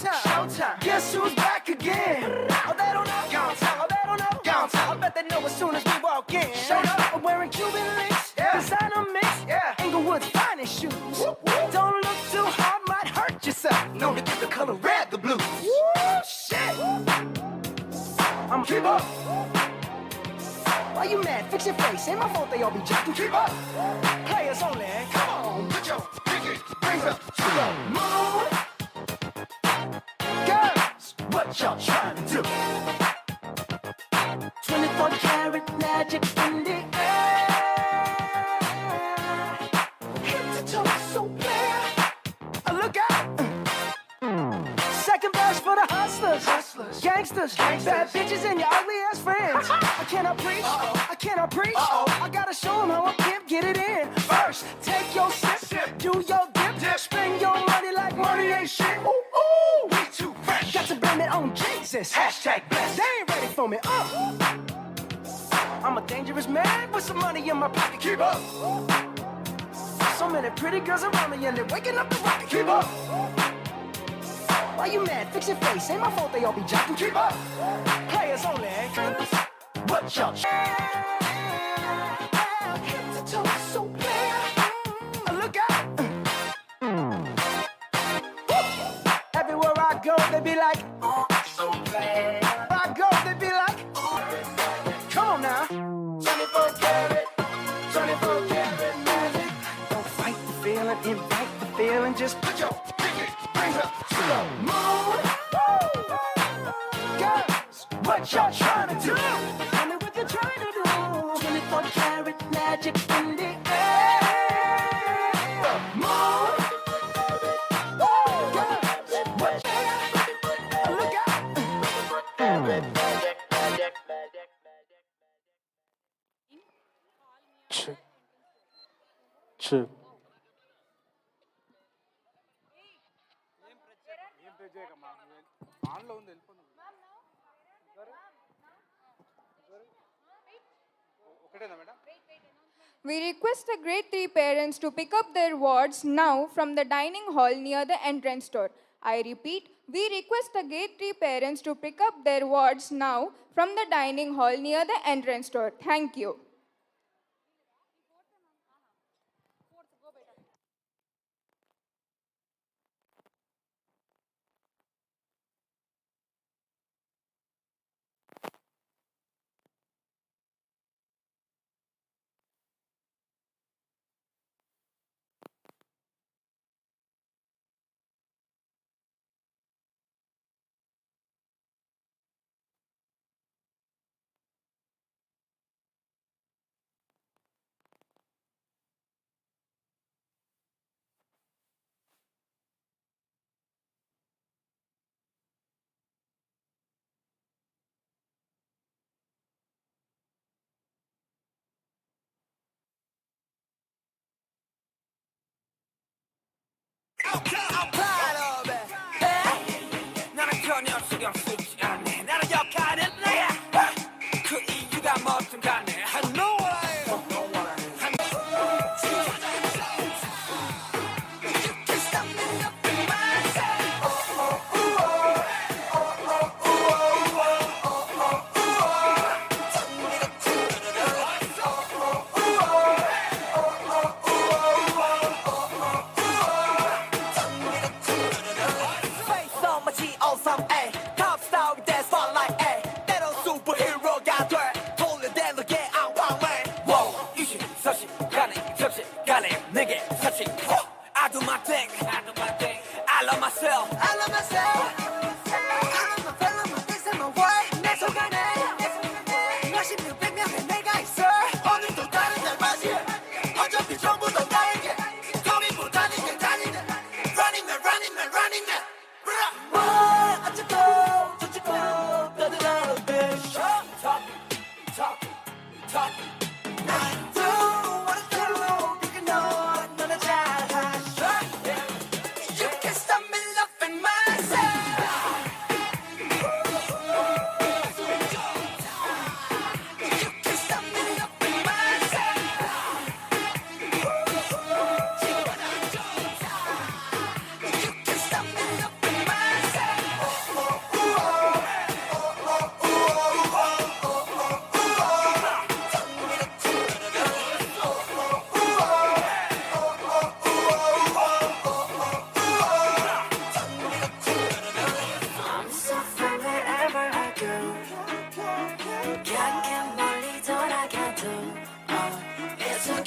Showtime. Guess who's back again? Oh, they don't know. Gautami. Oh, they don't know. Gautami. I bet they know as soon as we walk in. Showed up. I'm wearing Cuban links. Yeah. Designer mix. Yeah. Inglewood's finest shoes. Whoop, whoop. Don't look too hard, might hurt yourself. Known to give the color red the blues. Woo, shit. I'm keep up. Why you mad? Fix your face. Ain't my fault they all be jocking. Keep up. Players only. Come on, put your pinky rings up to the moon. Girls, what y'all trying to do? 24 karat magic in the air. Head to toe so clear. Look out. Second verse for the hustlers, gangsters, bad bitches and your ugly ass friends. I cannot preach, I cannot preach. I gotta show them how I pimp get it in. First, take your sip, do your dip, spend your money like money ain't shit. Ooh, ooh, we too fresh. Got to blame it on Jesus. Hashtag blessed. They ain't ready for me. I'm a dangerous man with some money in my pocket. Keep up. So many pretty girls around me and they're waking up the rocket. Keep up. Why you mad? Fix your face. Ain't my fault they all be jocking. Keep up. Players only. What y'all? Head to toe so clear. Look out. Everywhere I go, they be like, oh, so bad. Where I go, they be like, oh, come on now. 24 karat, 24 karat magic. Don't fight the feeling, invite the feeling. Just put your pinky rings up to the moon. Girls, what y'all trying to do? Tell me what you're trying to do. 24 karat magic in the air. Moon. Girls, what look out. Check. We request the grade 3 parents to pick up their wards now from the dining hall near the entrance door. I repeat, we request the grade 3 parents to pick up their wards now from the dining hall near the entrance door. Thank you.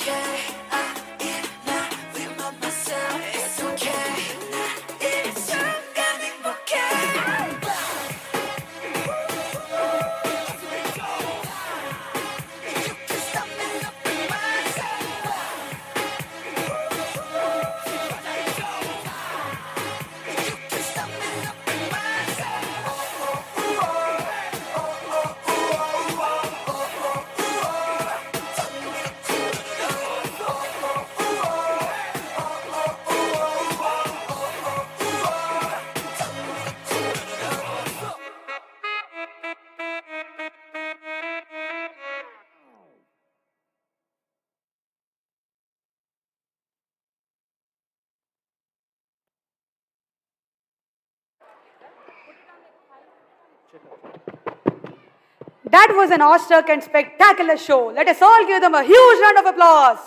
okay. I remind myself it's okay. It's okay. That was an awestruck and spectacular show. Let us all give them a huge round of applause.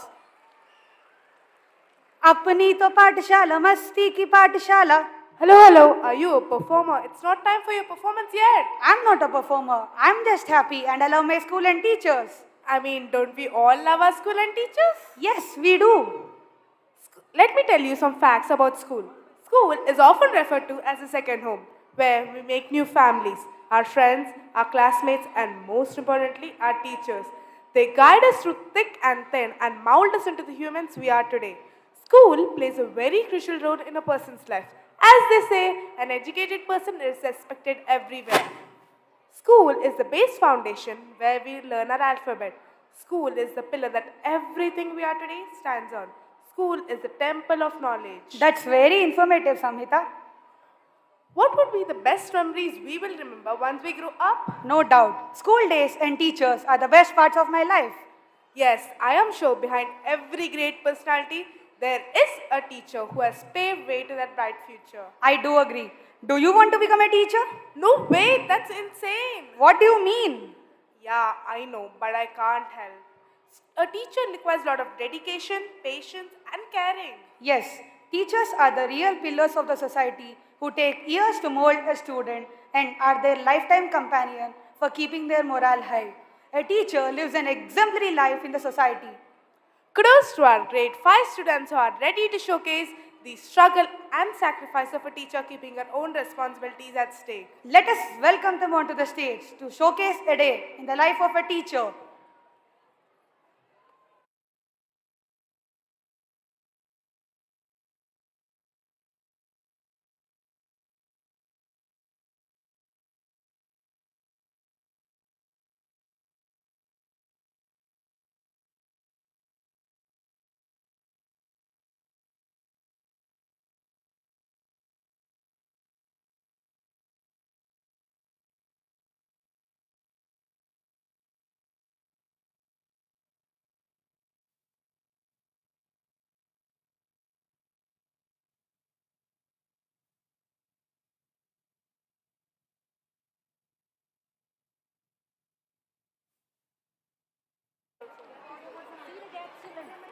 Apni to pathshala, masti ki pathshala. Hello. Are you a performer? It's not time for your performance yet. I'm not a performer. I'm just happy and I love my school and teachers. I mean, don't we all love our school and teachers? Yes, we do. Let me tell you some facts about school. School is often referred to as a second home, where we make new families, our friends, our classmates, and most importantly, our teachers. They guide us through thick and thin and mold us into the humans we are today. School plays a very crucial role in a person's life. As they say, an educated person is respected everywhere. School is the base foundation where we learn our alphabet. School is the pillar that everything we are today stands on. School is the temple of knowledge. That's very informative, Samhita. What would be the best memories we will remember once we grow up? No doubt. School days and teachers are the best parts of my life. Yes, I am sure behind every great personality, there is a teacher who has paved way to that bright future. I do agree. Do you want to become a teacher? No way, that's insane. What do you mean? Yeah, I know, but I can't help. A teacher requires a lot of dedication, patience, and caring. Yes, teachers are the real pillars of the society who take years to mold a student and are their lifetime companion for keeping their morale high. A teacher lives an exemplary life in the society. Kudos to our grade 5 students who are ready to showcase the struggle and sacrifice of a teacher keeping her own responsibilities at stake. Let us welcome them onto the stage to showcase a day in the life of a teacher.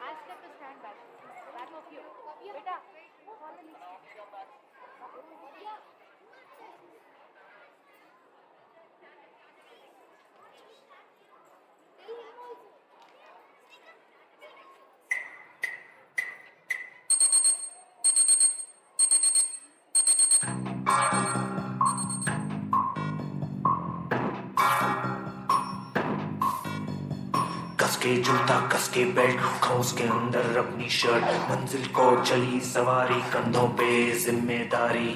Ask them to stand back. Back of you. Beta, follow me. कसके जूता कसके belt खौस के अंदर अपनी shirt मंजिल को चली सवारी कंधों पे जिम्मेदारी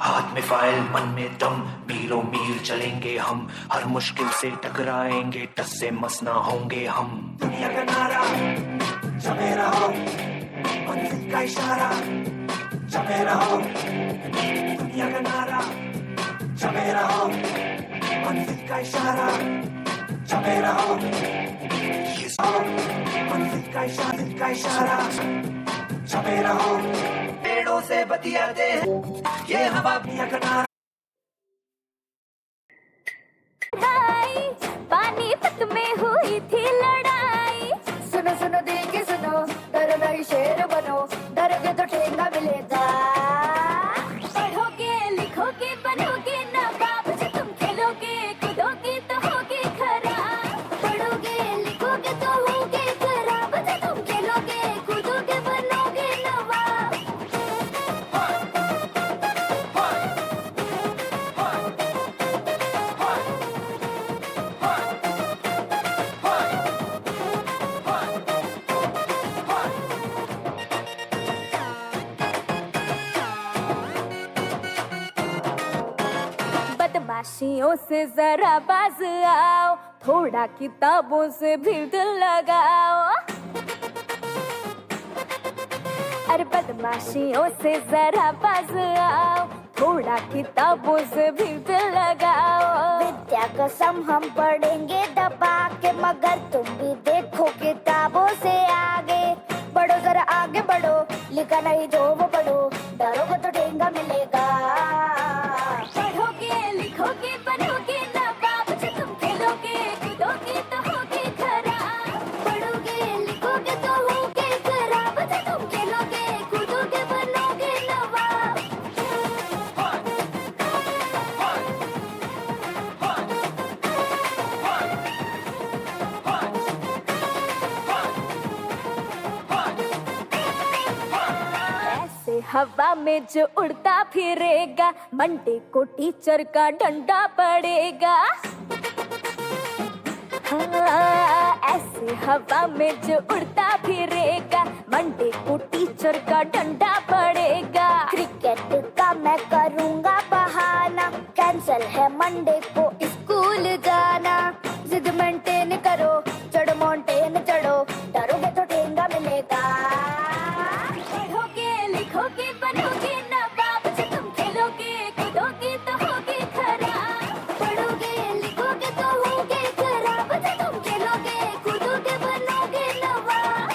हाथ में फाइल मन में दम मीलों मील चलेंगे हम हर मुश्किल से टकराएंगे टस से मस ना होंगे हम दुनिया का नारा जमे रहो मंजिल का इशारा जमे रहो दुनिया का नारा जमे रहो मंजिल का इशारा जमे रहो ये मंजिल का इशारा जमे रहो पेड़ों से बतियाते ये हवा दुनिया का नारा पानीपत में हुई थी लड़ाई सुनो सुनो दिल की सुनो डरो नहीं शेर बनो डरोगे तो ठेंगा मिलेगा पढ़ोगे लिखोगे बनोगे नवाब बदमाशियों से जरा बाज आओ, थोड़ा किताबों से भी दिल लगाओ। अरे बदमाशियों से जरा बाज आओ, थोड़ा किताबों से भी दिल लगाओ। विद्या कसम हम पढ़ेंगे दबा के, मगर तुम भी देखो किताबों से आगे बढ़ो, जरा आगे बढ़ो, लिखा नहीं जो वो पढ़ो, डरोगे तो ठेंगा मिलेगा। पढ़ोगे लिखोगे बनोगे नवाब, जो तुम खेलोगे कूदोगे तो होगे खराब। पढ़ोगे लिखोगे तो होगे खराब, जो तुम खेलोगे कूदोगे बनोगे नवाब। ऐसे हवा में जो उड़ता फिरेगा, मंडे को टीचर का डंडा पड़ेगा। हाँ, ऐसे हवा में जो उड़ता फिरेगा, मंडे को टीचर का डंडा पड़ेगा। क्रिकेट का मैं करूँगा बहाना, कैंसल है मंडे को स्कूल जाना। जिद मेंटेन करो, चढ़ो माउंटेन चढ़ो, डरोगे तो ठेंगा मिलेगा। पढ़ोगे लिखोगे बनोगे नवाब, जो तुम खेलोगे कूदोगे तो होगे खराब। पढ़ोगे लिखोगे तो होगे खराब, जो तुम खेलोगे कूदोगे बनोगे नवाब।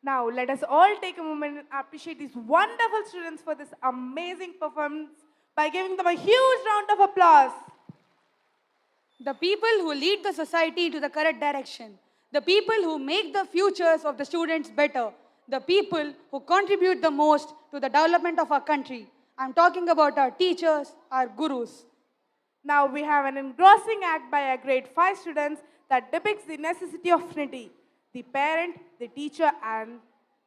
Now, let us all take a moment and appreciate these wonderful students for this amazing performance by giving them a huge round of applause. The people who lead the society to the correct direction, the people who make the futures of the students better, the people who contribute the most to the development of our country. I'm talking about our teachers, our gurus. Now we have an engrossing act by our grade 5 students that depicts the necessity of unity, the parent, the teacher, and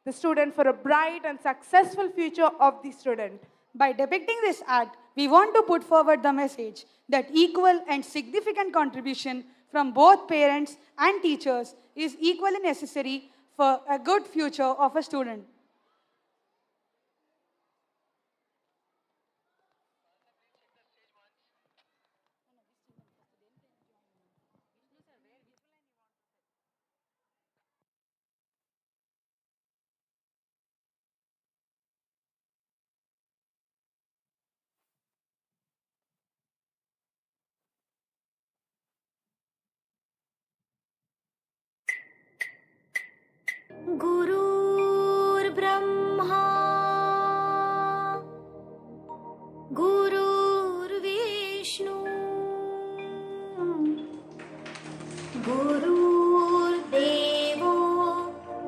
the student for a bright and successful future of the student. By depicting this act, we want to put forward the message that equal and significant contribution from both parents and teachers is equally necessary for a good future of a student. गुरुर्ब्रह्मा गुरुर्विष्णु गुरुर्देवो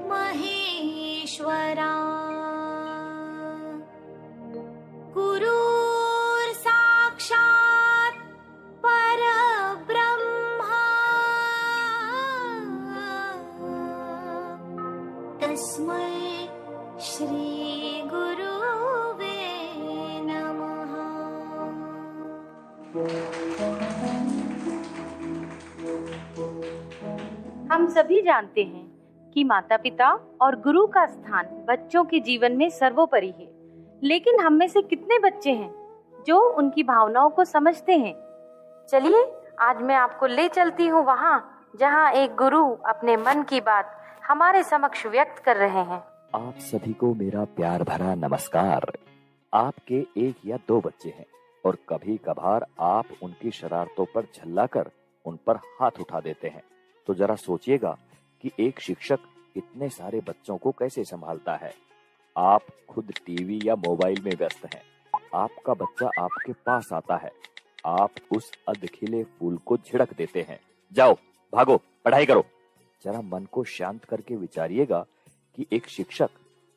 महेश्वरा गुरुर्साक्षात् परब्रह्मा तस्मै श्री गुरुवे नमः। हम सभी जानते हैं कि माता पिता और गुरु का स्थान बच्चों के जीवन में सर्वोपरि है, लेकिन हम में से कितने बच्चे हैं जो उनकी भावनाओं को समझते हैं? चलिए आज मैं आपको ले चलती हूँ वहाँ जहाँ एक गुरु अपने मन की बात हमारे समक्ष व्यक्त कर रहे हैं। आप सभी को मेरा प्यार भरा नमस्कार। आपके एक या दो बच्चे हैं और कभी कभार आप उनकी शरारतों पर झल्लाकर उन पर हाथ उठा देते हैं। तो जरा सोचिएगा कि एक शिक्षक इतने सारे बच्चों को कैसे संभालता है। आप खुद टीवी या मोबाइल में व्यस्त हैं। आपका बच्चा आपके पास आता है, आप उस अधखिले फूल को झिड़क देते हैं। जाओ भागो, पढ़ाई करो। जरा मन को शांत करके विचारिएगा कि एक शिक्षक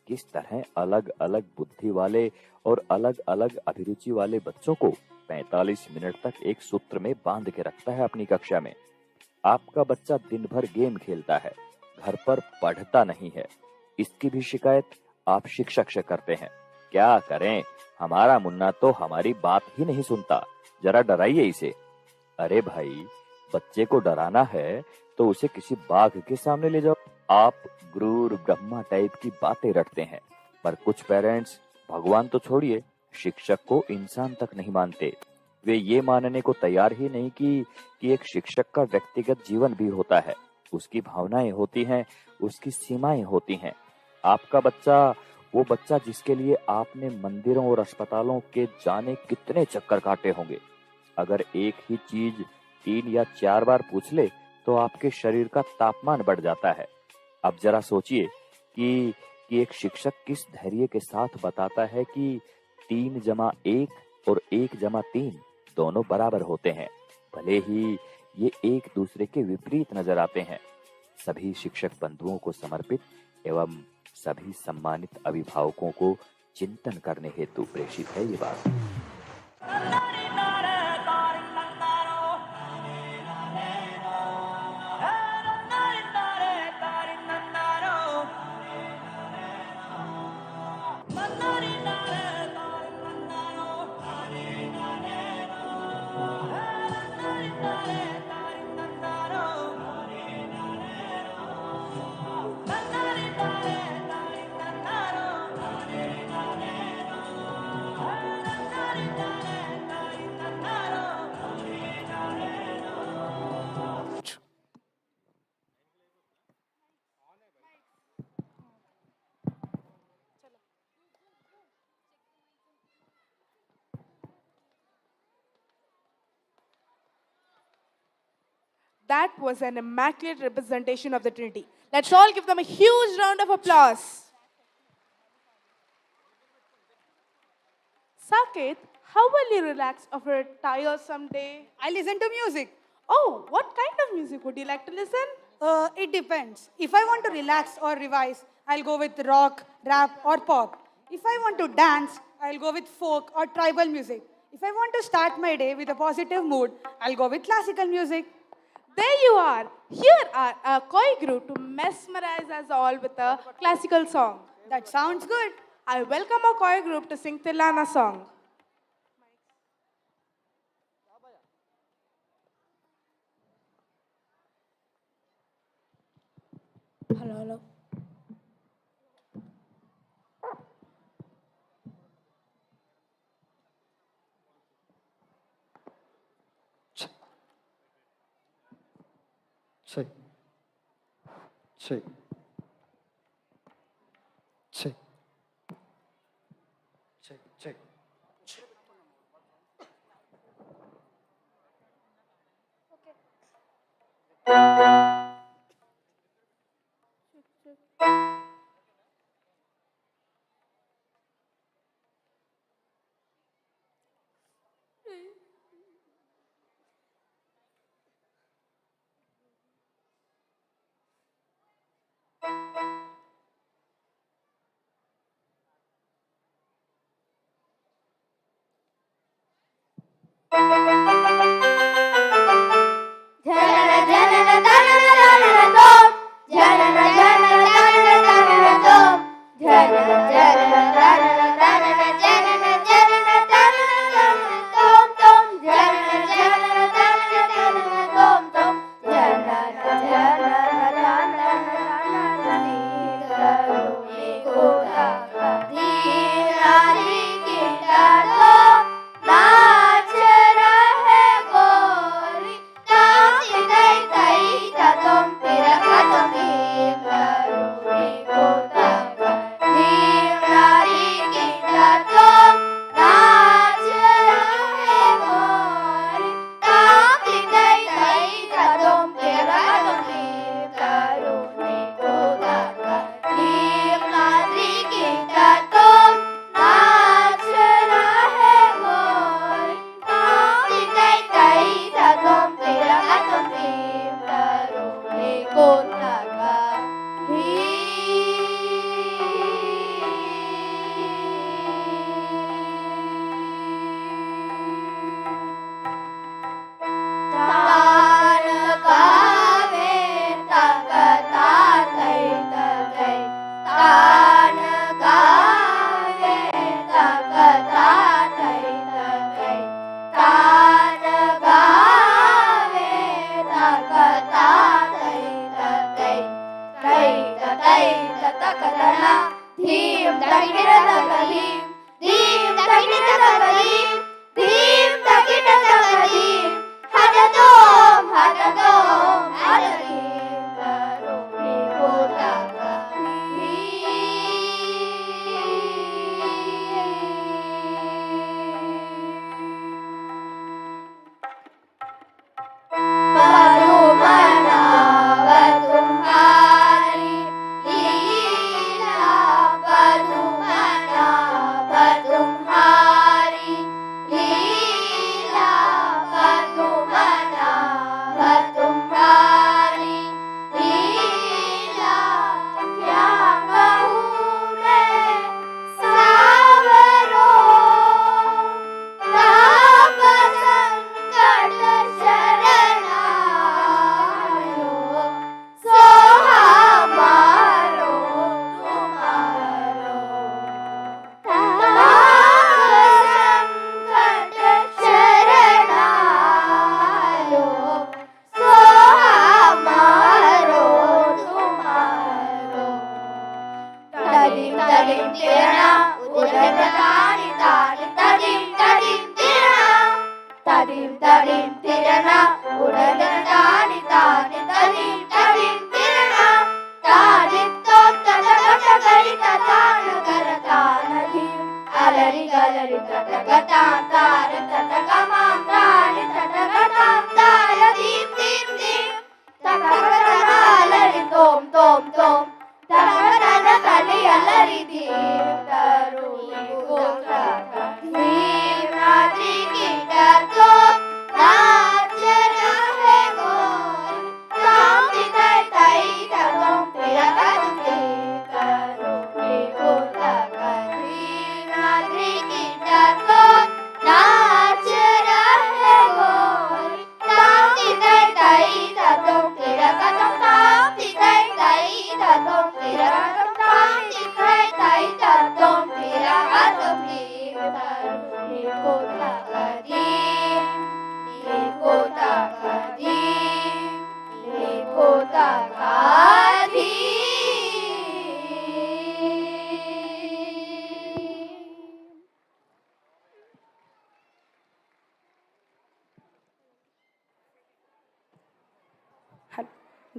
किस तरह अलग अलग बुद्धि वाले और अलग अलग अभिरुचि वाले बच्चों को 45 मिनट तक एक सूत्र में बांध के रखता है अपनी कक्षा में। आपका बच्चा दिन भर गेम खेलता है, घर पर पढ़ता नहीं है, इसकी भी शिकायत आप शिक्षक से करते हैं। क्या करें, हमारा मुन्ना तो हमारी बात ही नहीं सुनता, जरा डराइए इसे। अरे भाई, बच्चे को डराना है तो उसे किसी बाघ के सामने ले जाओ। आप गुरूर ब्रह्मा टाइप की बातें रटते हैं, पर कुछ पेरेंट्स भगवान तो छोड़िए, शिक्षक को इंसान तक नहीं मानते। वे ये मानने को तैयार ही नहीं कि एक शिक्षक का व्यक्तिगत जीवन भी होता है, उसकी भावनाएं होती हैं, उसकी सीमाएं होती हैं। आपका बच्चा, वो बच्चा जिसके लिए आपने मंदिरों और अस्पतालों के जाने कितने चक्कर काटे होंगे, अगर एक ही चीज 3 या 4 बार पूछ ले तो आपके शरीर का तापमान बढ़ जाता है। अब जरा सोचिए कि एक शिक्षक किस धैर्य के साथ बताता है कि 3 जमा 1 और 1 जमा 3 दोनों बराबर होते हैं, भले ही ये एक दूसरे के विपरीत नजर आते हैं। सभी शिक्षक बंधुओं को समर्पित एवं सभी सम्मानित अभिभावकों को चिंतन करने हेतु प्रेषित है ये बात। That was an immaculate representation of the Trinity. Let's all give them a huge round of applause. Saket, how will you relax after a tiresome day? I listen to music. Oh, what kind of music would you like to listen? It depends. If I want to relax or revise, I'll go with rock, rap, or pop. If I want to dance, I'll go with folk or tribal music. If I want to start my day with a positive mood, I'll go with classical music. There you are. Here are a koi group to mesmerize us all with a classical song. That sounds good. I welcome our koi group to sing Tilana song. Hello. Check. नाच रहे తకదన ధీం తకిట తకదీం ధీం తకిట తకదీం ధీం తకిట తకదీం హదదోం హదదోం హదదీం కరుణి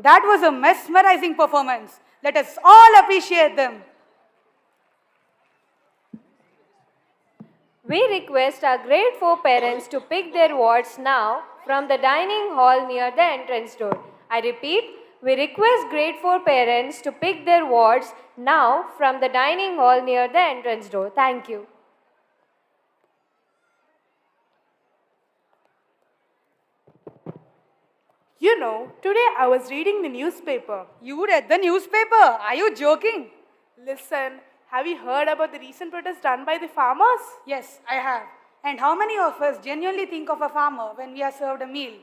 That was a mesmerizing performance. Let us all appreciate them. We request our grade 4 parents to pick their wards now from the dining hall near the entrance door. I repeat, we request grade 4 parents to pick their wards now from the dining hall near the entrance door. Thank you. You know, today I was reading the newspaper. You read the newspaper? Are you joking? Listen, have you heard about the recent protest done by the farmers? Yes, I have. And how many of us genuinely think of a farmer when we are served a meal?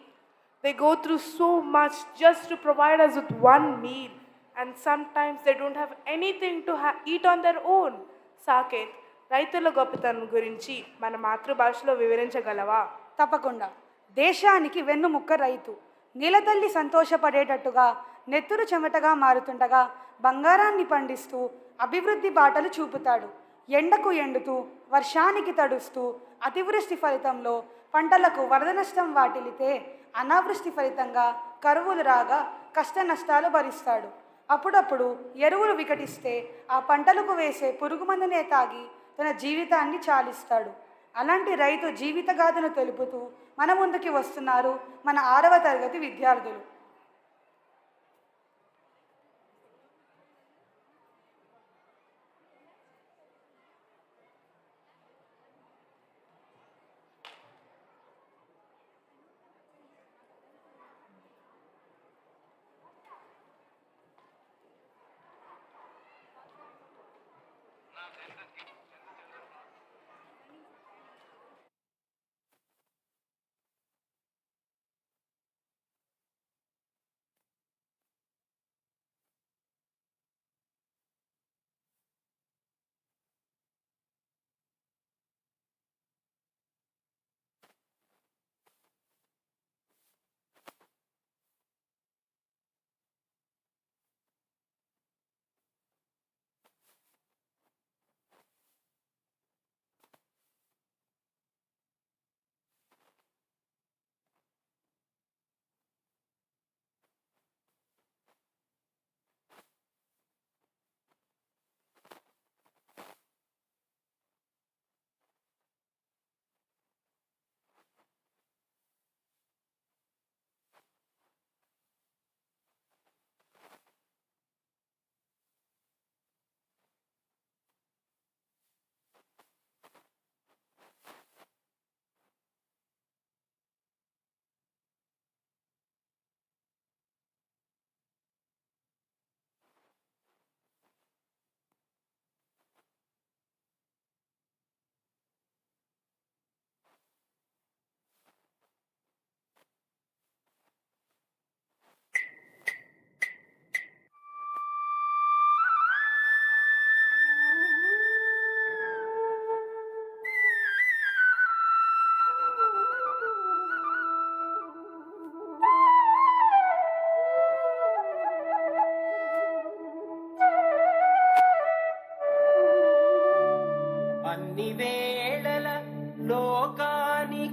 They go through so much just to provide us with one meal. And sometimes they don't have anything to eat on their own. Saket, రైతుల గొప్పతనం గురించి మన మాతృభాషలో వివరించగలవా? తప్పకుండా. దేశానికి వెన్నుముక్క రైతు. నీలతల్లి సంతోషపడేటట్టుగా నెత్తురు చెమటగా మారుతుండగా బంగారాన్ని పండిస్తూ అభివృద్ధి బాటలు చూపుతాడు. ఎండకు ఎండుతూ వర్షానికి తడుస్తూ అతివృష్టి ఫలితంలో పంటలకు వరద నష్టం వాటిల్లితే అనావృష్టి ఫలితంగా కరువులు రాగా కష్ట నష్టాలు భరిస్తాడు. అప్పుడప్పుడు ఎరువులు వికటిస్తే ఆ పంటలకు వేసే పురుగుమందునే తాగి తన జీవితాన్ని చాలిస్తాడు. అలాంటి రైతు జీవితగాథను తెలుపుతూ మన ముందుకి వస్తున్నారు మన 6వ తరగతి విద్యార్థులు.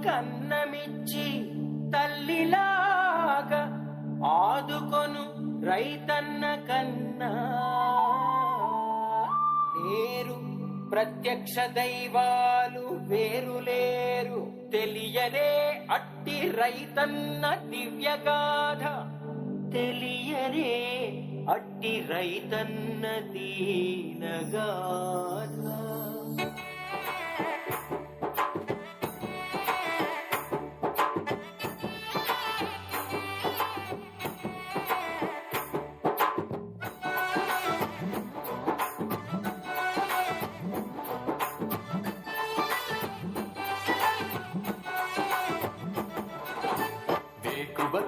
కన్నమిచ్చి తల్లిలాగా ఆదుకొను రైతన్న కన్నా నేరు ప్రత్యక్ష దైవాలు వేరులేరు తెలియలే అట్టి రైతన్న దివ్యగాథ తెలియలే అట్టి రైతన్న దీనగాథ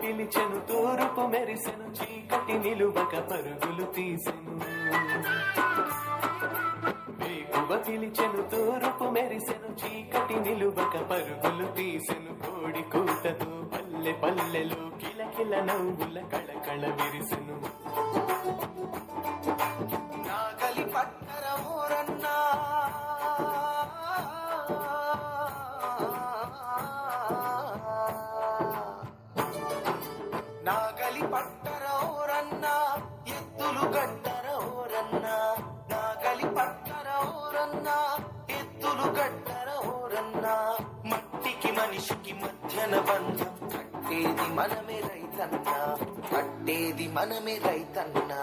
పిలిచెను తూరుపు మెరిసెను చీకటి నిలువక పరుగులు తీసెను వేకువ పిలిచెను తూరుపు మెరిసెను చీకటి నిలువక పరుగులు తీసెను కోడి కూతతో పల్లె పల్లెలో కిలకిల నవ్వుల కళకళ విరిసెను నాగలి పట్టర ఊరన్నా నాగలి పట్టరౌరన్నా ఎత్తులు గట్టరౌరన్నా నాగలి పట్టరౌరన్నా ఎత్తులు గట్టరౌరన్నా మట్టికి మనిషికి మధ్యన బంధం కట్టేది మనమే రైతన్నా కట్టేది మనమే రైతన్నా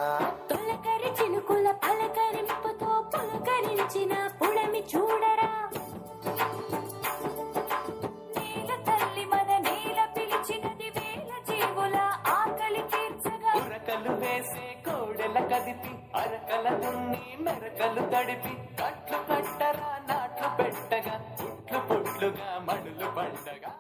తొలకరి చినుకుల పలకరింపుతో పులకరించిన పుడమి చూడరా నేల తల్లి మన నేల పిలిచినది వేల జీవుల ఆకలి తీర్చగా ఉరకలు వేసే కోడెల కదిపి అరకల దున్ని మెరకలు తడిపి కట్లు కట్టరా నాట్లు పెట్టగా పుట్లు పుట్లుగా మడులు పండగా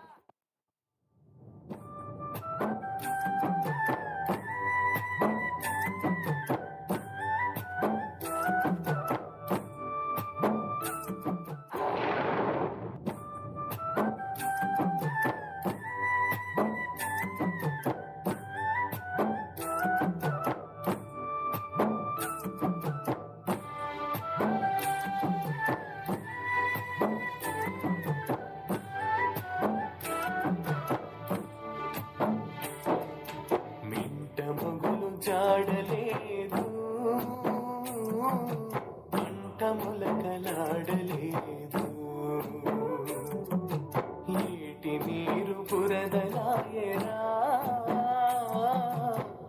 జాడలేదు పంట ములకలాడలేదు నీటి నీరు బురదలాయరా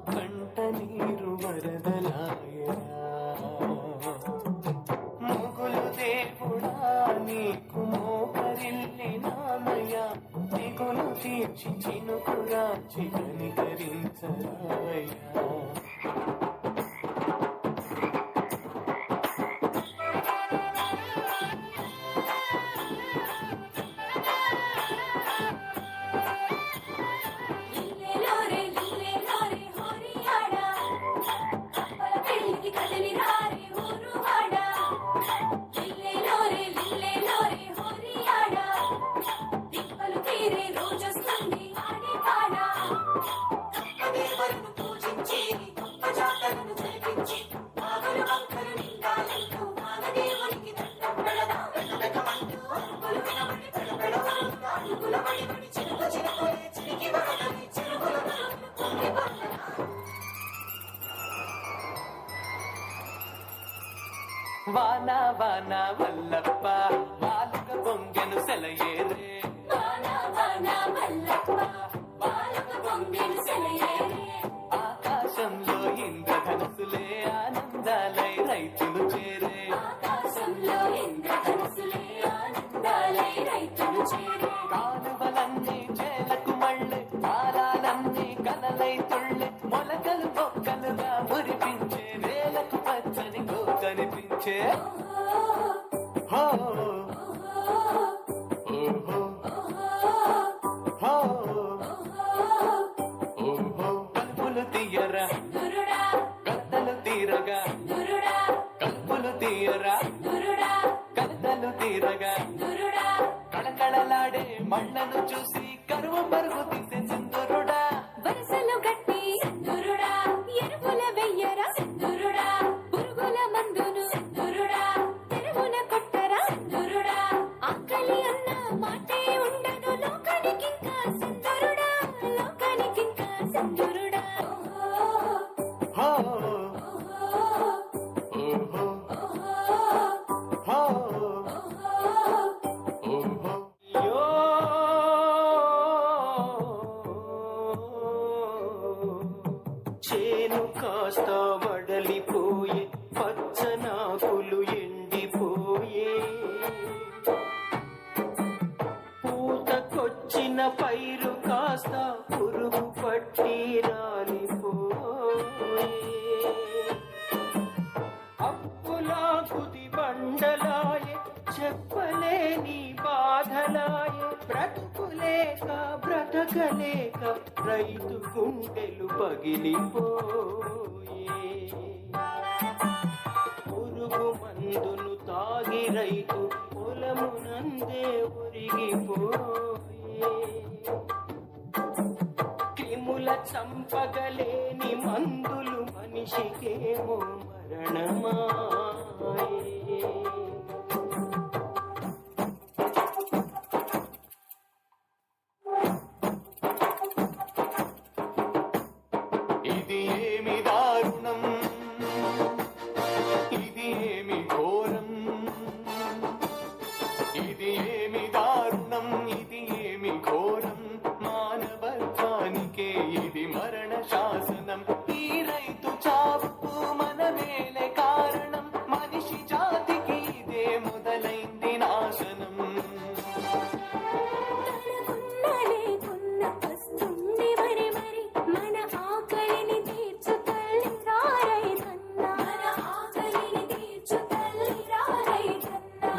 పంట నీరు వరదలాయరా ముగులు దేవుడా నీకు మోకరిల్లి నామయ్య దిగులు తీర్చి చినుకురా చికనికరించరావయ్యా వానా వానా వల్లప్ప వాలుక పొంగెను సెలయేరే వానా వానా వల్లప్ప వాలుక పొంగెను సెలయేరే ఆకాశంలో ఇంద్రధనుసులే ఆనందాలై రైతులు చేరే ఆకాశంలో ఇంద్రధనుసులే ఆనందాలై రైతులు చేరే కాలువలన్నీ చేలకు మళ్ళే కాలాలన్నీ కలలై తుళ్ళే మొలకలు బొక్కలుగా మురిపించే నేలకు పచ్చని కనిపించే హో ఓహో హో ఓహో కలుపులు తీయరా కత్తలు తీరగా కలుపులు తీయరా కత్తలు తీరగా కళకళలాడే మళ్ళను చూసి కరువు పరుగు తీసే సింధురుడా వరుసలు గట్టి సింధురుడా ఎరువుల వెయ్యరా సింధురుడా పురుగుల మందును సింధురుడా లేక రైతు గుండెలు పగిలిపోయే పురుగు మందులు తాగి రైతు పొలమునందే ఒరిగిపోయే క్రిముల చంపగలేని మందులు మనిషికేమో మరణమాయే ఇది ఏమి దారుణం ఇది ఏమి ఘోరం ఇది ఏమి దారుణం ఇది ఏమి ఘోరం మానవత్వానికే ఇది మరణ శాసనం ఈ రైతు చావుకు మనమేలే కారణం మనిషి జాతికి ఇదే మొదలైంది నాశనం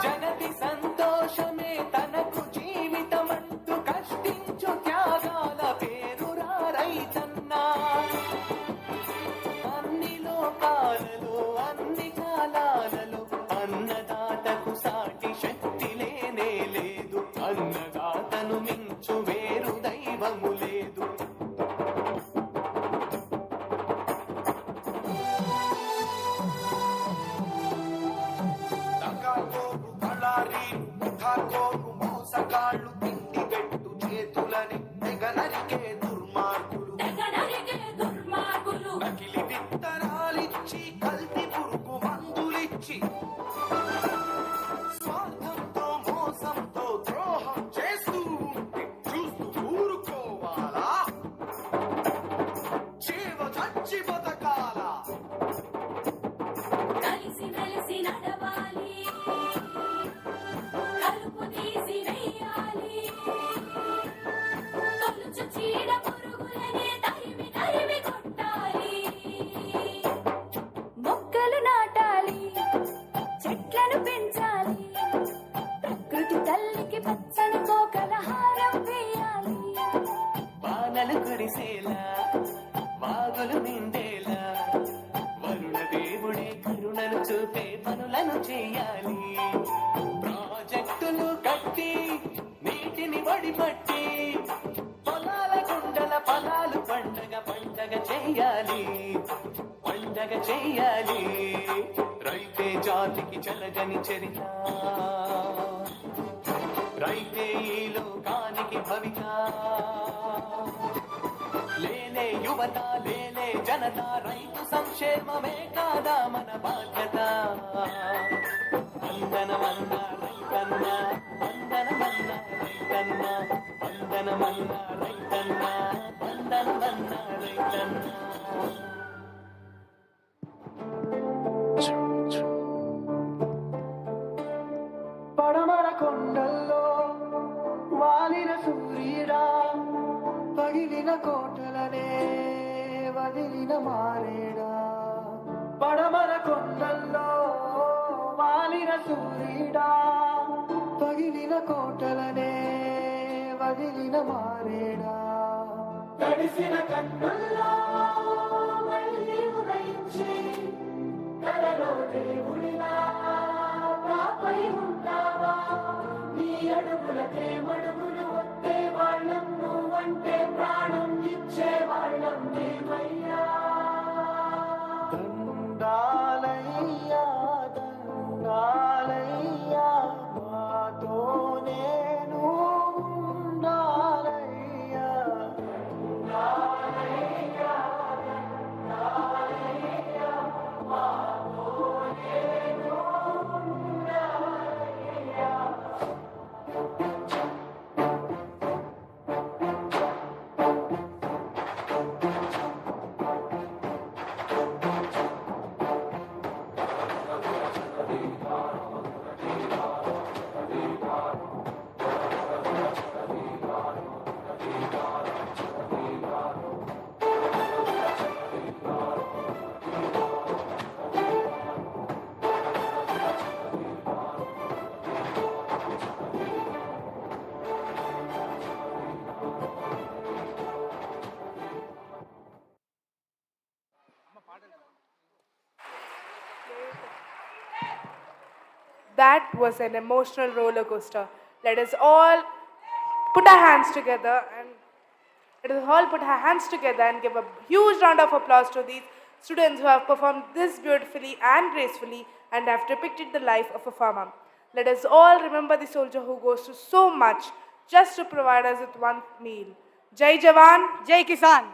జగతి సంతోషమే తనకు జీవితమంటూ కష్టించు త్యాగాల పేరురా రైతన్నా అన్ని లోకాలలో అన్ని కాలాలలో అన్నదాతకు సాటి శక్తి లేనే లేదు అన్నదాతను మించు వేరు దైవము లేదు దగాకోరు కళారీలు ముఠాకోరు మోసగాళ్ళు తిండి పెట్టు చేతులని తెగ నరికే దుర్మార్గులు నకిలి విత్తనాలిచ్చి కల్తీ పురుగు మందులిచ్చి స్వార్థంతో మోసంతో ద్రోహం చేస్తూ ఉంటే చూస్తూ ఊరుకోవాలా జీవ చచ్చి బతకాలా కలిసి మెలిసి నడవాలి కలుపు తీసి వేయాలి తొలుచు చీడ పురుగులనే తరిమి తరిమి కొట్టాలి మొక్కలు నాటాలి చెట్లను పెంచాలి ప్రకృతి తల్లికి పచ్చని కోకల హారం వేయాలి వానలు కురిసేలా వాగులు నిండేలా వరుణ దేవుడే కరుణను చూపే పనులను చేయాలి ప్రాజెక్టులు కట్టి నీటిని వడిపట్టి పొలాల గుండల పొలాలు పండగ పండగ చేయాలి పండగ చేయాలి రైతే జాతికి చెలగని చరిత రైతే ఈ లోకానికి భవిత లేలే యువత లేలే జనత రైతు సంక్షేమమే కాదా మన బాధ్యత వందనమన్న రైతన్న వందనమన్న రైతన్న వందనమన్న రైతన్న వందనమన్న రైతన్న పడమర కొండల్లో వాలిన సూర్యుడా పగిలిన కోటలనే వదిలిన మారేడా పడమర కొండల్లో వాలిన సూర్యుడా పగిలిన కోటలనే వదిలిన మారేడా తడిసిన కన్నుల్లో మళ్ళీ ఉదయించి కలలో దేవుడిలా నాపై ఉంటావా నీ అడుగులకే మడుగులు వస్తే వాళ్ళం నువ్వంటే ప్రాణం ఇచ్చే వాళ్ళం మేమయ్యా దండాలయ్యా దండాలయ్యా మాతో నేను ఉండాలయ్యా దండాలయ్యా దండాలయ్యా That was an emotional roller coaster. Let us all put our hands together and give a huge round of applause to these students who have performed this beautifully and gracefully and have depicted the life of a farmer. Let us all remember the soldier who goes through so much just to provide us with one meal. Jai Jawan, Jai Kisan.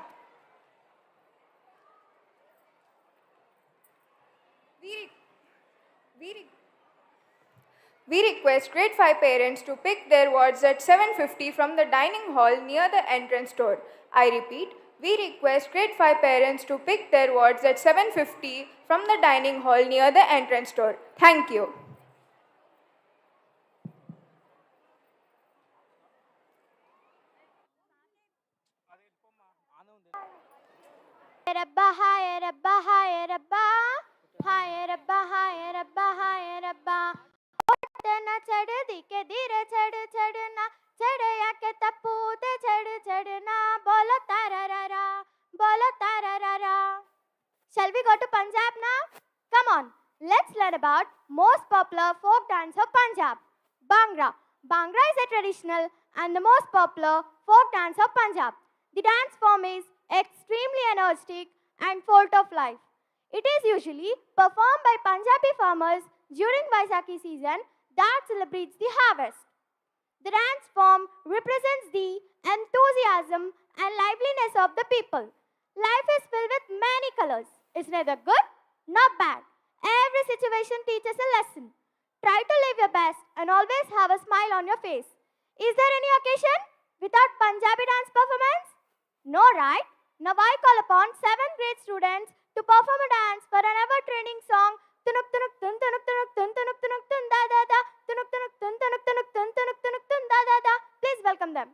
We request grade 5 parents to pick their wards at 7:50 from the dining hall near the entrance door. I repeat, we request grade 5 parents to pick their wards at 7:50 from the dining hall near the entrance door. Thank you. Rabba, hi Rabba, hi Rabba, hi Rabba, hi Rabba, hi Rabba. ओटना चढ़ दी के धीरे चढ़ चढ़ना चढ़या के तपूते चढ़ चढ़ना बोलो तारारा बोलो तारारा. Shall we go to Punjab now? Come on, let's learn about most popular folk dance of Punjab, Bhangra. Bhangra is a traditional and the most popular folk dance of Punjab. The dance form is extremely energetic and full of life. It is usually performed by Punjabi farmers during Vaisakhi season that celebrates the harvest. The dance form represents the enthusiasm and liveliness of the people. Life is filled with many colors. It's neither good nor bad. Every situation teaches a lesson. Try to live your best and always have a smile on your face. Is there any occasion without Punjabi dance performance? No, right? Now I call upon 7th grade students to perform a dance for an ever-trending song, Tunuk Tunuk Tun Tunuk Tunuk Tun Tunuk Tunuk Tun Da Da Da, Tunuk Tunuk Tun Tunuk Tunuk Tun Tunuk Tunuk Tun Da Da Da. Please welcome them.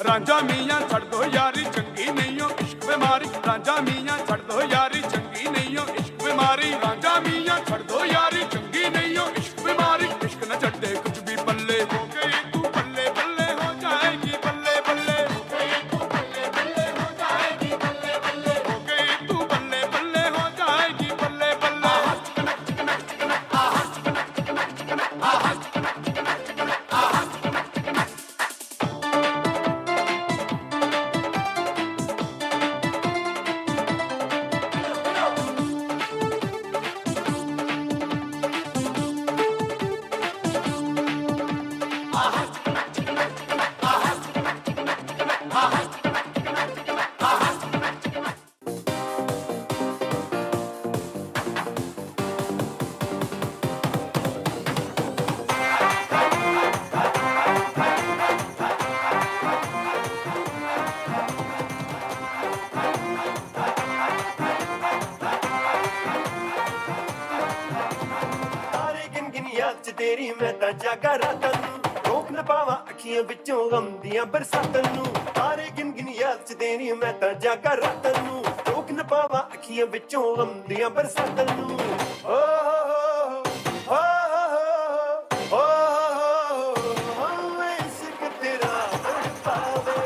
Ranjha मियाँ छड़ दो यारी चंगी नहीं हो इश्क बीमारी रांझा मियाँ छड़ दो यारी चंगी नहीं हो इश्क बीमारी रांझा मियाँ छड़ दो यारी चंगी नहीं हो इश्क बीमारी इश्क न छड़े कुछ भी पल्ले हो गई तू बल्ले बल्ले हो जाएगी बल्ले बल्ले हो गई तू बल्ले बल्ले हो जाएगी बल्ले बल्ले हो गई तू बल्ले बल्ले हो जाएगी बल्ले बल्ले ਤੇਰੀ ਮੈਂ ਤਾਂ ਜਾਗਾ ਰਾਤਾਂ ਨੂੰ ਰੋਕ ਨਾ ਪਾਵਾਂ ਅੱਖੀਆਂ ਵਿੱਚੋਂ ਗਮ ਦੀਆਂ ਬਰਸਾਤਾਂ ਨੂੰ ਤਾਰੇ ਗਿਣ ਗਿਣ ਯਾਦ ਚ ਤੇਰੀ ਮੈਂ ਤਾਂ ਜਾਗਾ ਰਾਤਾਂ ਨੂੰ ਰੋਕ ਨਾ ਪਾਵਾਂ ਅੱਖੀਆਂ ਵਿੱਚੋਂ ਗਮ ਦੀਆਂ ਬਰਸਾਤਾਂ ਨੂੰ ਓ ਹੋ ਹੋ ਇਸ਼ਕ ਤੇਰਾ ਤੜਪਾਵੇ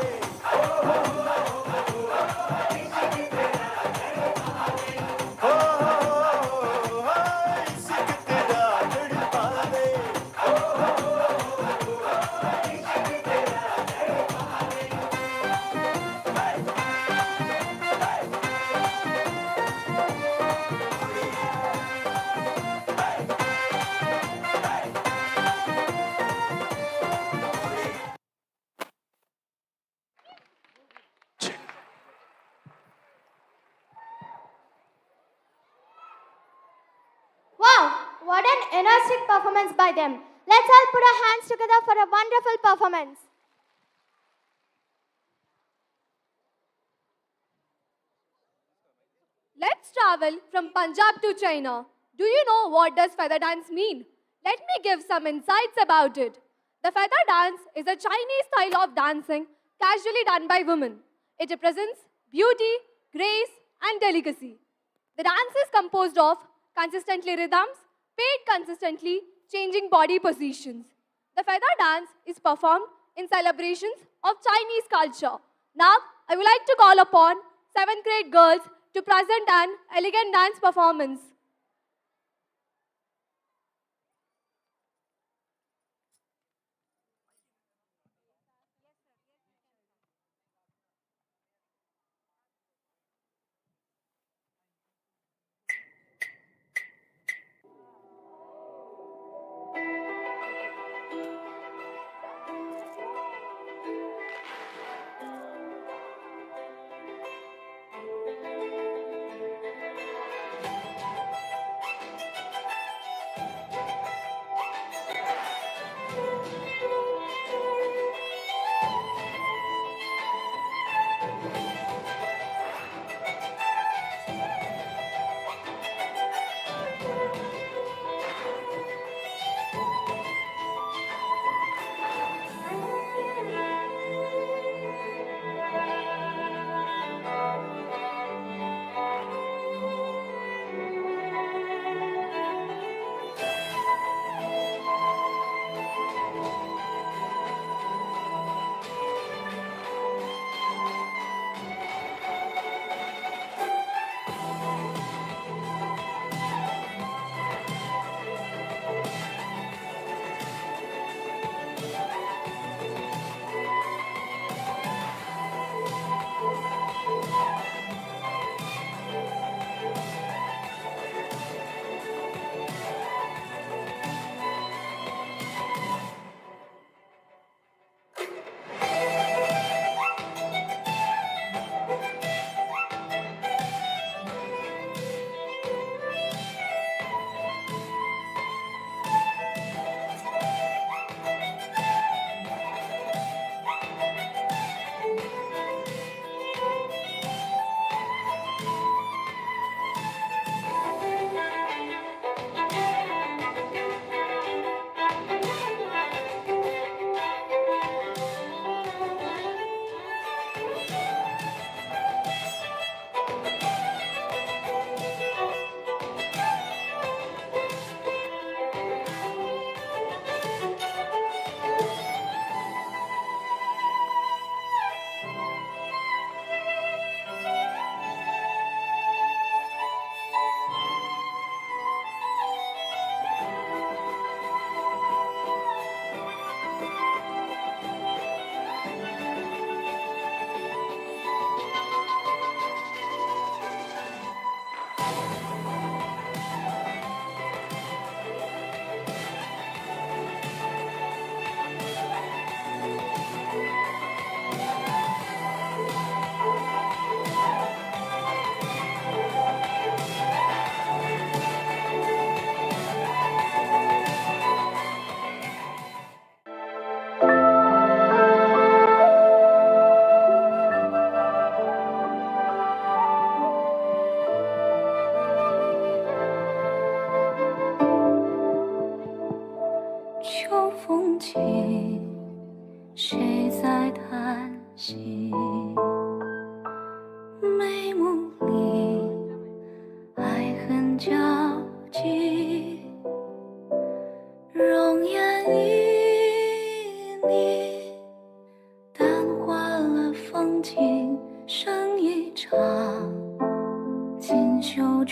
Wow, what an energetic performance by them. Let's all put our hands together for a wonderful performance. Let's travel from Punjab to China. Do you know what does feather dance mean? Let me give some insights about it. The feather dance is a Chinese style of dancing casually done by women. It represents beauty, grace, and delicacy. The dance is composed of consistently rhythms, played consistently, changing body positions. The feather dance is performed in celebrations of Chinese culture. Now, I would like to call upon 7th grade girls to present an elegant dance performance.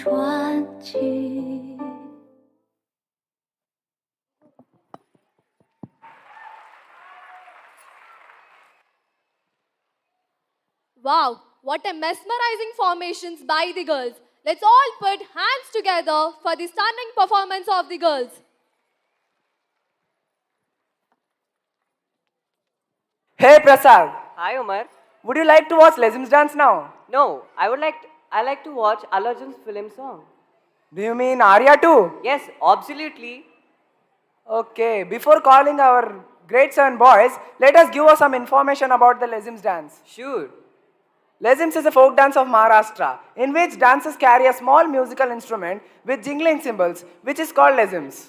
传奇。Wow, what a mesmerizing formations by the girls. Let's all put hands together for the stunning performance of the girls. Hey Prasad, Hi Umar. would you like to watch Legends Dance now? No, I like to watch Allu Arjun's film song. Do you mean Arya too? Yes, absolutely. Okay, before calling our grade 7 boys, let us give us some information about the Legends Dance. Sure. Legends is a folk dance of Maharashtra, in which dancers carry a small musical instrument with jingling cymbals, which is called lezims.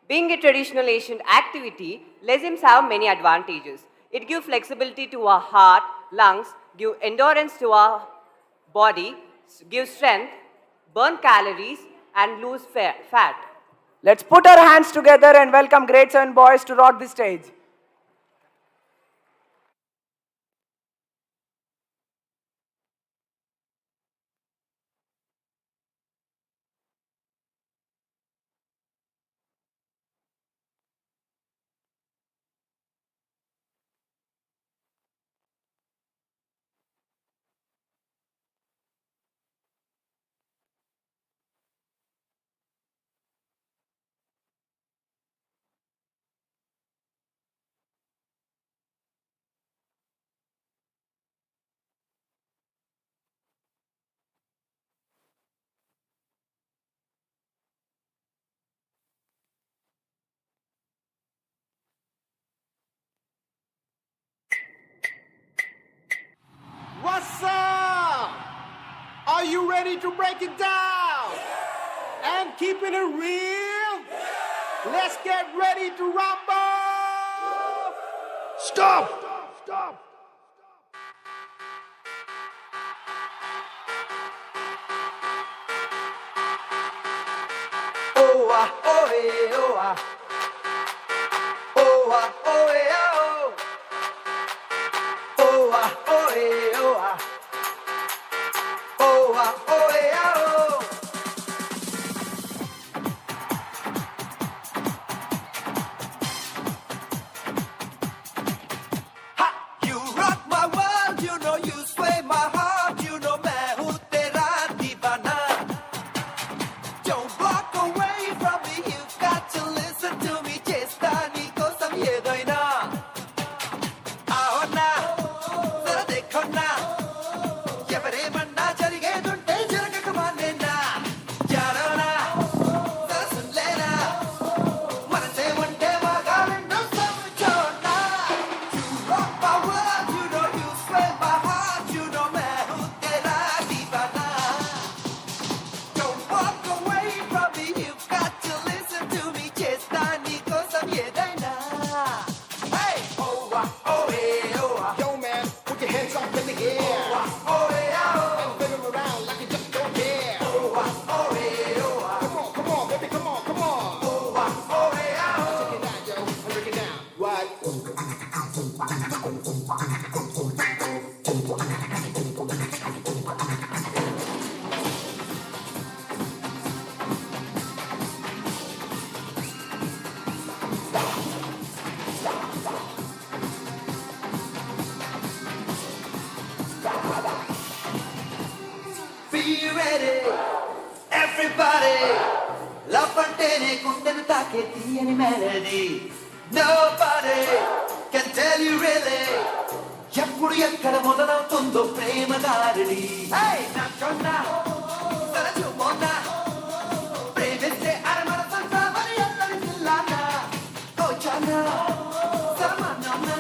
Being a traditional Asian activity, lezims have many advantages. It gives flexibility to our heart, lungs, give endurance to our body, give strength, burn calories, and lose fat. Let's put our hands together and welcome grade 7 boys to rock the stage. What's up? Are you ready to break it down? And keeping it real? Let's get ready to rumble! Stop! Stop! Oh ah, oh eh, oh ah. Oh ah, oh eh, oh. Oh ah, oh eh, oh ah. Oh ah, oh eh, oh. Ha! You rock my world, you know you sway my heart, you know मैं हूँ तेरा दीवाना. Don't walk away from me, you've got to listen to me. చేస్తాని కోసం ఏదైనా. ఆహోనా, జర देखोనా. ఎవరేమన్నా జరిగేదుంటే జరగక మానేనా. జారోనా, జర సున్లేనా. మనసే ఉంటే మగాళ్ళెన్నో సమझोना. You rock my world, you know you sway my heart, you know मैं हूँ तेरा दीवाना. Don't walk away from me, you've got to listen to me. చేస్తాని కోసం ఏదైనా. Hey! Oh, ah, oh, eh, oh, ah. Yo man, put your hands up in the air. Oh, ah, oh, eh, oh. And spin 'em around like you just don't care. Oh, ah, oh, eh, oh, ah. Come on, baby, come on, come on. Oh, ah, oh, eh, oh. Check it out, yo. Break it down. What? Be ready, everybody. Love అంటేనే గుండెను తాకే తీయని melody. Nobody can tell you really. ఎప్పుడు ఎక్కడ మొదలవుతుందో ప్రేమ దారిని. Hey! నాచోన్నా, తలచుమోన్నా. ప్రేమిస్తే అరమరసంతా మరి ఎల్లరి పిల్లానా. ఓ చానా, సరమానోన్నా.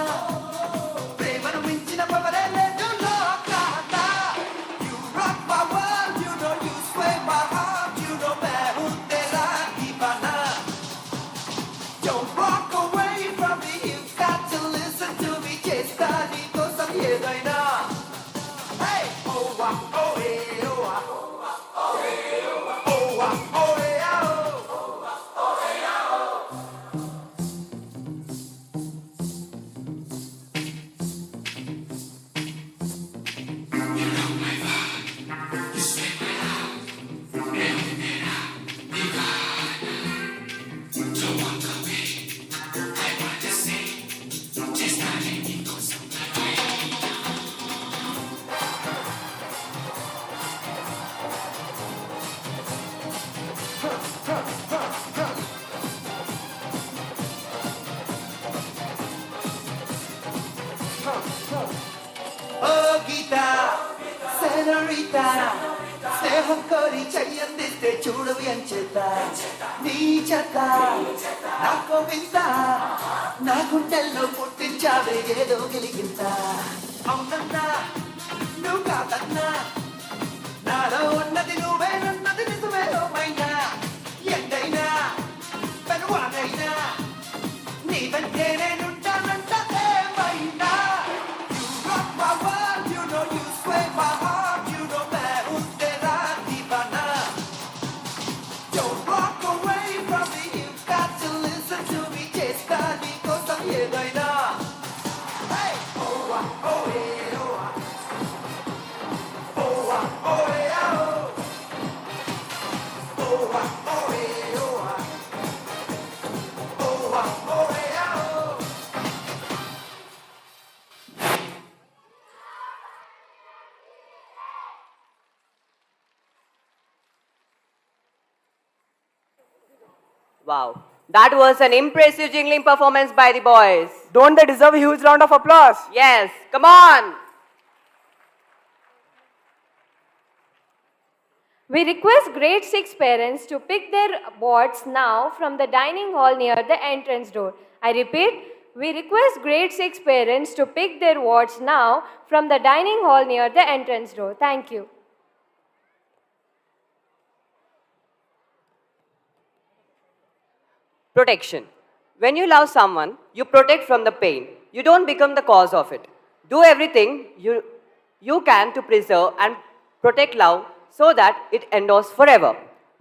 ప్రేమను మించిన పవరే లేదు లోకాన. You rock my world, you know you sway my heart, you know मैं हूँ तेरा दीवाना. Don't walk away from me, you've got to listen to me. చేస్తాని కోసం ఏదైనా. Hey! Oh, ah, oh, eh, oh, senorita స్నేహం కోరి చెయ్యందిస్తే చూడవి అంచేత నీ చేత నాకో వింత నా గుండెల్లో పుట్టించావే ఏదో గిలిగింత అవునన్నా నువ్వు కాదన్నా నాలో ఉన్నది నువ్వేనన్నది నిజమే ఓమైనా ఎండైనా పెనువానైనా నీ వెంటే నేనుంటానంట ఏమైనా You rock my world, you know you sway my heart, you know मैं हूँ तेरा दीवाना. Don't walk away from me, you've got to listen to me, చేస్తా నీకోసం ఏదైనా. Hey! Oh, oh, yeah, oh, oh, oh, yeah, oh. Oh, oh, yeah, oh, oh, oh, yeah, oh. Wow. That was an impressive jingling performance by the boys. Don't they deserve a huge round of applause? Yes, come on. We request grade 6 parents to pick their wards now from the dining hall near the entrance door. I repeat, we request grade 6 parents to pick their wards now from the dining hall near the entrance door. Thank you. Protection. When you love someone, you protect from the pain. You don't become the cause of it. Do everything you can to preserve and protect love so that it endures forever.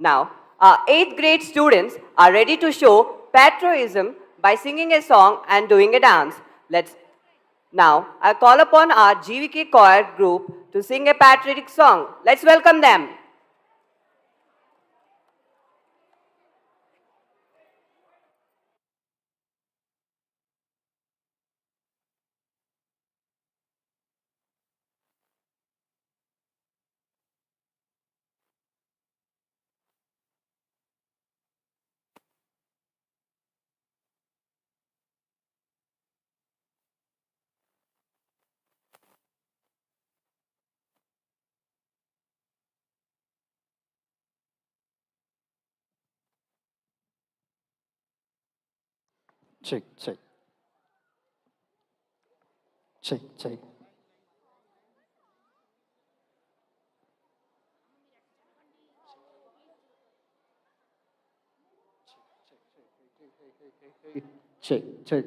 Now, our 8th grade students are ready to show patriotism by singing a song and doing a dance. Now, I call upon our GVK choir group to sing a patriotic song. Let's welcome them. Check, check. Check, check. Check, check.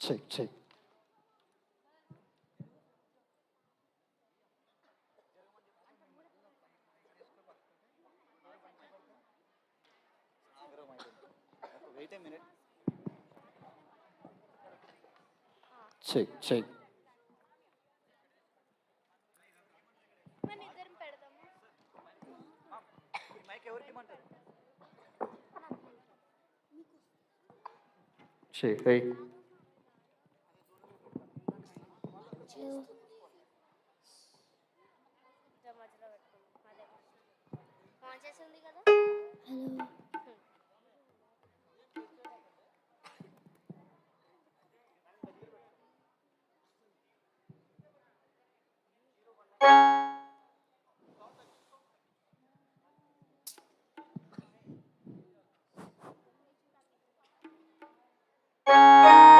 Check, check. Wait a minute. Check, check. Check, hey. Hello.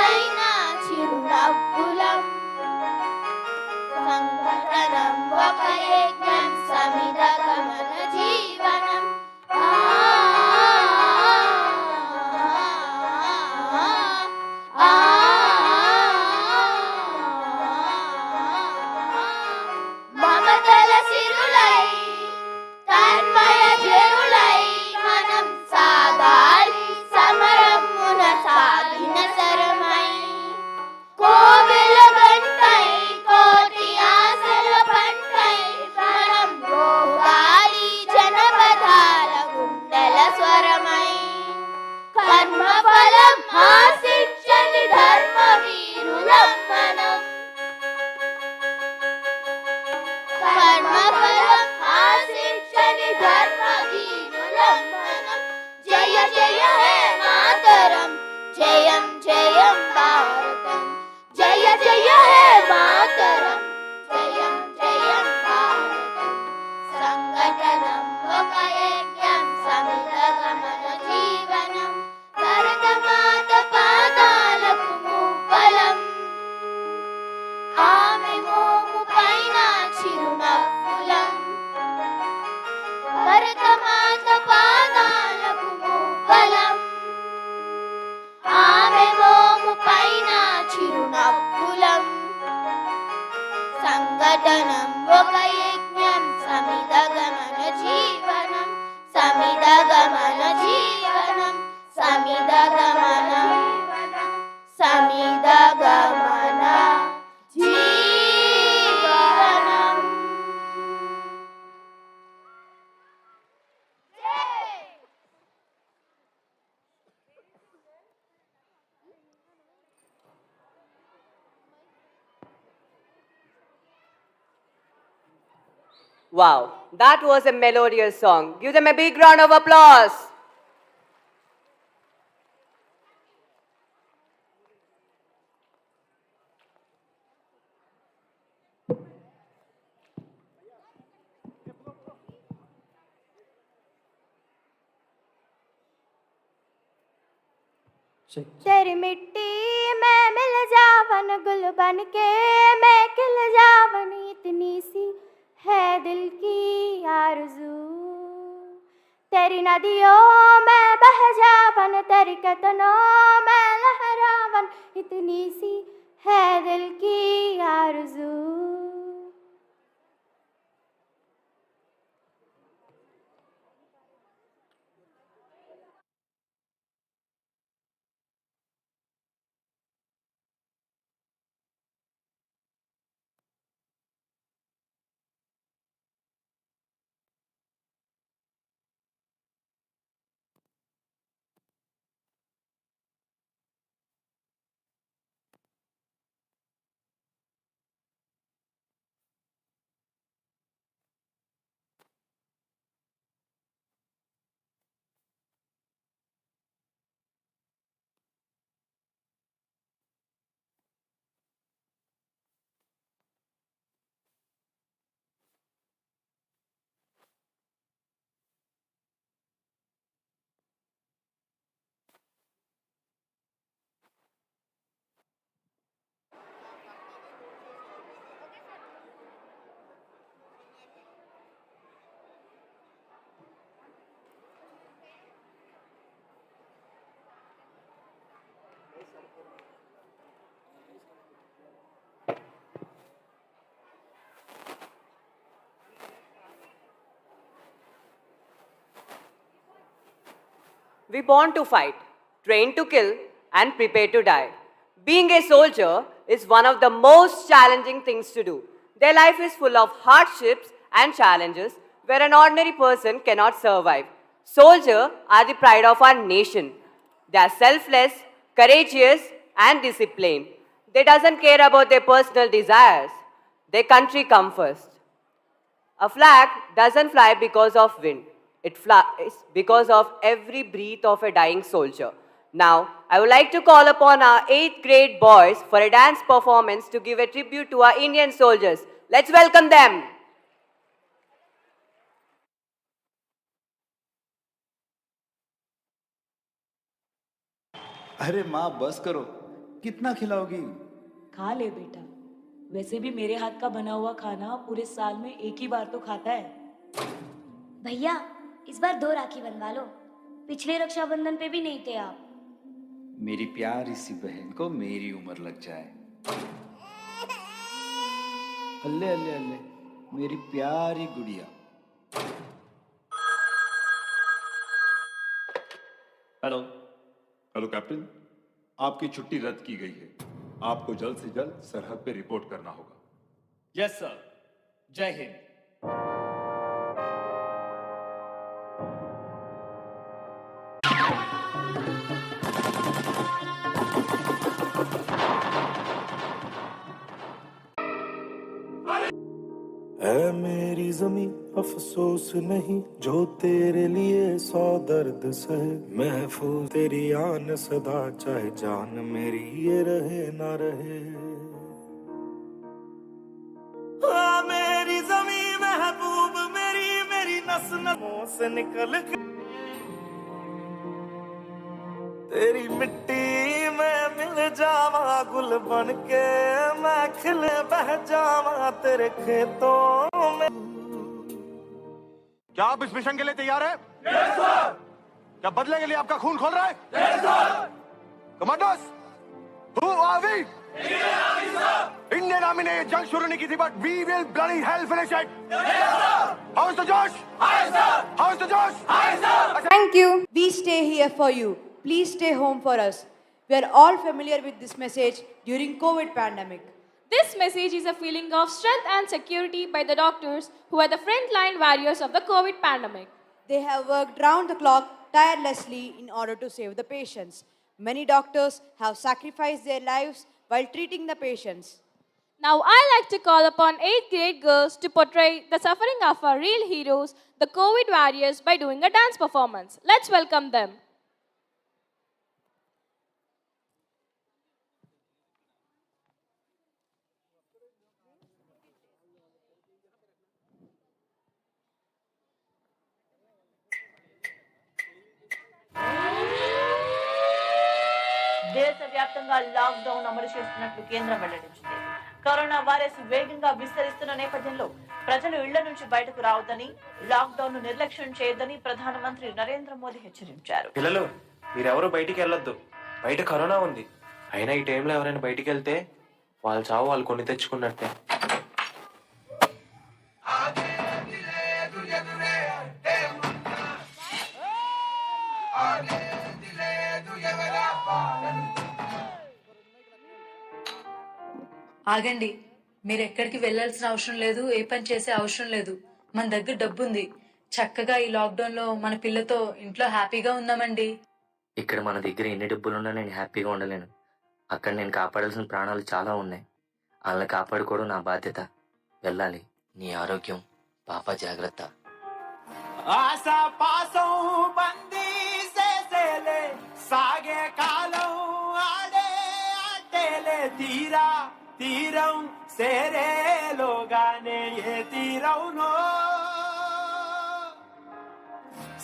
పైన చిరునవ్వులం సంఘటనం ఒక యజ్ఞం సమిద గమన జీవనం మమతల సిరులై తన్మయ జరులై మనం సాగాలి సమరమున సాగిన సరమై కోవెల గంటై కోటి ఆశల పంటై మనం రోగాలి జనపదాల గుండెల స్వరమై కర్మఫలం ఆశించని ధర్మ వీరులం మనం కర్మఫలం ఆశించని ధర్మ వీరులం మనం జయ జయ హే మాతరం జయం జయం భారతం జయ జయ హే మాతరం జయం జయం భారతం సంఘటనం ఒక యజ్ఞం సమిత గమన జీవనం భరతమాత పాదాలకు మువ్వలం ఆమె మోము పైన చిరునవ్వులం భరతమాత పాదాలకు మువ్వలం ఆమె మోము పైన చిరునవ్వులం సంఘటనం ఒక యజ్ఞం సమిద గమన జీవనం సమిద గమన జీవనం సమిద గమన సమిద గమన జీవనం Wow, that was a melodious song. Give them a big round of applause. तेरी मिट्टी में मिल जावन गुल बन के मैं खिल जावन इतनी सी है दिल की आरज़ू तेरी नदियों में बह जावन तेरी कतनों में लहरावन इतनी सी है दिल की आरज़ू We born to fight, train to kill, and prepare to die. Being a soldier is one of the most challenging things to do. Their life is full of hardships and challenges where an ordinary person cannot survive. Soldiers are the pride of our nation. They are selfless, courageous, and disciplined. They doesn't care about their personal desires. Their country comes first. A flag doesn't fly because of wind. It flies because of every breath of a dying soldier. Now, I would like to call upon our 8th grade boys for a dance performance to give a tribute to our Indian soldiers. Let's welcome them. अरे माँ बस करो कितना खिलाओगी? खा ले बेटा, वैसे भी मेरे हाथ का बना हुआ खाना पूरे साल में एक ही बार तो खाता है। भैया इस बार 2 राखी बनवा लो, पिछले रक्षाबंधन पे भी नहीं थे आप। मेरी प्यारी सी बहन को मेरी उम्र लग जाए। अल्ले अल्ले अल्ले, मेरी प्यारी गुड़िया। हेलो हेलो कैप्टन, आपकी छुट्टी रद्द की गई है। आपको जल्द से जल्द सरहद पे रिपोर्ट करना होगा। यस सर, जय हिंद। है मेरी ज़मीं अफसोस नहीं, जो तेरे लिए 100 दर्द सहे। महफूज तेरी आन सदा, चाहे जान मेरी ये रहे ना रहे। हाँ मेरी ज़मीं महबूब मेरी, मेरी नस नसों से निकल के तेरी मिट्टी में मिल जावा, गुल बन के मैं खिले बह जावा तेरे खेतों में। क्या आप इस मिशन के लिए तैयार हैं? Yes sir. क्या बदले के लिए आपका खून खोल रहा है? Yes sir. Commandos, who are we? Indian army ने ये जंग शुरू नहीं की थी, but we will bloody hell finish it. Yes sir. How is the josh? High sir. How is the josh? High sir. Thank you. We stay here for you. Please stay home for us. We are all familiar with this message during COVID pandemic. This message is a feeling of strength and security by the doctors who are the frontline warriors of the COVID pandemic. They have worked round the clock tirelessly in order to save the patients. Many doctors have sacrificed their lives while treating the patients. Now I like to call upon 8th grade girls to portray the suffering of our real heroes, the COVID warriors, by doing a dance performance. Let's welcome them. దేశవ్యాప్తంగా lockdown అమలు చేస్తున్నట్లు కేంద్రం వెల్లడించింది. Corona virus వేగంగా విస్తరిస్తున్న నేపథ్యంలో ప్రజలు ఇళ్ల నుంచి బయటకు రావద్దని, లాక్డౌన్ ను నిర్లక్ష్యం చేయొద్దని ప్రధానమంత్రి నరేంద్ర మోదీ హెచ్చరించారు. పిల్లలు, మీరెవరూ బయటికి వెళ్ళొద్దు, బయట కరోనా ఉంది. అయినా ఈ టైంలో ఎవరైనా బయటికి వెళ్తే వాళ్ళ చావు వాళ్ళు కొని తెచ్చుకున్నట్టే. ఆగండి, మీరు ఎక్కడికి వెళ్ళాల్సిన అవసరం లేదు, ఏ పని చేసే అవసరం లేదు. మన దగ్గర డబ్బు ఉంది, చక్కగా ఈ లాక్డౌన్ లో మన పిల్లతో ఇంట్లో హ్యాపీగా ఉందామండి. ఇక్కడ మన దగ్గర ఎన్ని డబ్బులున్నా నేను హ్యాపీగా ఉండలేను. అక్కడ నేను కాపాడాల్సిన ప్రాణాలు చాలా ఉన్నాయి. వాళ్ళని కాపాడుకోవడం నా బాధ్యత. వెళ్ళాలి. నీ ఆరోగ్యం, పాప జాగ్రత్త. ఆశా పాసం బందీ చేసేలే, సాగే కాలం ఆడే ఆటేలే, తీరా తీరం సేరేలోగానే ఏ తీరవునో,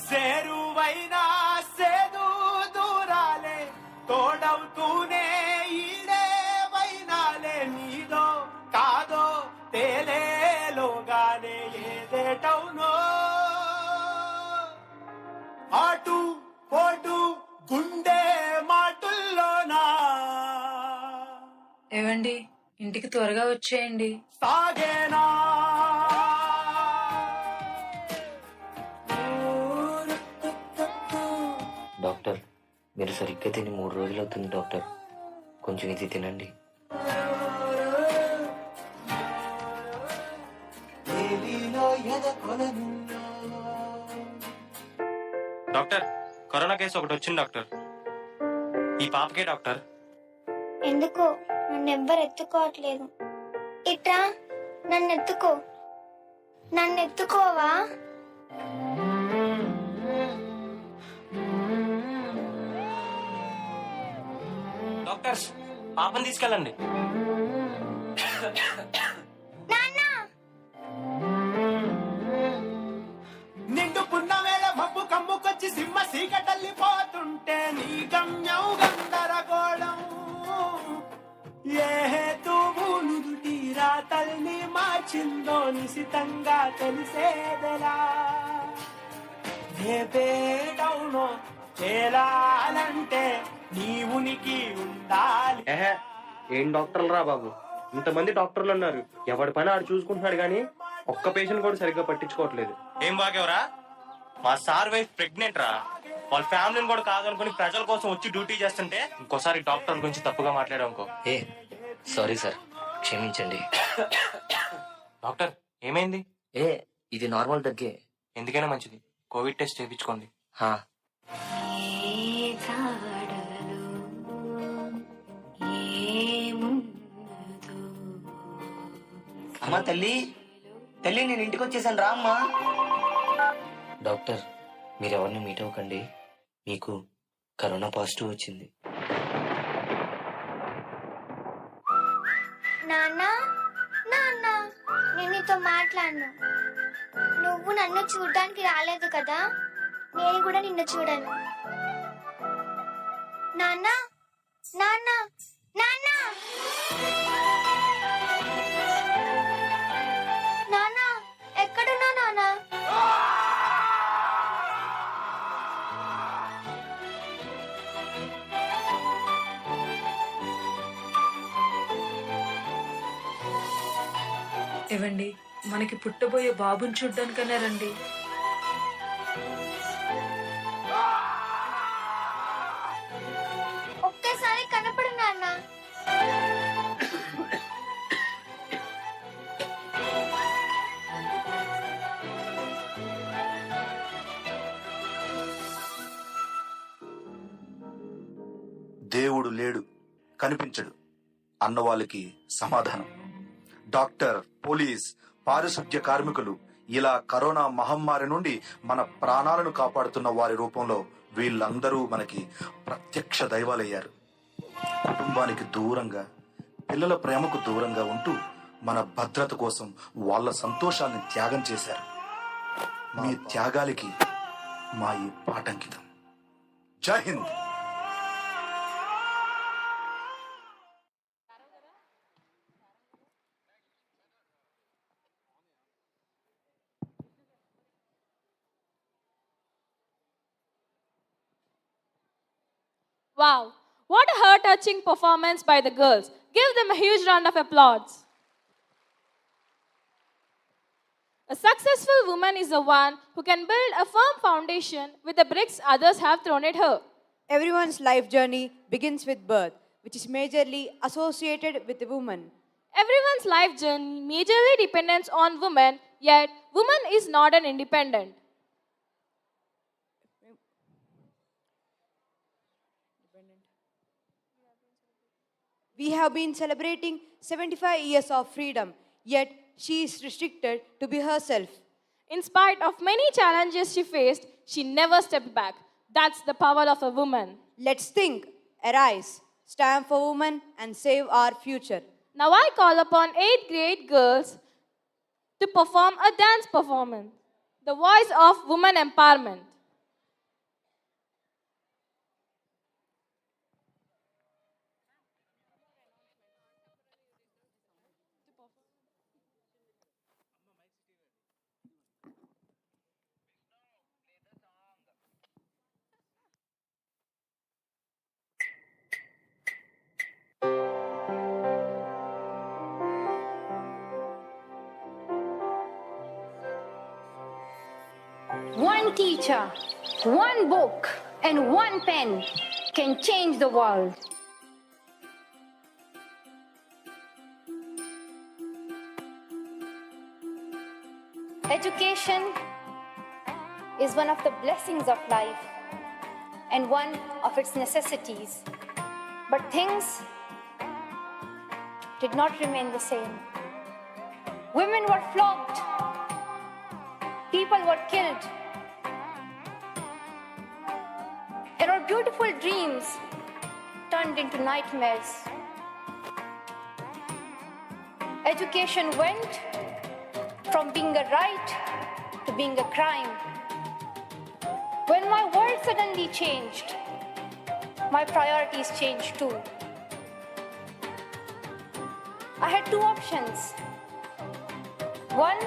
సేరువైనా సేదు దూరాలే, తోడవుతూనే ఈడే వైనాలే, నీదో కాదో తేలేలోగానే ఏదేటవునో, ఆటు పోటు గుండె మాటుల్లోనా. ఏవండి, ఇంటికి త్వరగా వచ్చేయండి. సాగేనా డాక్టర్, మీరు సరిగ్గా తిని 3 రోజులు అవుతుంది డాక్టర్. కొంచెం ఇది తినండి. డాక్టర్, కరోనా కేసు ఒకటి వచ్చింది డాక్టర్. ఈ పాపకే డాక్టర్. ఎందుకో నన్నెవ్వరు ఎత్తుకోవట్లేదు. ఇట్రా, నన్నెత్తుకో. నన్నెత్తుకోవా? డాక్టర్స్, పాపని తీసుకెళ్ళండి. నిండు పున్నవేళ మబ్బు కమ్ముకొచ్చి సింహ సీకటల్లిపోతుంటే నీ గమ్యం గందరగోళం. దాచిందో నిశితంగా తెలిసేదెలా రేపేటవునో చేరాలంటే నీ ఉనికి ఉండాలి. ఏం డాక్టర్లు రా బాబు, ఇంతమంది డాక్టర్లు ఉన్నారు, ఎవడి పని ఆడు చూసుకుంటున్నాడు కానీ ఒక్క పేషెంట్ కూడా సరిగ్గా పట్టించుకోవట్లేదు. ఏం బాగేవరా, మా సార్ వైఫ్ ప్రెగ్నెంట్ రా, వాళ్ళ ఫ్యామిలీని కూడా కాదనుకుని ప్రజల కోసం వచ్చి డ్యూటీ చేస్తుంటే ఇంకోసారి డాక్టర్ గురించి తప్పుగా మాట్లాడామనుకో. సారీ సార్, క్షమించండి. డాక్టర్ ఏమైంది? ఇది నార్మల్ దగ్గే. ఎందుకైనా మంచిది కోవిడ్ టెస్ట్ చేయించుకోండి. అమ్మా తల్లి, తల్లి నేను ఇంటికి వచ్చేసాను రా అమ్మా. డాక్టర్, మీరెవరిని మీట్ అవ్వకండి, మీకు కరోనా పాజిటివ్ వచ్చింది. నాన్న నాన్న, నేను నీతో మాట్లాడను. నువ్వు నన్ను చూడడానికి రాలేదు కదా, నేను కూడా నిన్ను చూడను. నాన్న నాన్న నాన్న నాన్న, ఎక్కడున్నా నాన్న? ఏవండి, మనకి పుట్టబోయే బాబుని చూడ్డానికన్నా రండి. ఒక్కసారి కనపడు నాన్న. దేవుడు లేడు, కనిపించడు అన్న వాళ్ళకి సమాధానం. డాక్టర్, పోలీస్, పారిశుద్ధ్య కార్మికులు ఇలా కరోనా మహమ్మారి నుండి మన ప్రాణాలను కాపాడుతున్న వారి రూపంలో వీళ్ళందరూ మనకి ప్రత్యక్ష దైవాలయ్యారు. కుటుంబానికి దూరంగా, పిల్లల ప్రేమకు దూరంగా ఉంటూ మన భద్రత కోసం వాళ్ళ సంతోషాన్ని త్యాగం చేశారు. మీ త్యాగాలకి మా ఈ పాఠంకితం. జై Hind. Wow, what a heart-touching performance by the girls. Give them a huge round of applause. A successful woman is the one who can build a firm foundation with the bricks others have thrown at her. Everyone's life journey begins with birth, which is majorly associated with the woman. Everyone's life journey majorly depends on women, yet woman is not an independent. We have been celebrating 75 years of freedom, yet she is restricted to be herself. In spite of many challenges she faced, she never stepped back. That's the power of a woman. Let's think, arise, stand for women and save our future. Now I call upon 8th grade girls to perform a dance performance, the voice of women empowerment. One teacher, one book, and one pen can change the world. Education is one of the blessings of life and one of its necessities. But things did not remain the same. Women were flogged. People were killed. And our beautiful dreams turned into nightmares. Education went from being a right to being a crime. When my world suddenly changed, my priorities changed too. I had two options: One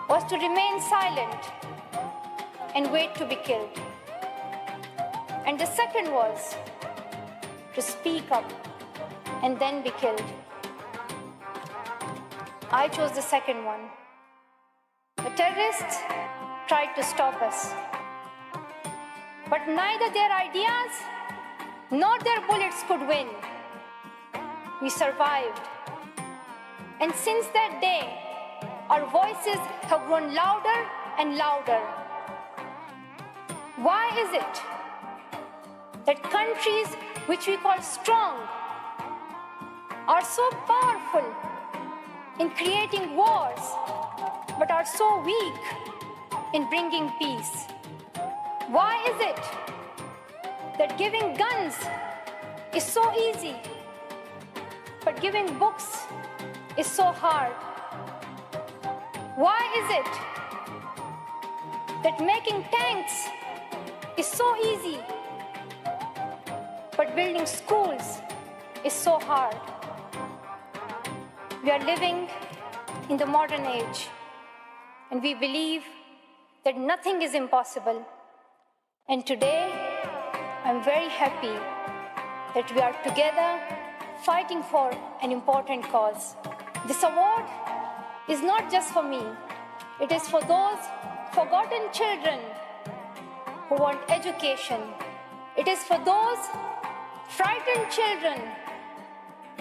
was to remain silent and wait to be killed. And the second was to speak up and then be killed. I chose the second one. The terrorists tried to stop us, but neither their ideas nor their bullets could win. We survived. And since that day, our voices have grown louder and louder. Why is it that countries which we call strong are so powerful in creating wars, but are so weak in bringing peace? Why is it that giving guns is so easy, but giving books is so hard? Why is it that making tanks is so easy, but building schools is so hard? We are living in the modern age, and we believe that nothing is impossible. And today, I'm very happy that we are together fighting for an important cause. This award is not just for me. It is for those forgotten children who want education. It is for those frightened children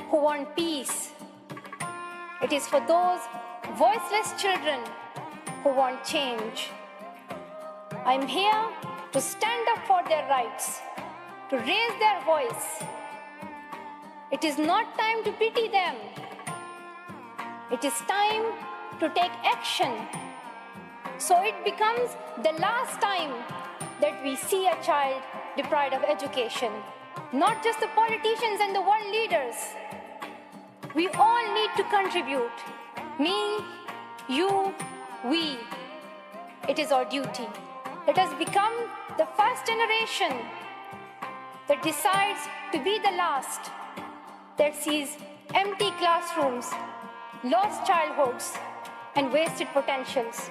who want peace. It is for those voiceless children who want change. I'm here to stand up for their rights, to raise their voice. It is not time to pity them. It is time to take action, so it becomes the last time that we see a child deprived of education. Not just the politicians and the world leaders. We all need to contribute. Me, you, we. It is our duty. Let us become the first generation that decides to be the last, that sees empty classrooms, lost childhoods, and wasted potentials.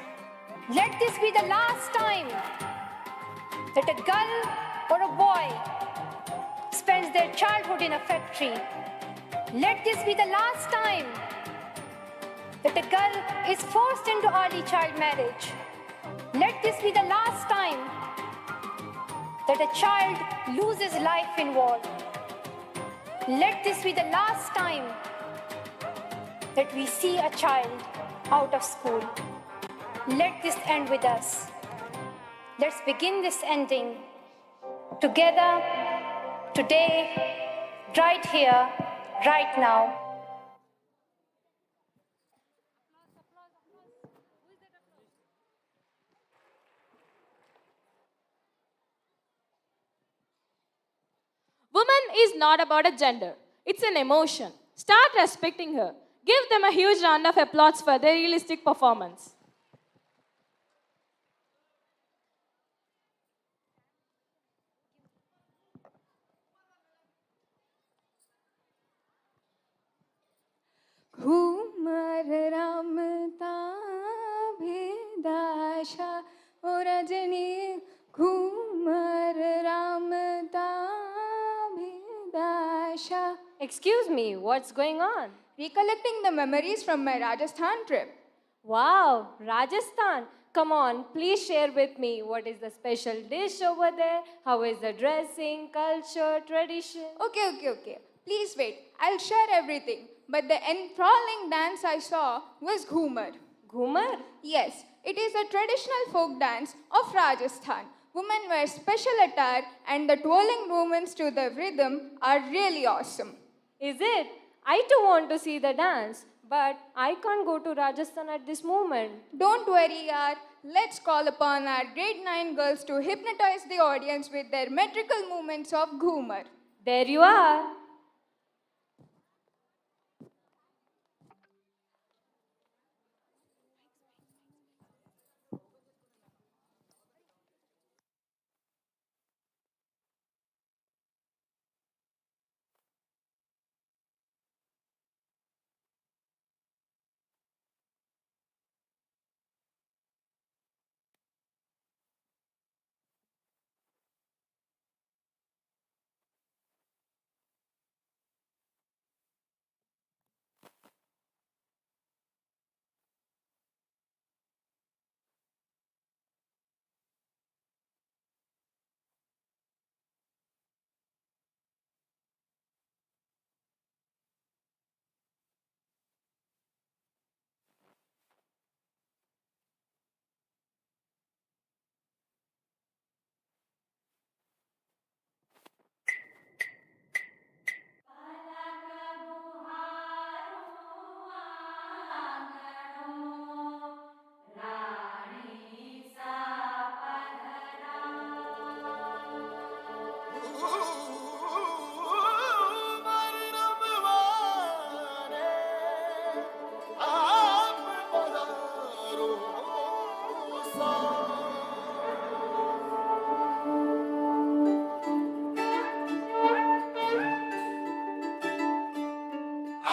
Let this be the last time that a girl or a boy spends their childhood in a factory. Let this be the last time that a girl is forced into early child marriage. Let this be the last time that a child loses life in war. Let this be the last time that we see a child out of school. Let this end with us. Let's begin this ending together, today, right here, right now. Woman is not about a gender. It's an emotion. Start respecting her. Give them a huge round of applause for their realistic performance. Ghoomar रामता भेदाशा O Rajni Ghoomar रामता भेदाशा. Excuse me, what's going on? Recollecting the memories from my Rajasthan trip. Wow, Rajasthan. Come on, please share with me what is the special dish over there, how is the dressing, culture, tradition. Okay. Please wait. I'll share everything. But the enthralling dance I saw was Ghumar. Ghumar? Yes, it is a traditional folk dance of Rajasthan. Women wear special attire and the twirling movements to the rhythm are really awesome. Is it? I too want to see the dance, but I can't go to Rajasthan at this moment. Don't worry, yaar. Let's call upon our grade 9 girls to hypnotize the audience with their metrical movements of Ghumar. There you are.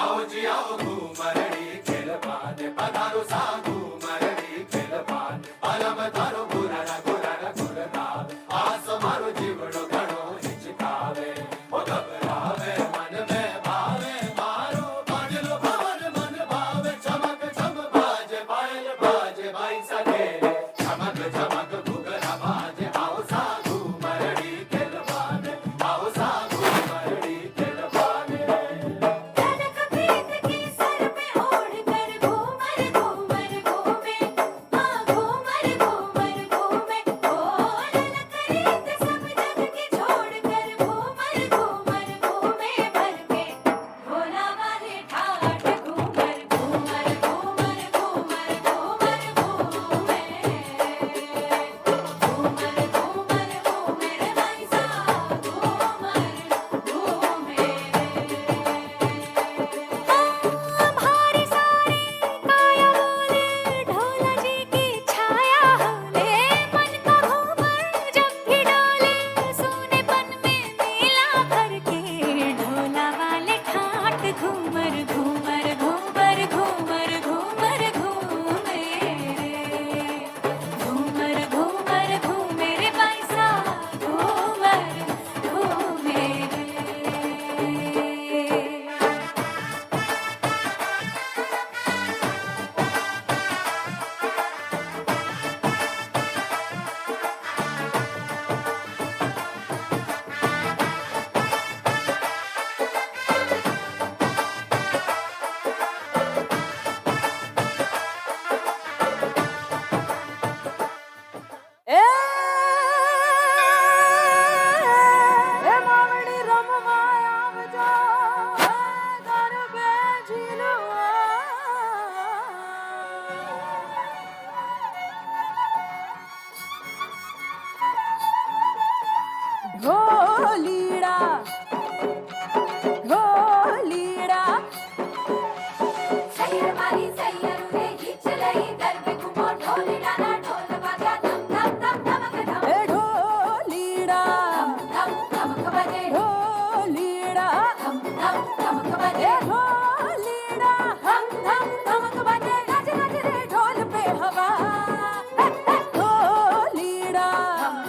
आओ जी आओ घूमरड़ी खेल पाने पधारो सा घूमरड़ी खेल पाने अलम थारो गुररा गुररा गुररावे आसो मारो जीवड़ो घड़ो हिचकावे ओ घबरावे मन में भावे मारो बाजलो भवन मन भावे चमक चम बाजे पायल बाजे बाई सके चमक चमक घुघरा बाजे आओ सा घूमरड़ी खेल पाने आओ सा घूमरड़ी खेल पाने ढोलीड़ा ढोलीड़ा सैयर मारी सैयर रे खींच लई गरबे घुमो ढोलीड़ा ना ढोल बाजा धम धम धम धमक धम ए ढोलीड़ा धम धम धमक बजे ढोलीड़ा धम धम धमक बजे ढोलीड़ा धम धम धमक बजे नच नच रे ढोल पे हवा ढोलीड़ा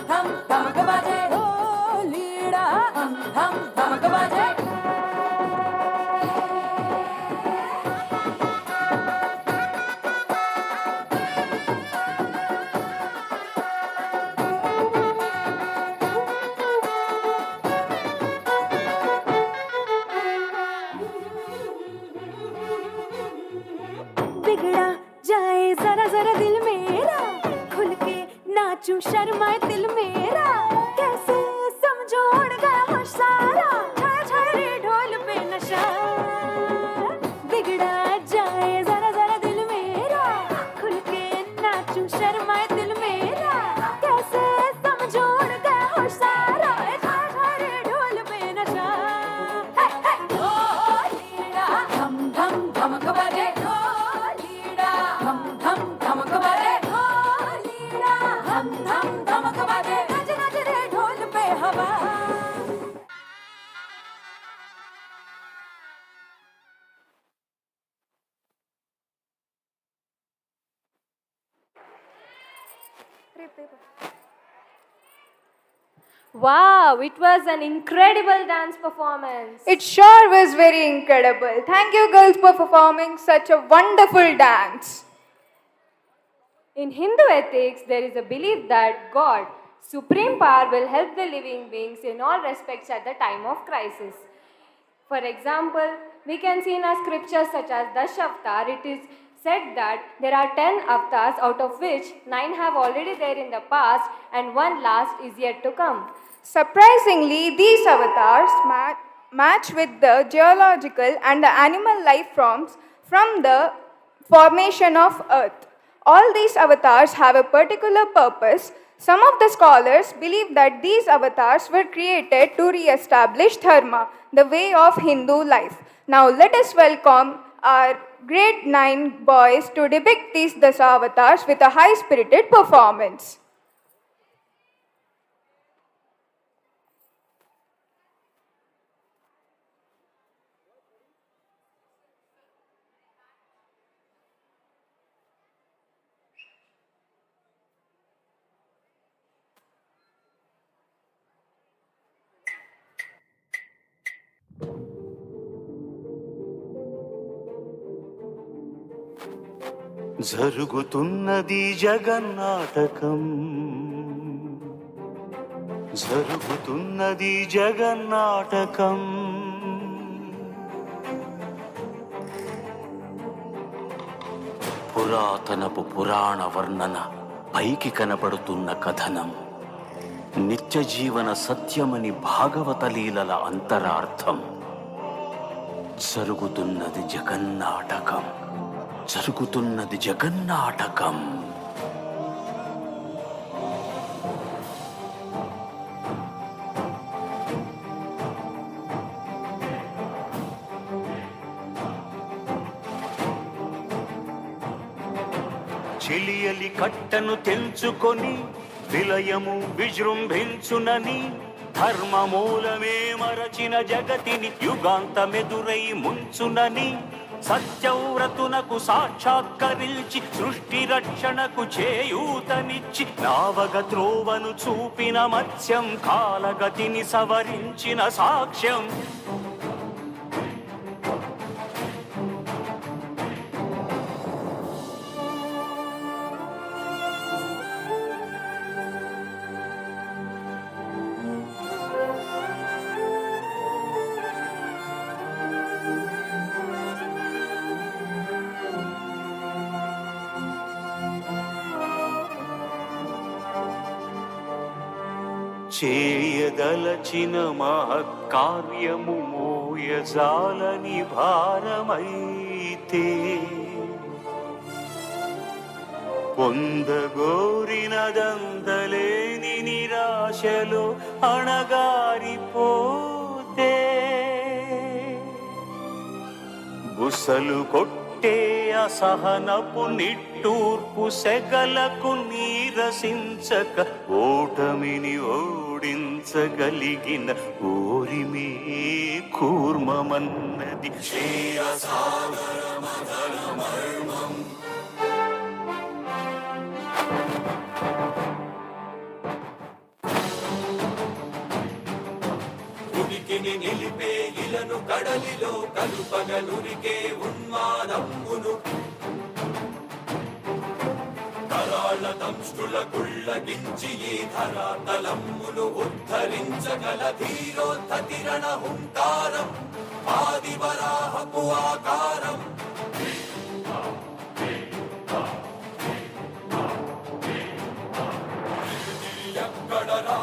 धम धम धमक बजे ढोलीड़ा धम धम धमक बजे बिगड़ा जाए जरा जरा दिल मेरा खुल के नाचूं शर्माए दिल मेरा कैसे समझो उड़ गया होश सारा छाया छाया रे ढोल पे नशा बिगड़ा जाए जरा जरा दिल मेरा खुल के नाचूं शर्माए दिल मेरा कैसे समझो उड़ गया होश सारा छाया छाया रे ढोल पे नशा ढोलीड़ा धम धम धमक बजे ढोलीड़ा धम धम धमक बजे ढोलीड़ा धम धम धमक बजे नच नच रे ढोल पे हवा Wow, it was an incredible dance performance. It sure was very incredible. Thank you, girls, for performing such a wonderful dance. In Hindu ethics, there is a belief that God, supreme power, will help the living beings in all respects at the time of crisis. For example, we can see in our scriptures such as Dashavtar, it is said that there are 10 avatars, out of which 9 have already there in the past and one last is yet to come. Surprisingly, these avatars match with the geological and the animal life forms from the formation of Earth. All these avatars have a particular purpose. Some of the scholars believe that these avatars were created to re-establish dharma, the way of Hindu life. Now let us welcome our grade 9 boys to depict these Dasavatars with a high-spirited performance. జరుగుతున్నది జగన్నాటకం, జరుగుతున్నది జగన్నాటకం. పురాతనపు పురాణ వర్ణన, పైకి కనబడుతున్న కథనం, నిత్య జీవన సత్యమని భాగవత లీలల అంతరార్థం. జరుగుతున్నది జగన్నాటకం, జరుగుతున్నది జగన్నాటకం. చెలియలి కట్టను తెంచుకొని విలయము విజృంభించునని, ధర్మమూలమే మరచిన జగతిని యుగాంతమెదురై ముంచునని, సత్యవ్రతునకు సాక్షాత్కరించి సృష్టి రక్షణకు చేయూతనిచ్చి నావగ త్రోవను చూపిన మత్స్యం, కాలగతిని సవరించిన సాక్ష్యం. చేయదలచిన మహత్కార్యము మోయజాలని భారమైతే, పొందగోరినదందలేని నిరాశలో అణగారిపోతే, బుసలు కొట్టే అసహనపు నిట్టూర్పు సెగలకు నీరసించక ఓటమిని ఓడించగలిగిన ఓరిమే కూర్మమన్నది క్షీరసాగరమర్మం. ఉనికిని నిలిపే ఇలను కడలిలో కలుపగలురికే ఉన్మాదమ్మును, కరాళ దంష్టుల కుళ్ళగించి ఈ ధరాతలమ్మును ఉద్ధరించగల ధీరోద్ధతి రణ హుంకారం, ఆదివరాహపు ఆకారం. ఎక్కడరా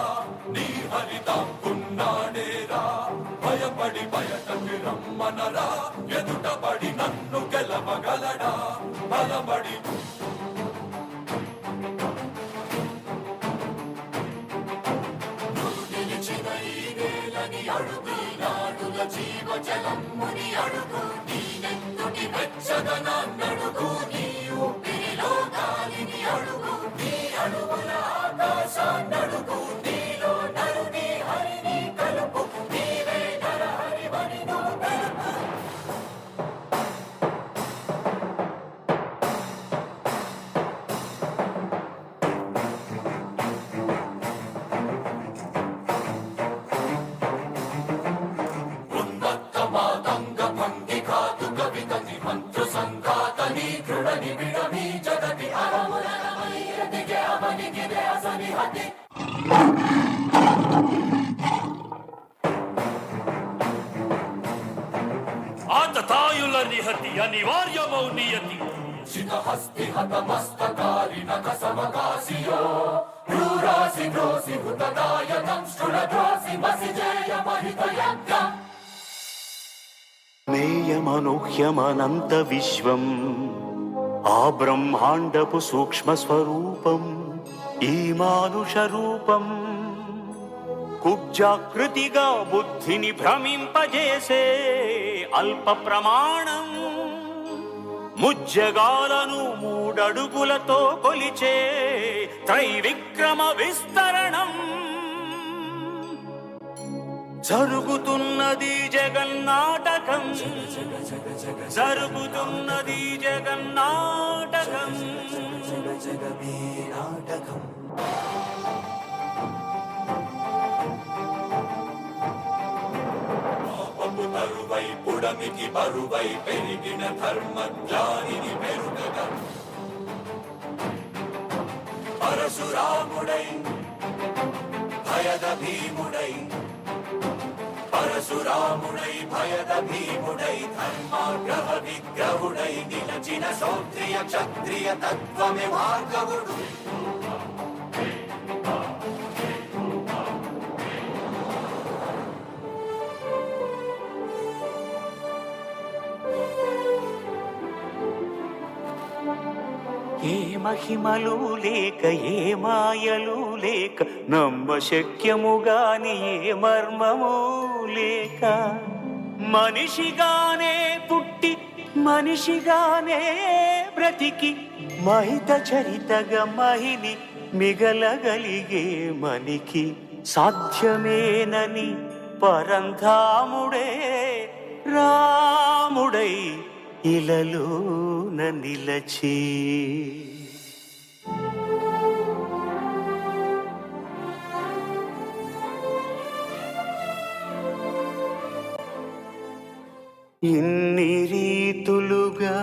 నీ హరితాకున్నాడేరా, భయపడి బయటకి రమ్మనరా, ఎదుటపడి నన్ను గెలవగలడా, బలపడి అడుగు నాడుల జీవజలమ్ముని అడుగు, నీనెందుటి వెచ్చదనాన్నడుగు, నీ ఊపిరిలో గాలిని అడుగు, నీ అడుగుల ఆకాశాన్నడుగు, నీలో నరుని హరిని కలుపు, నీవే నరహరివని నువ్వు తెలుపు. ఆతతాయుల నిహతి అనివార్యమౌ నియతి, శితహస్తి హతమస్తకారి నకసమకాసియో, భ్రూరాసి భ్రోసి హుతదాయ దంష్టుల ద్రోసి మసిజేయ మహితయజ్ఞం. మేయమనూహ్యమనంత విశ్వం, ఆ బ్రహ్మాండపు సూక్ష్మ స్వరూపం, ఈ మానుష రూపం, కుబ్జాకృతిగా బుద్ధిని భ్రమింపజేసే అల్ప ప్రమాణం, ముజ్జగాలను మూడడుగులతో కొలిచే త్రైవిక్రమ విస్తరణం. జరుగుతున్నది జగన్నాటకం, జరుగుతున్నది జగన్నాటకం. పాపపు తరువై పుడమికి బరువై పెరిగిన ధర్మ జ్ఞానిని మెరుగగా, పరశురాముడై భయద భీముడై పరశురాముడై భయద భీముడై ధర్మాగ్రహ విగ్రహుడై నిలచిన సౌత్రియ క్షత్రియ తత్వమే భార్గవుడు ఏ మహిమలు లేక ఏ మాయలు లేక నమ్మశక్యముగాని ఏ మర్మము లేక మనిషిగానే పుట్టి మనిషిగానే బ్రతికి మహిత చరితగా మహిని మిగలగలిగే మనికి సాధ్యమేనని పరంధాముడే రాముడై ఇలలోన నిలచి ఇన్ని రీతులుగా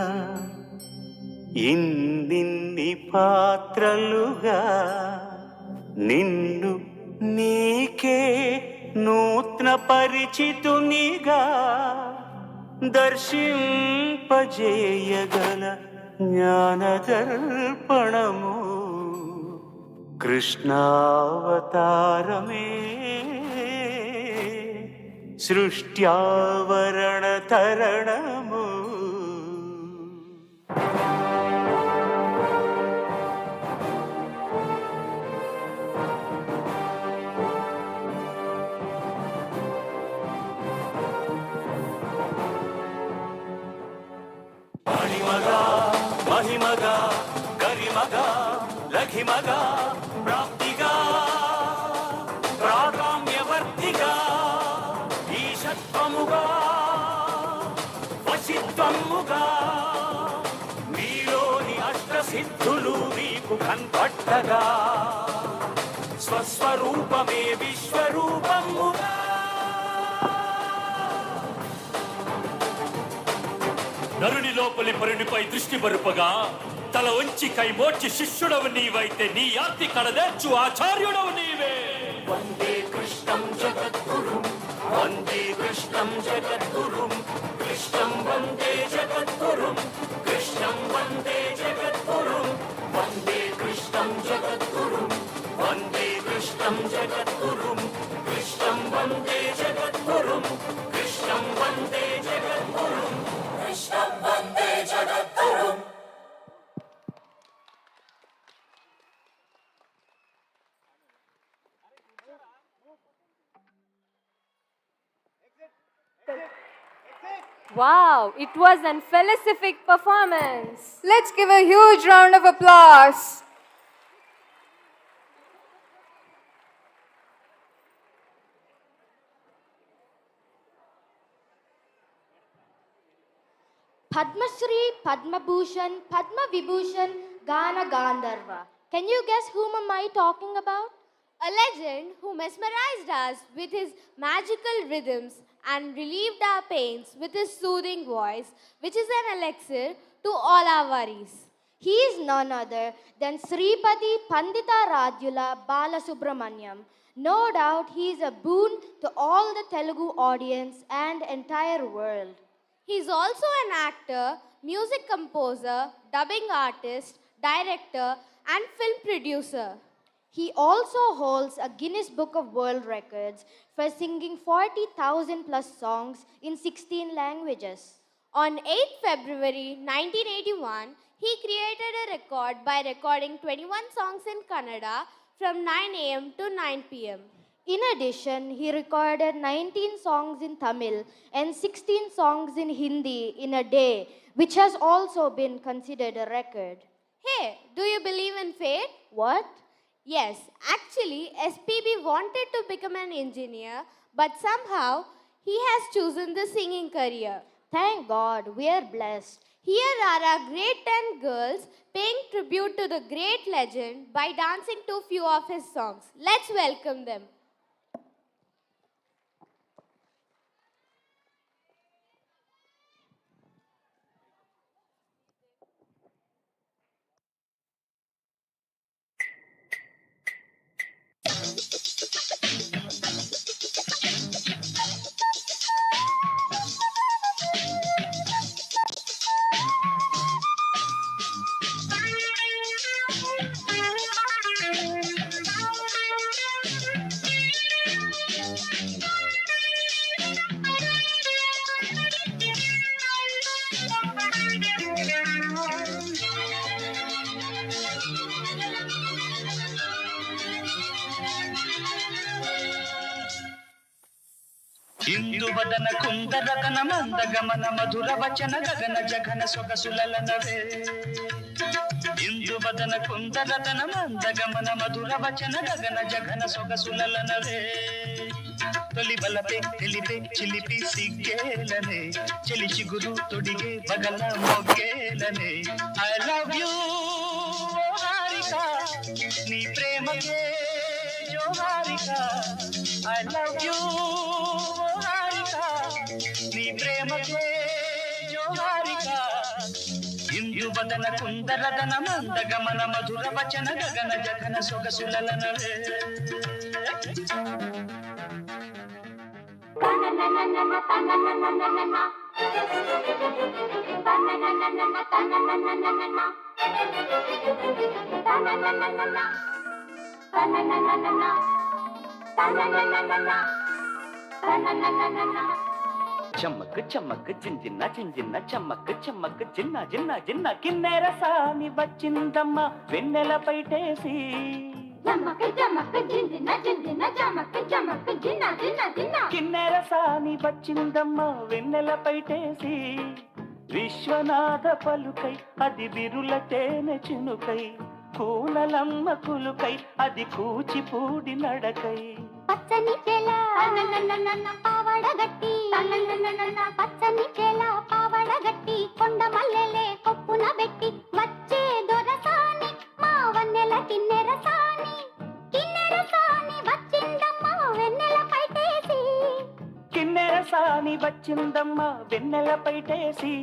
ఇన్నిన్ని పాత్రలుగా నిన్ను నీకే నూత్న పరిచితునిగా దర్శింపజేయగల జ్ఞానదర్పణము కృష్ణావతారమే సృష్ట్యావరణ తరణము మణిమగా మహిమగా గరిమగా లఘిమగా ప్రాప్తిగా ప్రాకామ్యవర్తిగా ఈశత్వముగా వశిత్వముగా నీలోని అష్టసిద్ధులు నీకు కన్పట్టగా స్వస్వరూపమే విశ్వరూపముగా నరుని లోపలి పరునిపై దృష్టి బరుపగా తల వంచి కై మోర్చి శిష్యుడవు నీవైతే నీ యాతి కడదేర్చు ఆచార్యుడవు నీవే వందే కృష్ణం జగద్గురుం వందే కృష్ణం జగద్గురుం కృష్ణం వందే జగద్గురుం కృష్ణం వందే జగద్గురుం వందే కృష్ణం జగద్గురుం వందే కృష్ణం జగద్గురుం కృష్ణం వందే జగద్గురుం కృష్ణం వందే జగద్గురుం కృష్ణం వందే జగద్గురుం Wow, it was an felicific performance. Let's give a huge round of applause. Padma Shri, Padma Bhushan, Padma Vibhushan, Gana Gandharva. Can you guess whom am I talking about? A legend who mesmerized us with his magical rhythms and relieved our pains with his soothing voice, which is an elixir to all our worries. He is none other than Sripati Pandita Radyula Balasubramanyam. No doubt he is a boon to all the Telugu audience and entire world. He is also an actor, music composer, dubbing artist, director, and film producer. He also holds a Guinness Book of World Records for singing 40,000 plus songs in 16 languages. On 8 February 1981, he created a record by recording 21 songs in Kannada from 9 a.m. to 9 p.m. In addition, he recorded 19 songs in Tamil and 16 songs in Hindi in a day, which has also been considered a record. Hey, do you believe in fate? What? Yes, actually, SPB wanted to become an engineer, but somehow he has chosen the singing career. Thank God, we are blessed. Here are our great 10 girls paying tribute to the great legend by dancing to few of his songs. Let's welcome them. Induvadana కుందరదన మందగమన మధుర వచన గగన జగన సొగసులనవే ఇందువదన కుందరదన మందగమన మధుర వచన గగన జగన సొగసులనవే తొలి బలపే తెలిపే చిలిపి సిగ్గేలనే చెలి చిగురు తొడిగే బగల మొగ్గేలనే I love you Harika నీ ప్రేమకే జోహారిక ఐ లవ్ యూ నీ ప్రేమకే జోహారిక ఇందువదన కుందరదన మందగమన మధుర వచన గగన జగన సొగసులనవే చమ్మక్ చమ్మక్ జింజిన్న జింజిన్న చమ్మక్ చమ్మక్ జిన్న జిన్న జిన్న కిన్నెర సాని వచ్చిందమ్మ వెన్నెల పైటేసి కిన్నెర సాని వచ్చిందమ్మ వెన్నెల పైటేసి విశ్వనాథ పలుకై అది బిరుల తేనె చినుకై కూనలమ్మ కులుకై అది కూచిపూడి నడకై పచ్చని చేల పావడగట్టి పచ్చని చేల పావడగట్టి కొండ మల్లెలే కొప్పున పెట్టి వచ్చే దొరసాని మా వన్నెల కిన్నెర సాని వచ్చిందమ్మ వెన్నెల పైటేసి కిన్నెర సాని వచ్చిందమ్మ వెన్నెల పైటేసి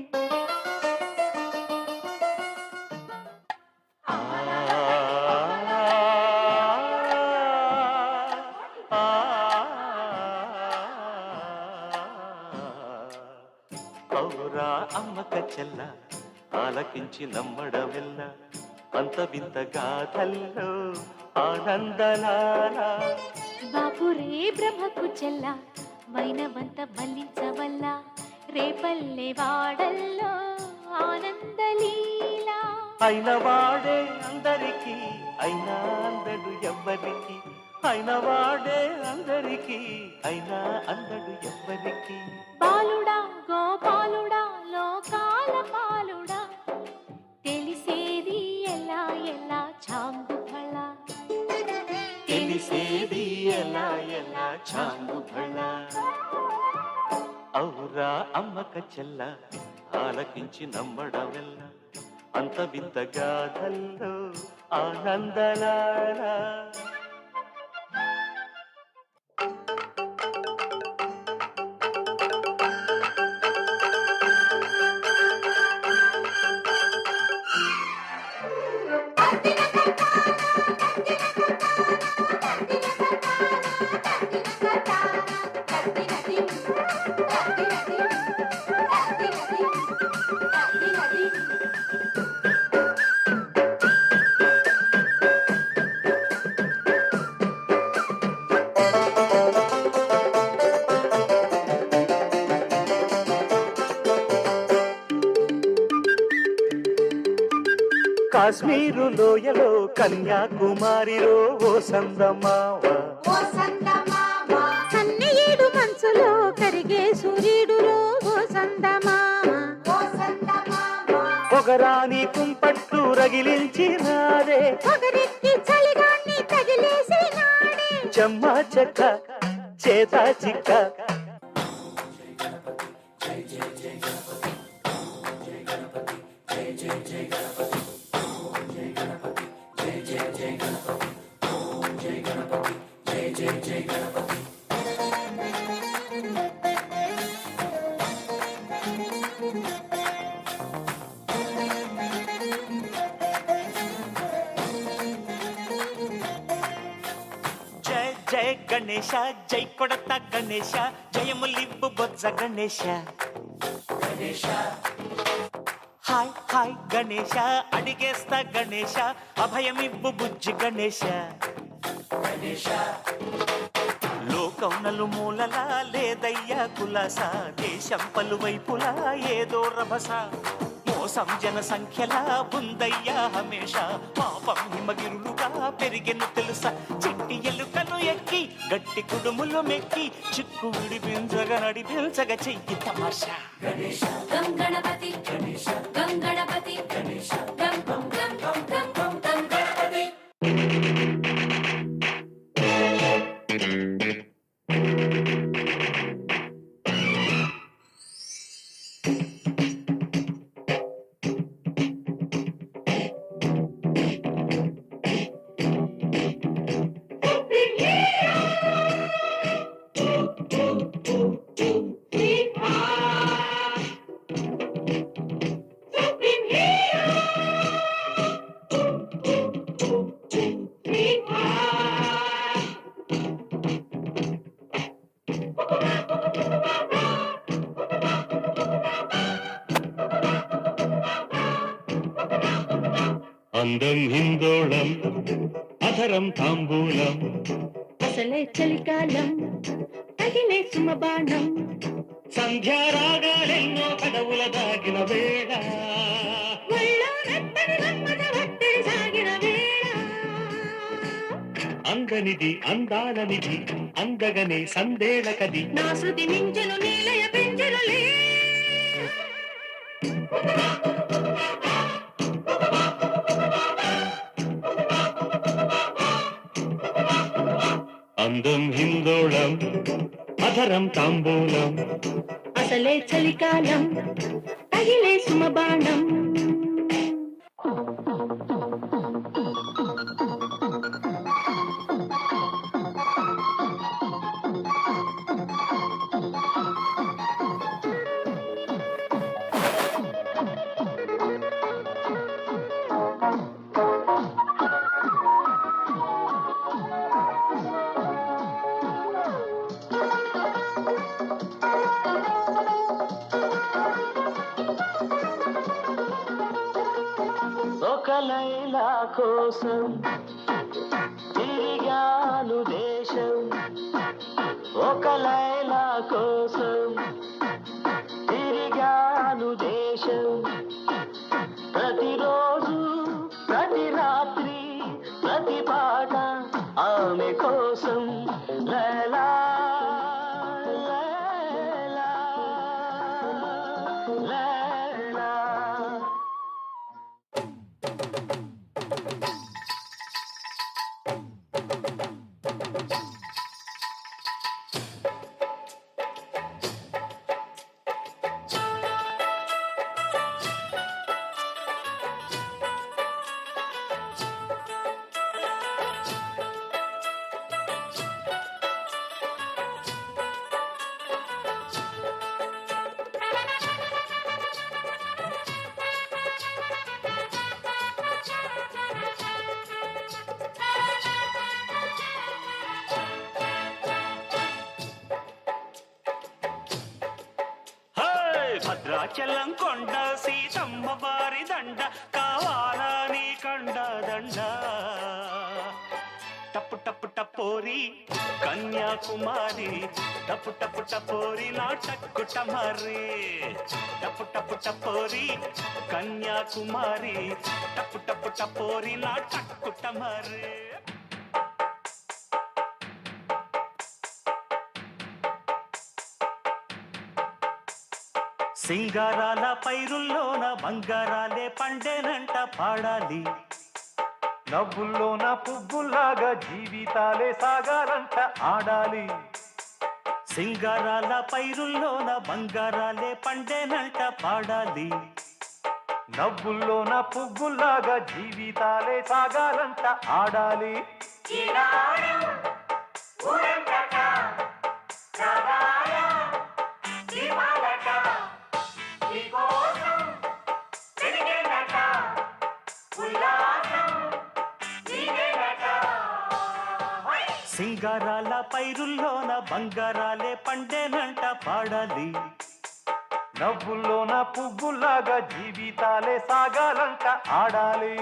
ఔరా అమ్మక చెల్ల ఆలకించి నమ్మడమెల్ల అంత వింత గాథల్లో ఆనందలాల బాపురే బ్రహ్మకు చెల్ల వైనవంత మల్లించవల్ల రేపల్లె వాడల్లో ఆనందలీల అయిన వాడే అందరికీ అయినా అందడు ఎవ్వరికి అయిన వాడే అందరికీ అయినా అందడు ఎవ్వరికి బాలుడా గోపాలుడా లోకాల పాలుడా తెలిసేది ఎలా ఎలా చాంగు ఫళ తెలిసేది ఎలా ఎలా చాంగు ఫళ ఔరా అమ్మక చెల్ల ఆలకించి నమ్మడమెల్ల అంత వింత గాథల్లో ఆనందలాల కాశ్మీరు లోయలో కన్యాకుమారిలో ఓ సందమావ కన్నయ్యేడు మనసులో కరిగే సూర్యుడులో ఓ సందమామ పొగరాని కుంపట్టు రగిలించినారే పొగరెక్కి చలిగాన్ని తగిలేసినాడే చెమ్మ చెక్క చేత చిక్క జయ జయ గణేశ జై కొడత గణేశ జయములివ్వు బొజ్జ గణేశ గణేశ హాయ్ హాయ్ గణేశ అడిగేస్తా గణేశ అభయమివ్వు బుజ్జి గణేశ గణేశ లోకం నలుమూలలా లేదయ్యా కులాస, దేశం పలువైపులా ఏదో రభస, మోసం జన సంఖ్యలా ఉందయ్యా హమేష, పాపం హిమగిరులుగా పెరిగెను తెలుసా, చెట్టి ఎలుకను ఎక్కి గట్టి కుడుములు మెక్కి చిక్కు విడిపించగా నడిపించగా చెయ్యి తమాషా. గణేశ గం గణపతి గణేశ గం గణపతి గణేశ గం గం గం గం గం గం గం గణపతి. అందం హిందోళం అధరం తాంబూలం, అసలే చలికాలం తగిలే సుమబాణం, సంధ్యారాగాలెన్నో కడవుల దాగిన వేళ, ఒళ్ళో మెత్తని మన్మథ ఒత్తిడి సాగిన వేళ, అందనిది అందాలనిది అందగనే సందేళ కది, నా శృతి మించెను నీలయ పెంచెనులే. అందం హిందోళం అధరం తాంబూలం, అసలే చలికాలం తగిలే సుమబాణం. ఒక లైలా కోసం తిరిగాను దేశం, ఒక లైలా కోసం తిరిగాను దేశం, ప్రతిరోజు ప్రతి రాత్రి ప్రతి పాట ఆమె కోసం. లైలా లైలా లైలా. భద్రాచలం కొండ సీతమ్మ వారి దండ కావాలా నీ కండ దండ, టప్పు టప్పు టపోరి కన్యాకుమారి, టప్పు టప్పు టపోరి నా టక్కుట మరి, టప్పు టప్పు టపోరి కన్యాకుమారి, టప్పు టప్పు టపోరి నా టక్కుట మరి. సింగారాల పైరుల్లోన బంగారాలే పండేనంట పాడాలి, నవ్వుల్లోన పువ్వుల్లాగా జీవితాలే సాగాలంట ఆడాలి, సింగారాల పైరుల్లోన బంగారాలే పండేనంట పాడాలి, నవ్వుల్లోన పువ్వుల్లాగా జీవితాలే సాగాలంట ఆడాలి. సింగారాల పైరుల్లోన బంగారాలే పండేనంట పాడాలి, నవ్వుల్లోన పువ్వుల్లాగా జీవితాలే సాగాలంట ఆడాలి.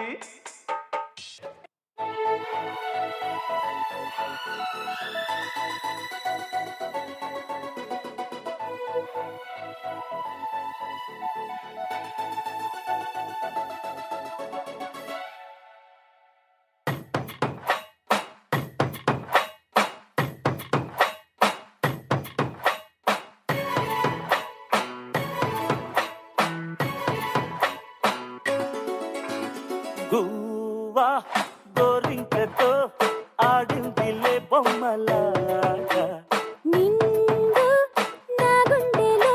గువ్వా గోరింకతో ఆడిందిలే బొమ్మలాగా నిండు నా గుండెలో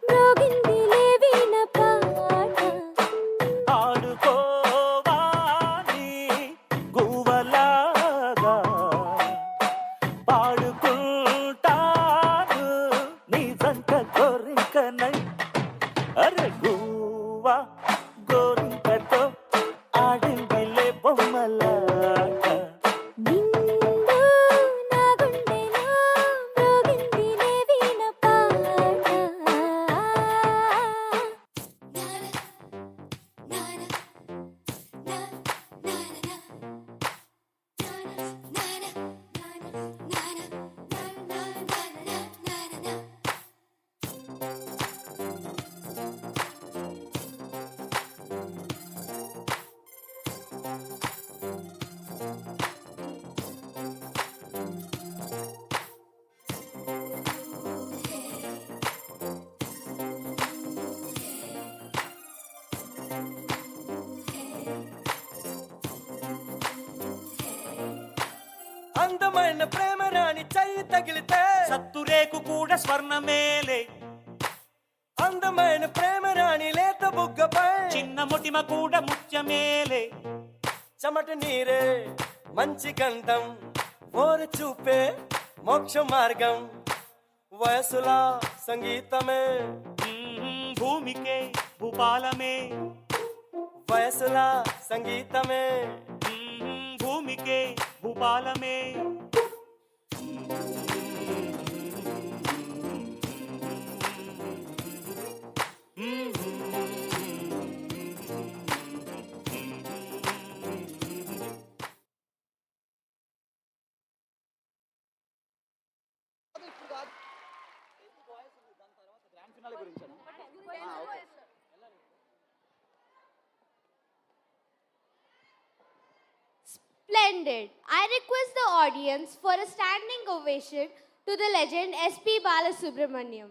మ్రోగిందిలే వీణ పాట ఆడుకోవా నీ గువ్వలాగా పాడుకుంటాను నీ జంట గోరింకనై అరే గువ్వా గోరింకతో ఆడిందిలే బొమ్మలాగా నిండు నా గుండెలో మ్రోగిందిలే వీణ పాట అందమైన ప్రేమ రాణి చెయ్యి తగిలితే సత్తురేకు కూడా స్వర్ణమేలే అందమైన ప్రేమ రాణి లేత బుగ్గపై చిన్న ముటిమ కూడా ముత్యమేలే చెమట నీరే మంచి గంధం ఓరి చూపే మోక్ష మార్గం వయసులా సంగీతమే భూమికే భూపాలమే వయసులా సంగీతమే భూమికే భూపాలమే Splendid. I request the audience for a standing ovation to the legend S.P. Balasubramaniam.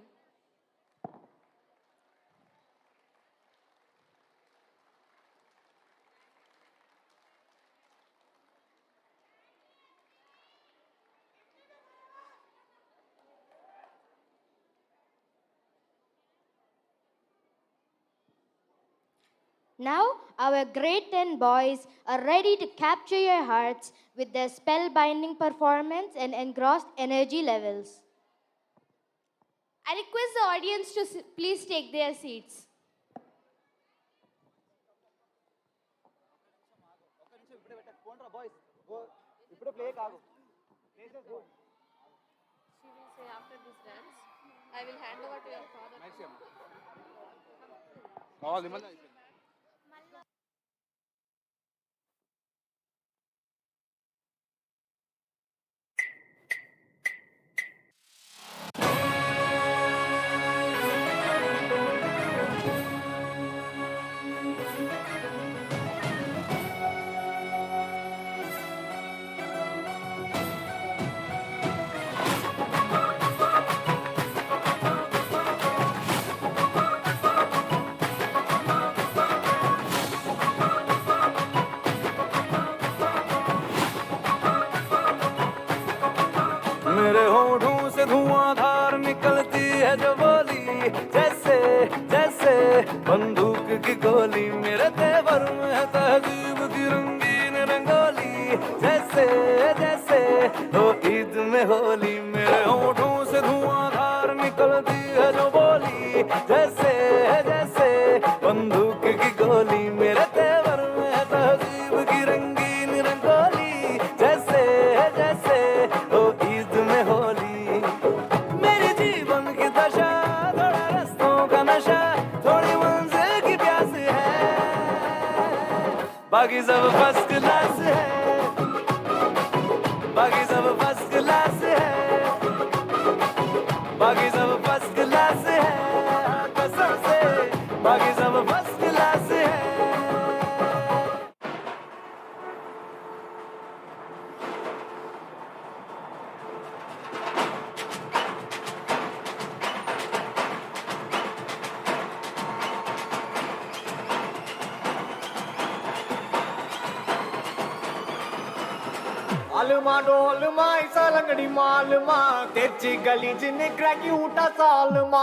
Now, our grade 10 boys are ready to capture your hearts with their spellbinding performance and engrossed energy levels. I request the audience to please take their seats. She will say after this dance, I will hand over to your father. मेरे होठों से धुआंधार निकलती है जो बोली जैसे जैसे बंदूक की गोली मेरे तेवर में है तहजीब की रंगीन रंगोली जैसे जैसे हो ईद में होली मेरे होठों से धुआंधार निकलती है जो बोली जैसे जैसे बंदूक की गोली मेरे तेवर में है तहजीब की रंगीन रंगोली जैसे जैसे हो ईद में होली मेरे जीवन की दशा थोड़ा रस्तों का नशा थोड़ी मंजिल की प्यास है बाकी सब फर्स्ट क्लास है बाकी सब फर्स्ट क्लास है, बाकी सब फर्स्ट क्लास है, कसम से बाकी सब फर्स्ट क्लास है. आलमा डोलमा ऐसा लंगड़ी मालमा तेची गली जिन्हें क्रैकी उठा सालमा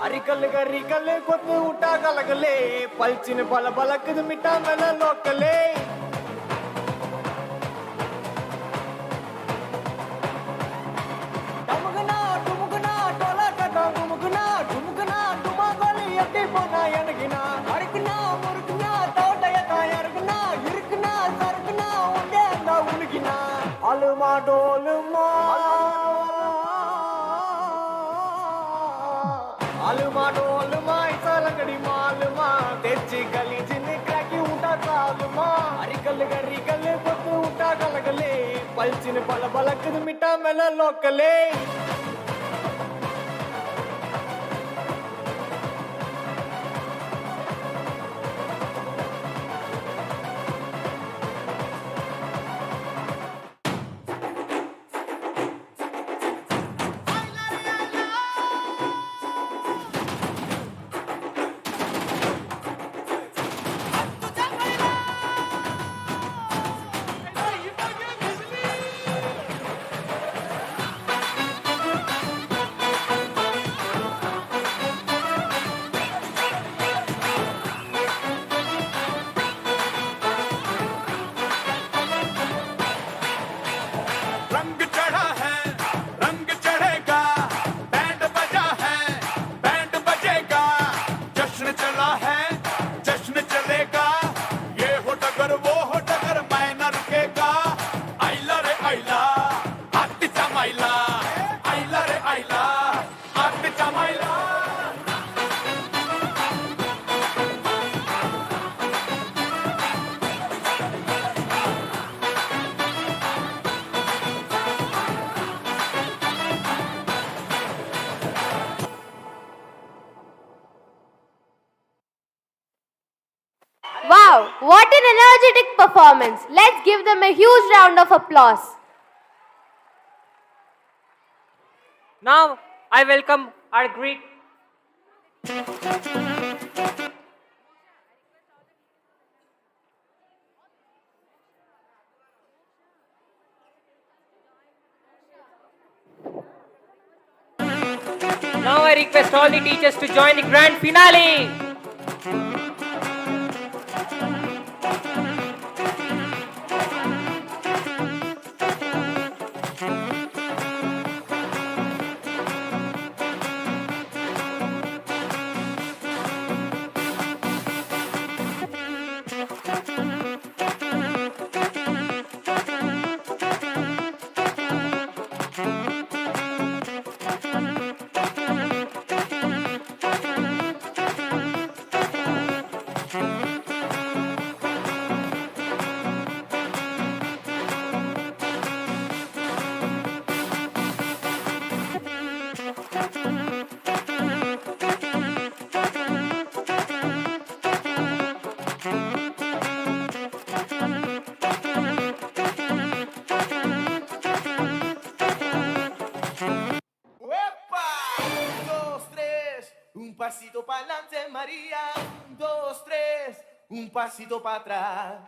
अरिकल गरिकल कोत उठा गलगले पलचिन बल बलक मिटा मेला लोकले डमगना डुमगना टोला टटा डुमगना डुमगना डुमा गोली अड्डी पोना यनगिना अरगना मुरगना तोटयता यरगना इरगना सरगना उंडेंगा उलगिना अलमा डोलमा अलमा डोलमा ऐसा लंगड़ी मालमा तेची गली जिन्हें क्रैकी उठा सालमा अरिकल गरिकल कोत उठा गलगले पलचिन बल बलक मिटा मेला लोकले रंग चढ़ा है रंग चढ़ेगा बैंड बजा है बैंड बजेगा जश्न चला है जश्न चलेगा ये हो डगर वो हो डगर मैं न रुकेगा आइला रे आइला आट चमाइला आइला रे आइला आट चमाइला Wow, what an energetic performance. Let's give them a huge round of applause. Now I welcome our great Now I request all the teachers to join the grand finale. Un pasito para adelante, María. 1, 2, 3. Un pasito para atrás.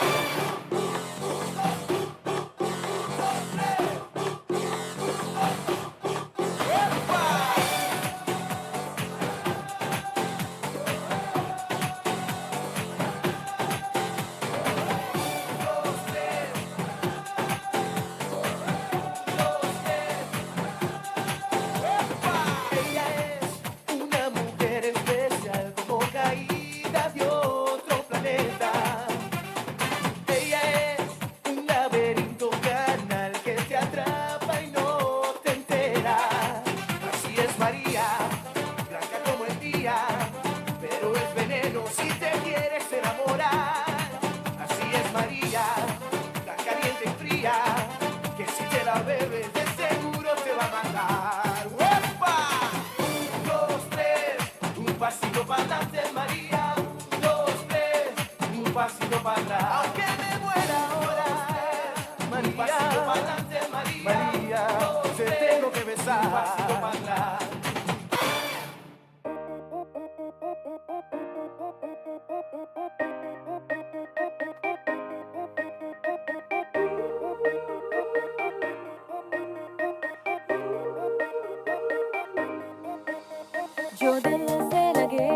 जो दिल से लगे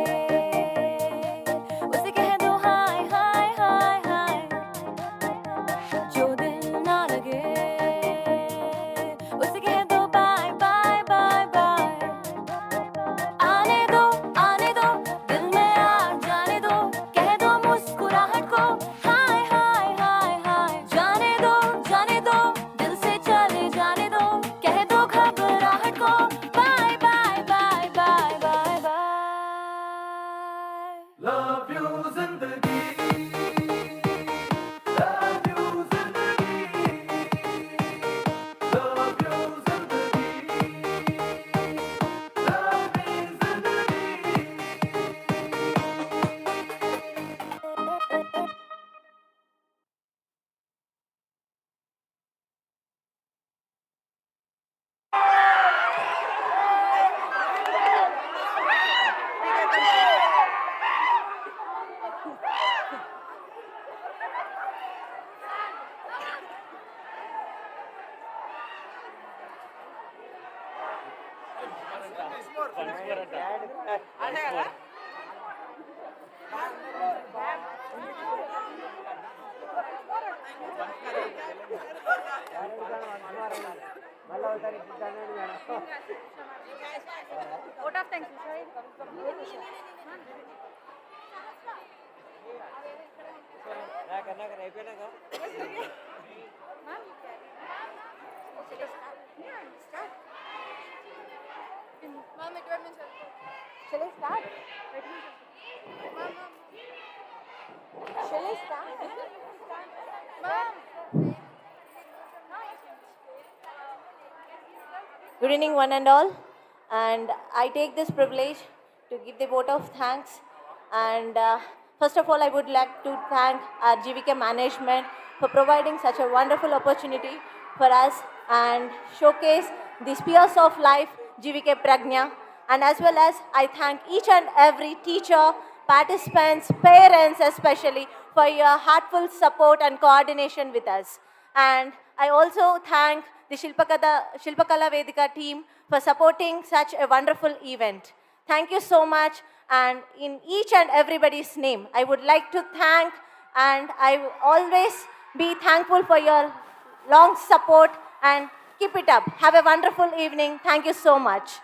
उसे कह दो हाय हाय हाय हाय, जो दिल ना लगे उसे कह दो बाय बाय बाय बाय। आने दो दिल में आ जाने दो, कह दो मुस्कुराहट को हाय हाय हाय हाय। जाने दो दिल से चले जाने दो, कह दो घबराहट को bye bye bye bye bye bye. Love you जिंदगी, love you जिंदगी, love you जिंदगी, love me जिंदगी। Shall I start? Shall I start? Good evening, one and all. And I take this privilege to give the vote of thanks. And first of all, I would like to thank our GVK management for providing such a wonderful opportunity for us and showcase the spheres of life, GVK Pragnya. And as well as I thank each and every teacher, participants, parents especially for your heartful support and coordination with us. And I also thank the Shilpakala Vedika team for supporting such a wonderful event. Thank you so much. And in each and everybody's name, I would like to thank, and I will always be thankful for your long support, and keep it up. Have a wonderful evening. Thank you so much.